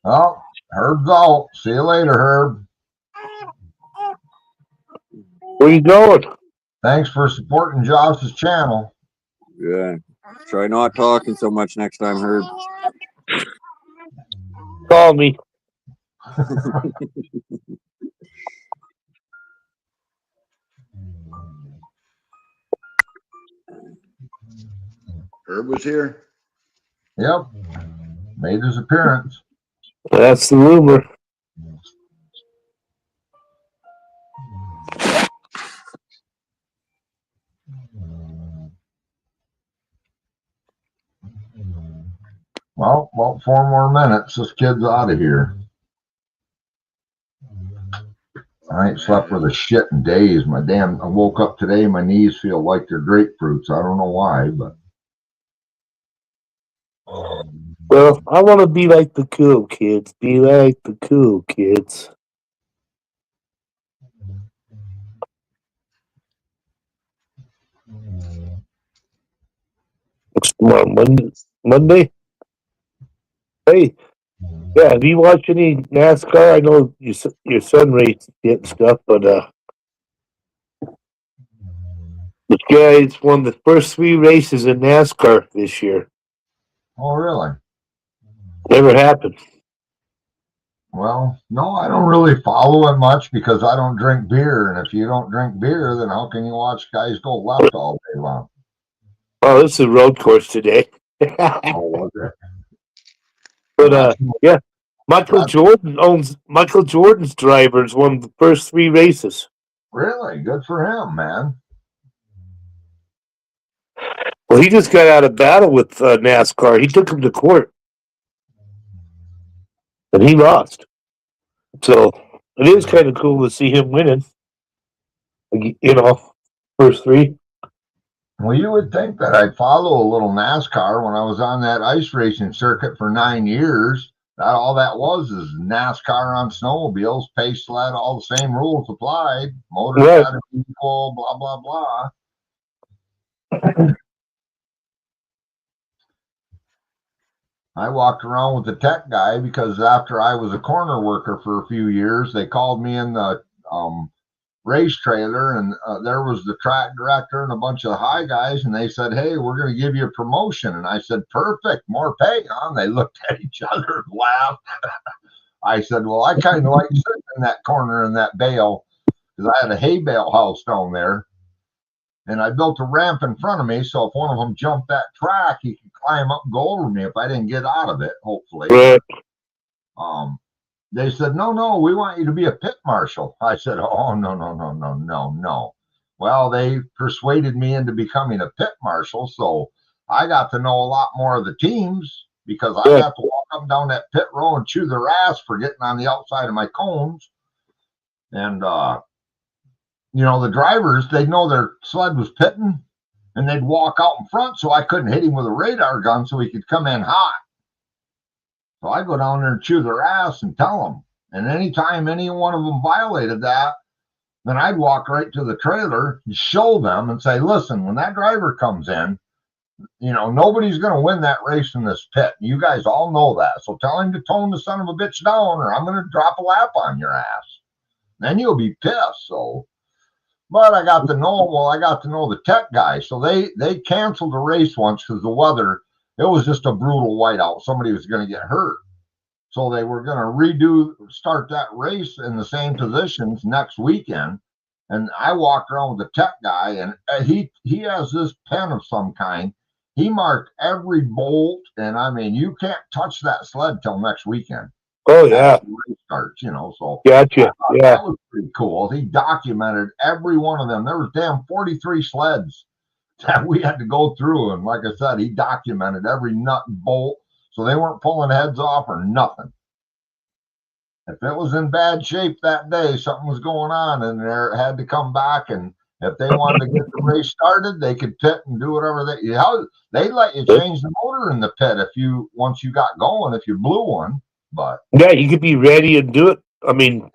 Well, Herb's out. See you later, Herb. Where you going? Thanks for supporting Josh's channel. Yeah. Try not talking so much next time, Herb. Call me. Herb was here. Yep. Made his appearance. That's the rumor. Well, about 4 more minutes. This kid's out of here. I ain't slept with a shit in days. I woke up today, my knees feel like they're grapefruits. I don't know why, but. Well, I want to be like the cool kids. Be like the cool kids. What's tomorrow? Monday? Hey, yeah, have you watched any NASCAR? I know your son raced it and stuff, but this guy's won the first 3 races in NASCAR this year. Oh, really? Never happened. Well, no, I don't really follow it much because I don't drink beer. And if you don't drink beer, then how can you watch guys go left all day long? Oh, this is a road course today. Oh, was it? But yeah, Michael Jordan's drivers won the first 3 races. Really? Good for him, man. Well, he just got out of battle with NASCAR. He took him to court, and he lost. So it is kind of cool to see him winning. You know, first 3. Well, you would think that I'd follow a little NASCAR when I was on that ice racing circuit for 9 years. All that was is NASCAR on snowmobiles, pace sled, all the same rules applied. Motors Right. got to be equal, blah, blah, blah. I walked around with the tech guy because after I was a corner worker for a few years, they called me in the race trailer, and there was the track director and a bunch of high guys, and they said, "Hey, we're going to give you a promotion." And I said, "Perfect, more pay, huh?" And they looked at each other and laughed. I said, "Well, I kind of like sitting in that corner in that bale because I had a hay bale house down there, and I built a ramp in front of me, so if one of them jumped that track, he could climb up and go over me if I didn't get out of it, hopefully." Right. They said, no, we want you to be a pit marshal. I said, oh, no. Well, they persuaded me into becoming a pit marshal, so I got to know a lot more of the teams because I Good. got to walk up and down that pit row and chew their ass for getting on the outside of my cones. And the drivers, they'd know their sled was pitting and they'd walk out in front so I couldn't hit him with a radar gun so he could come in hot. So I go down there and chew their ass and tell them. And anytime any one of them violated that, then I'd walk right to the trailer and show them and say, listen, when that driver comes in, nobody's going to win that race in this pit. You guys all know that. So tell him to tone the son of a bitch down or I'm going to drop a lap on your ass. Then you'll be pissed. But I got to know the tech guy. So they canceled the race once because the weather, it was just a brutal whiteout. Somebody was going to get hurt. So they were going to start that race in the same positions next weekend. And I walked around with the tech guy and he has this pen of some kind. He marked every bolt. And I mean, you can't touch that sled till next weekend. Oh yeah. The race starts, so Gotcha. Yeah. that was pretty cool. He documented every one of them. There was damn 43 sleds that we had to go through. And like I said, he documented every nut and bolt. So they weren't pulling heads off or nothing. If it was in bad shape that day, something was going on and there had to come back. And if they wanted to get the race started, they could pit and do whatever they let you change the motor in the pit once you got going, if you blew one. But yeah, you could be ready and do it. I mean,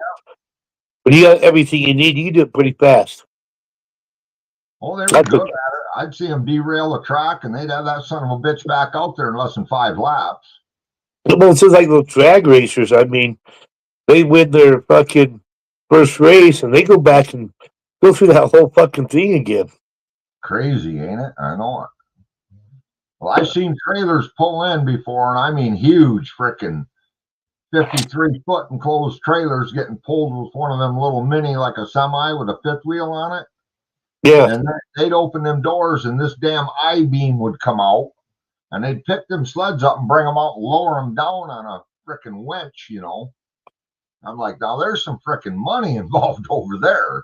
when you got everything you need, you can do it pretty fast. Oh, they were good at it. I'd see them derail a track and they'd have that son of a bitch back out there in less than 5 laps. Well, it's just like those drag racers. I mean, they win their fucking first race and they go back and go through that whole fucking thing again. Crazy, ain't it? I know it. Well, I've seen trailers pull in before, and I mean huge freaking 53-foot enclosed trailers getting pulled with one of them little mini, like a semi with a fifth wheel on it. Yeah. And they'd open them doors and this damn I-beam would come out and they'd pick them sleds up and bring them out and lower them down on a freaking winch, I'm like, now there's some freaking money involved over there,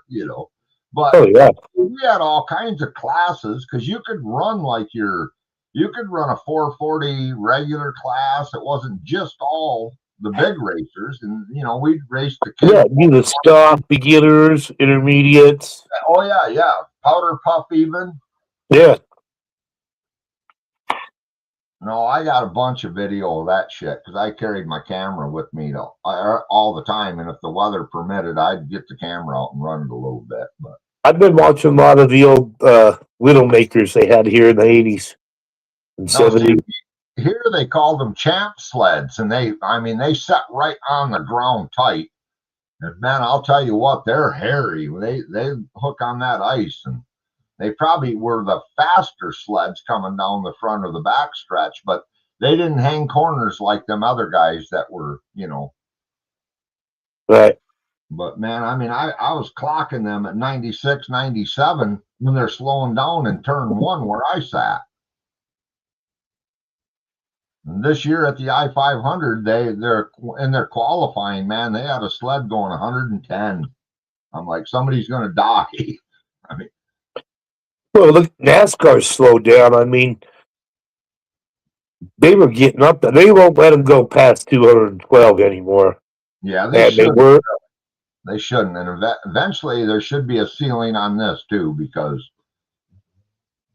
But oh, yeah. we had all kinds of classes because you could run you could run a 440 regular class. It wasn't just all the big racers. And, we'd race the kids. Yeah, you the stock, beginners, intermediates. Oh, yeah. Powder puff even. Yeah. No, I got a bunch of video of that shit because I carried my camera with me all the time. And if the weather permitted, I'd get the camera out and run it a little bit. But I've been watching a lot of the old Widowmakers they had here in the 80s and 70s. Here they called them champ sleds, and they sat right on the ground tight. And man, I'll tell you what, they're hairy. They hook on that ice, and they probably were the faster sleds coming down the front or the back stretch, but they didn't hang corners like them other guys that were, Right. But man, I was clocking them at 96, 97 when they're slowing down in turn 1 where I sat. And this year at the I-500, they're in their qualifying, man, they had a sled going 110. I'm like, somebody's going to die. Well, look, NASCAR slowed down. I mean, they were getting up there. They won't let them go past 212 anymore. Yeah, they were. They shouldn't. And eventually there should be a ceiling on this too, because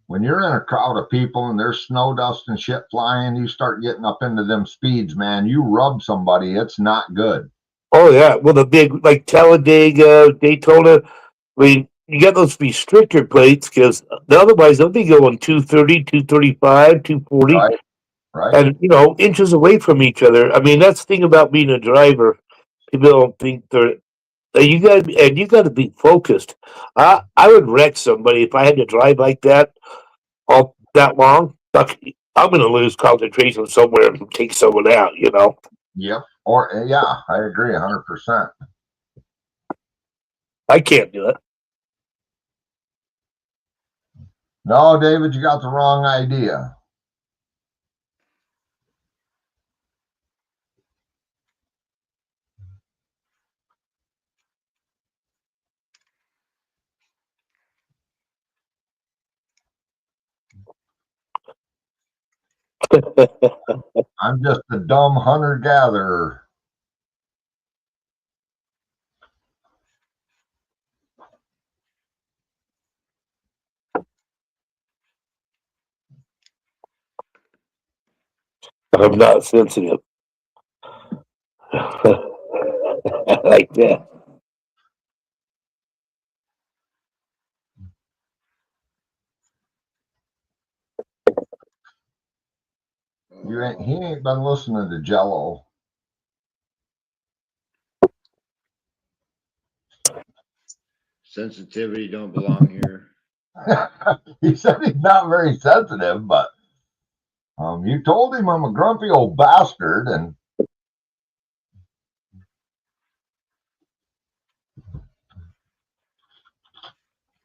when you're in a crowd of people and there's snow dust and shit flying, you start getting up into them speeds, man. You rub somebody, it's not good. Oh, yeah. Well, the big, like Talladega, Daytona, I mean, you got those restrictor plates because otherwise they'll be going 230, 235, 240. Right. And, inches away from each other. I mean, that's the thing about being a driver. People don't think you got to be focused. I would wreck somebody if I had to drive like that all that long. I'm going to lose concentration somewhere and take someone out, Yep. Or, yeah, I agree 100%. I can't do it. No, David, you got the wrong idea. I'm just a dumb hunter-gatherer. I'm not sensitive. I like that. He ain't been listening to Jello. Sensitivity don't belong here. He said he's not very sensitive, but you told him I'm a grumpy old bastard, and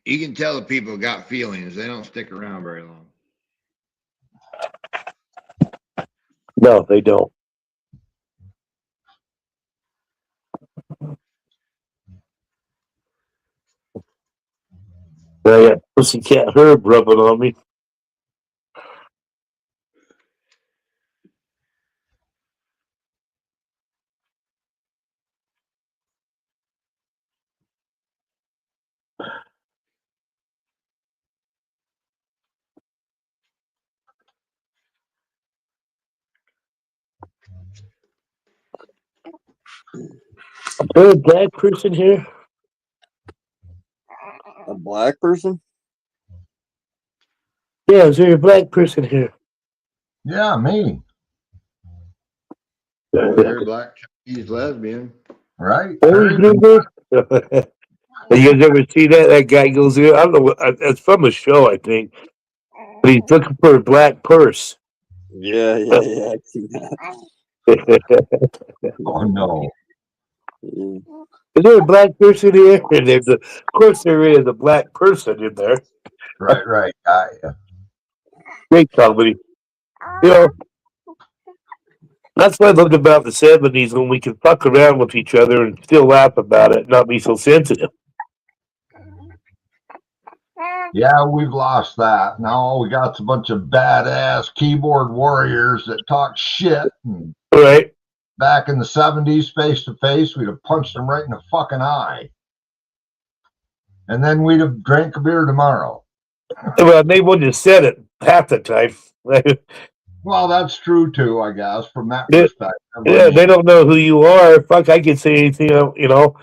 You can tell the people got feelings. They don't stick around very long. No, they don't. I got Pussycat Herb rubbing on me. Is there a black person here? A black person? Yeah, is there a black person here? yeah, me, They're black Chinese lesbian. right? Hey, Gruber. You guys ever see that? That guy goes there. I don't know. It's from a show, I think. But he's looking for a black purse. Yeah, I've seen that. Oh no. Yeah. Is there a black person here? And of course, there is a black person in there. Right. Great comedy. You know, that's what I loved about the 70s when we could fuck around with each other and still laugh about it, and not be so sensitive. Yeah, we've lost that. Now all we got's a bunch of badass keyboard warriors that talk shit. And Right? back in the 70s, face to face, we'd have punched them right in the fucking eye. And then we'd have drank a beer tomorrow. Well, they wouldn't have said it half the time. Well, that's true too, I guess, from that Yeah. perspective. Yeah, they don't know who you are. Fuck, I could say anything, you know.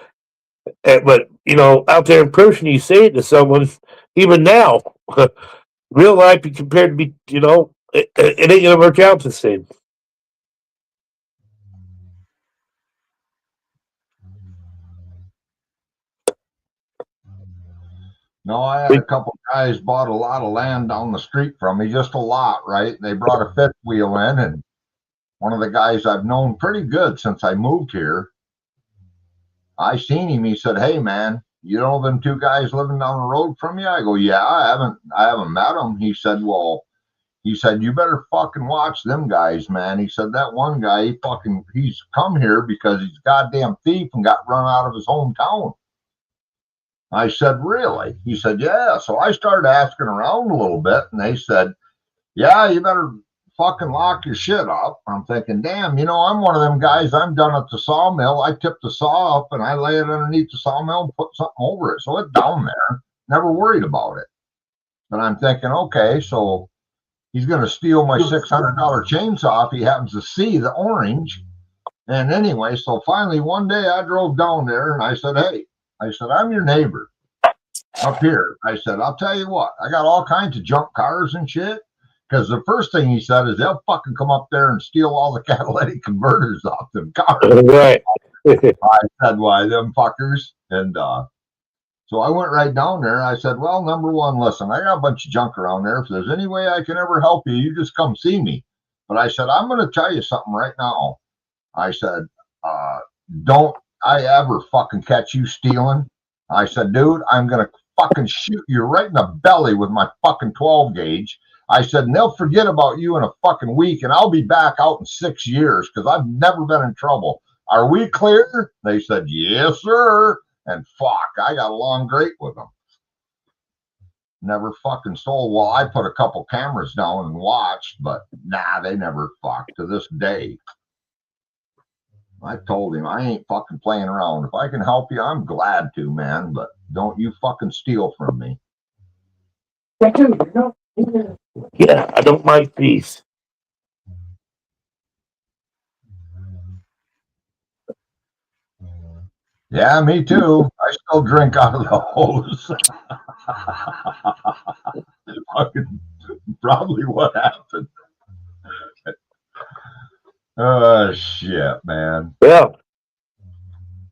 But, you know, out there in person, you say it to someone, even now, real life compared to be, you know, it ain't going to work out the same. No, I had a couple guys bought a lot of land down the street from me, just a lot, right? They brought a fifth wheel in, and one of the guys I've known pretty good since I moved here, I seen him. He said, "Hey, man, you know them two guys living down the road from you?" I go, "Yeah, I haven't met them." He said, "Well," he said, "you better fucking watch them guys, man." He said, "That one guy, he's come here because he's a goddamn thief and got run out of his hometown." I said, "Really?" He said, "Yeah." So I started asking around a little bit, and they said, "Yeah, you better fucking lock your shit up." I'm thinking, damn, you know, I'm one of them guys. I'm done at the sawmill. I tip the saw up and I lay it underneath the sawmill and put something over it. So it's down there. Never worried about it. But I'm thinking, okay, so he's going to steal my $600 chainsaw if he happens to see the orange. And anyway, so finally one day I drove down there and I said, "Hey," I said, "I'm your neighbor up here." I said, "I'll tell you what, I got all kinds of junk cars and shit." Because the first thing he said is they'll fucking come up there and steal all the catalytic converters off them cars. Right. I said, "Why, them fuckers?" And so I went right down there. I said, "Well, number one, listen, I got a bunch of junk around there. If there's any way I can ever help you, you just come see me." But I said, "I'm going to tell you something right now." I said, "Don't I ever fucking catch you stealing." I said, "Dude, I'm going to fucking shoot you right in the belly with my fucking 12 gauge. I said, and they'll forget about you in a fucking week, and I'll be back out in 6 years because I've never been in trouble. Are we clear?" They said, "Yes, sir." And fuck, I got along great with them. never fucking stole. Well, I put a couple cameras down and watched, but nah, they never fucked to this day. I told him I ain't fucking playing around. If I can help you, I'm glad to, man, but don't you fucking steal from me. Yeah, I don't mind peace. Yeah, me too. I still drink out of the hose. Fucking probably what happened. Oh shit, man. Yeah.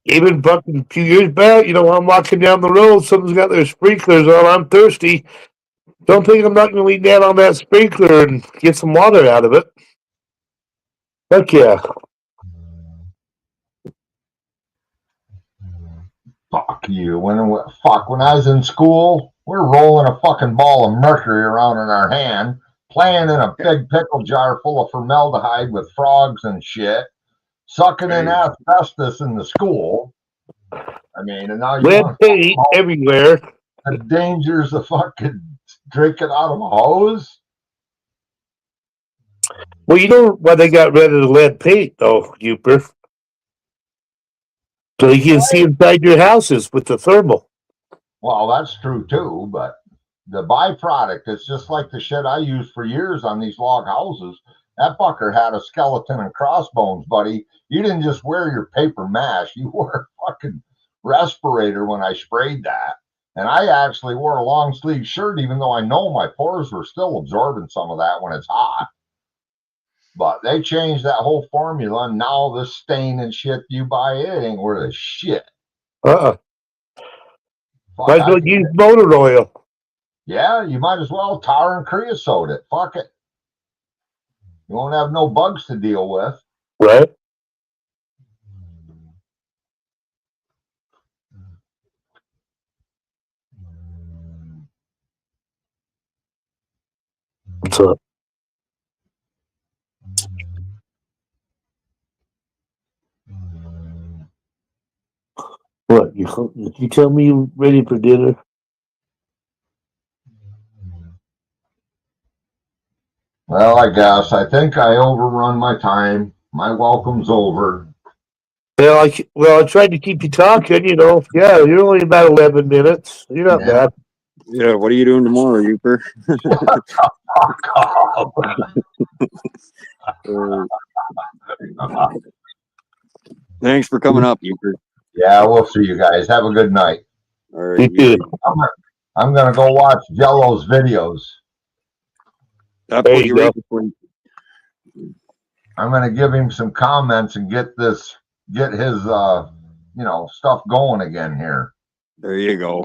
Even fucking a few years back, I'm walking down the road, someone's got their sprinklers on, I'm thirsty. Don't think I'm not going to lean down on that sprinkler and get some water out of it. Heck yeah. Fuck you. When I was in school, we were rolling a fucking ball of mercury around in our hand, playing in a big pickle jar full of formaldehyde with frogs and shit, sucking in asbestos in the school. I mean, and now you Lead want paint everywhere. the dangers of fucking drinking out of a hose. Well, you know why they got rid of the lead paint, though, Uper? So you can see inside your houses with the thermal. Well, that's true too, but the byproduct, it's just like the shit I used for years on these log houses. That fucker had a skeleton and crossbones, buddy. You didn't just wear your paper mask, you wore a fucking respirator when I sprayed that. And I actually wore a long sleeve shirt, even though I know my pores were still absorbing some of that when it's hot. But they changed that whole formula, and now this stain and shit you buy, it ain't worth a shit. Fuck, might as I well use motor oil. Yeah, you might as well tar and creosote it. Fuck it. You won't have no bugs to deal with. Right? What's up? What? You tell me you ready for dinner? Well, I guess. I think I overrun my time. My welcome's over. Well, I tried to keep you talking, Yeah, you're only about 11 minutes. You're not bad. Yeah, what are you doing tomorrow, Uper? Thanks for coming up, Uper. Yeah, we'll see you guys. Have a good night. All right. You too. I'm going to go watch Jello's videos. That's There what you you're go. ready for. I'm going to give him some comments and get his, stuff going again here. There you go.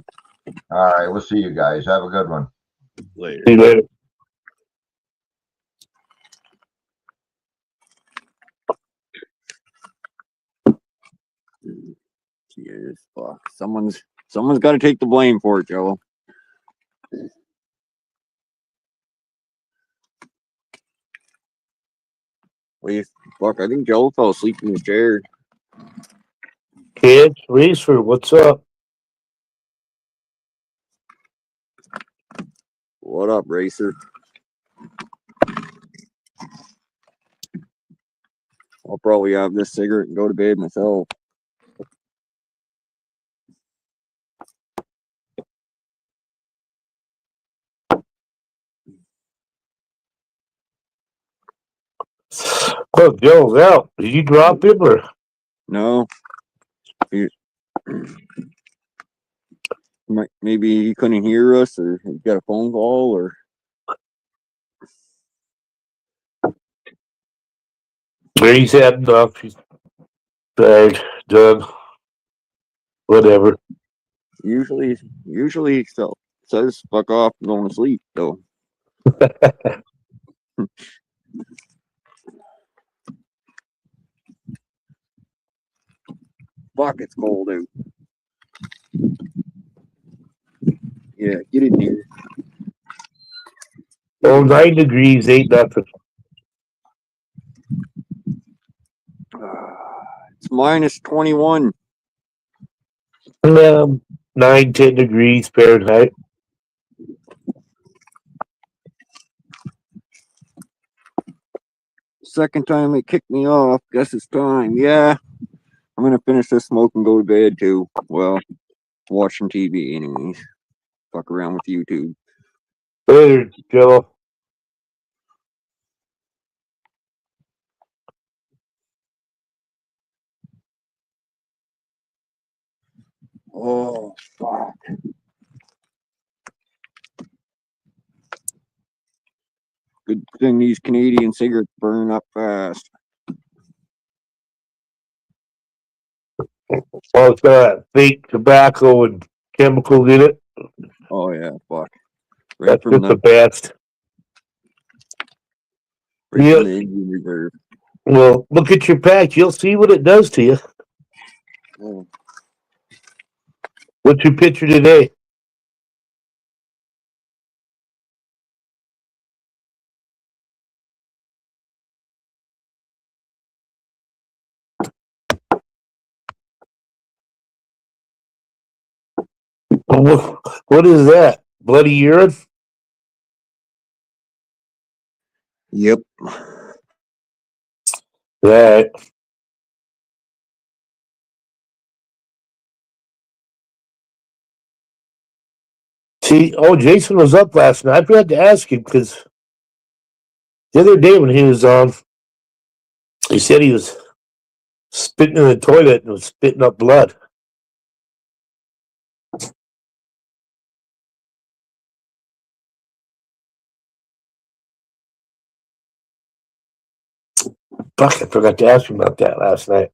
All right. We'll see you guys. Have a good one. Later. See you later. Jeez, fuck. Someone's got to take the blame for it, Joe. Wait, fuck, I think Joe fell asleep in his chair. Kids, Racer, what's up? What up, Racer? I'll probably have this cigarette and go to bed myself. Well, Joe's out. Did you drop him or? No. Maybe he couldn't hear us, or he got a phone call, or. He's had enough. He's tired, done. Whatever. Usually he says fuck off and going to sleep, though. Fuck, it's cold out. Yeah, get in here. Oh, 9 degrees ain't nothing. It's minus 21. 9, 10 degrees Fahrenheit. second time it kicked me off. Guess it's time. Yeah. I'm gonna finish this smoke and go to bed too. Well, watching TV anyways. Fuck around with YouTube. Later, Jello. Oh, fuck. Good thing these Canadian cigarettes burn up fast. Well, it's got fake tobacco and chemicals in it. Oh yeah, fuck. Right That's from just the the best. right Yeah. from the Indian Reserve. Well, look at your pack. You'll see what it does to you. Oh. What's your picture today? What is that? Bloody urine? Yep. Right. See, Jason was up last night. I forgot to ask him because the other day when he was on, he said he was spitting in the toilet and was spitting up blood. Fuck, I forgot to ask him about that last night.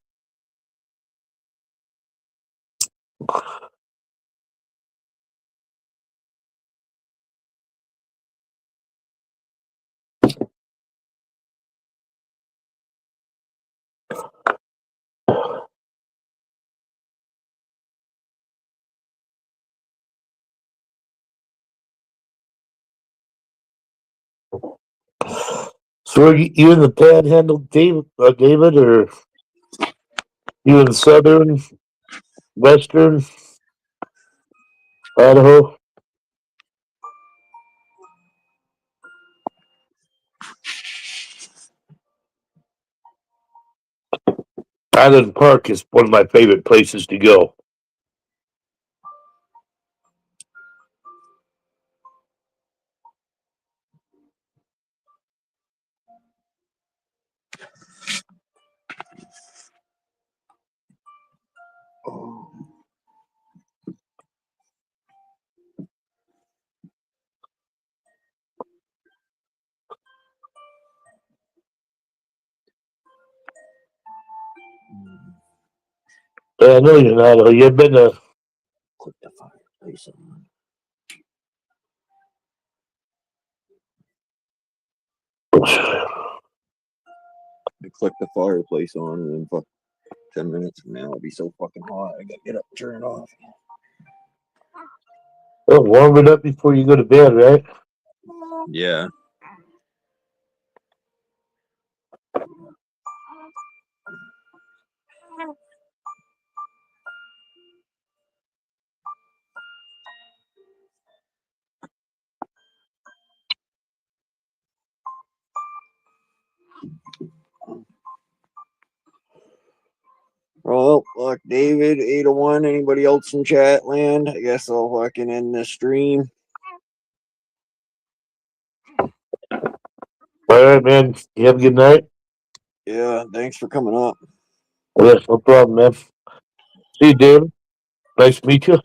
So are you in the Panhandle, David, or you in Southern, Western, Idaho? Island Park is one of my favorite places to go. I know you're in Idaho. You've been to Click the fireplace on. I click the fireplace on and then fuck 10 minutes from now it'll be so fucking hot. I gotta get up and turn it off. warm it up before you go to bed, right? Yeah. Well, look, David, 801. Anybody else in chat land? I guess I'll fucking end this stream. All right, man. You have a good night. Yeah, thanks for coming up. Yes, no problem, man. See you, David. Nice to meet you.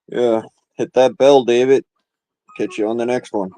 Yeah, hit that bell, David. Catch you on the next one.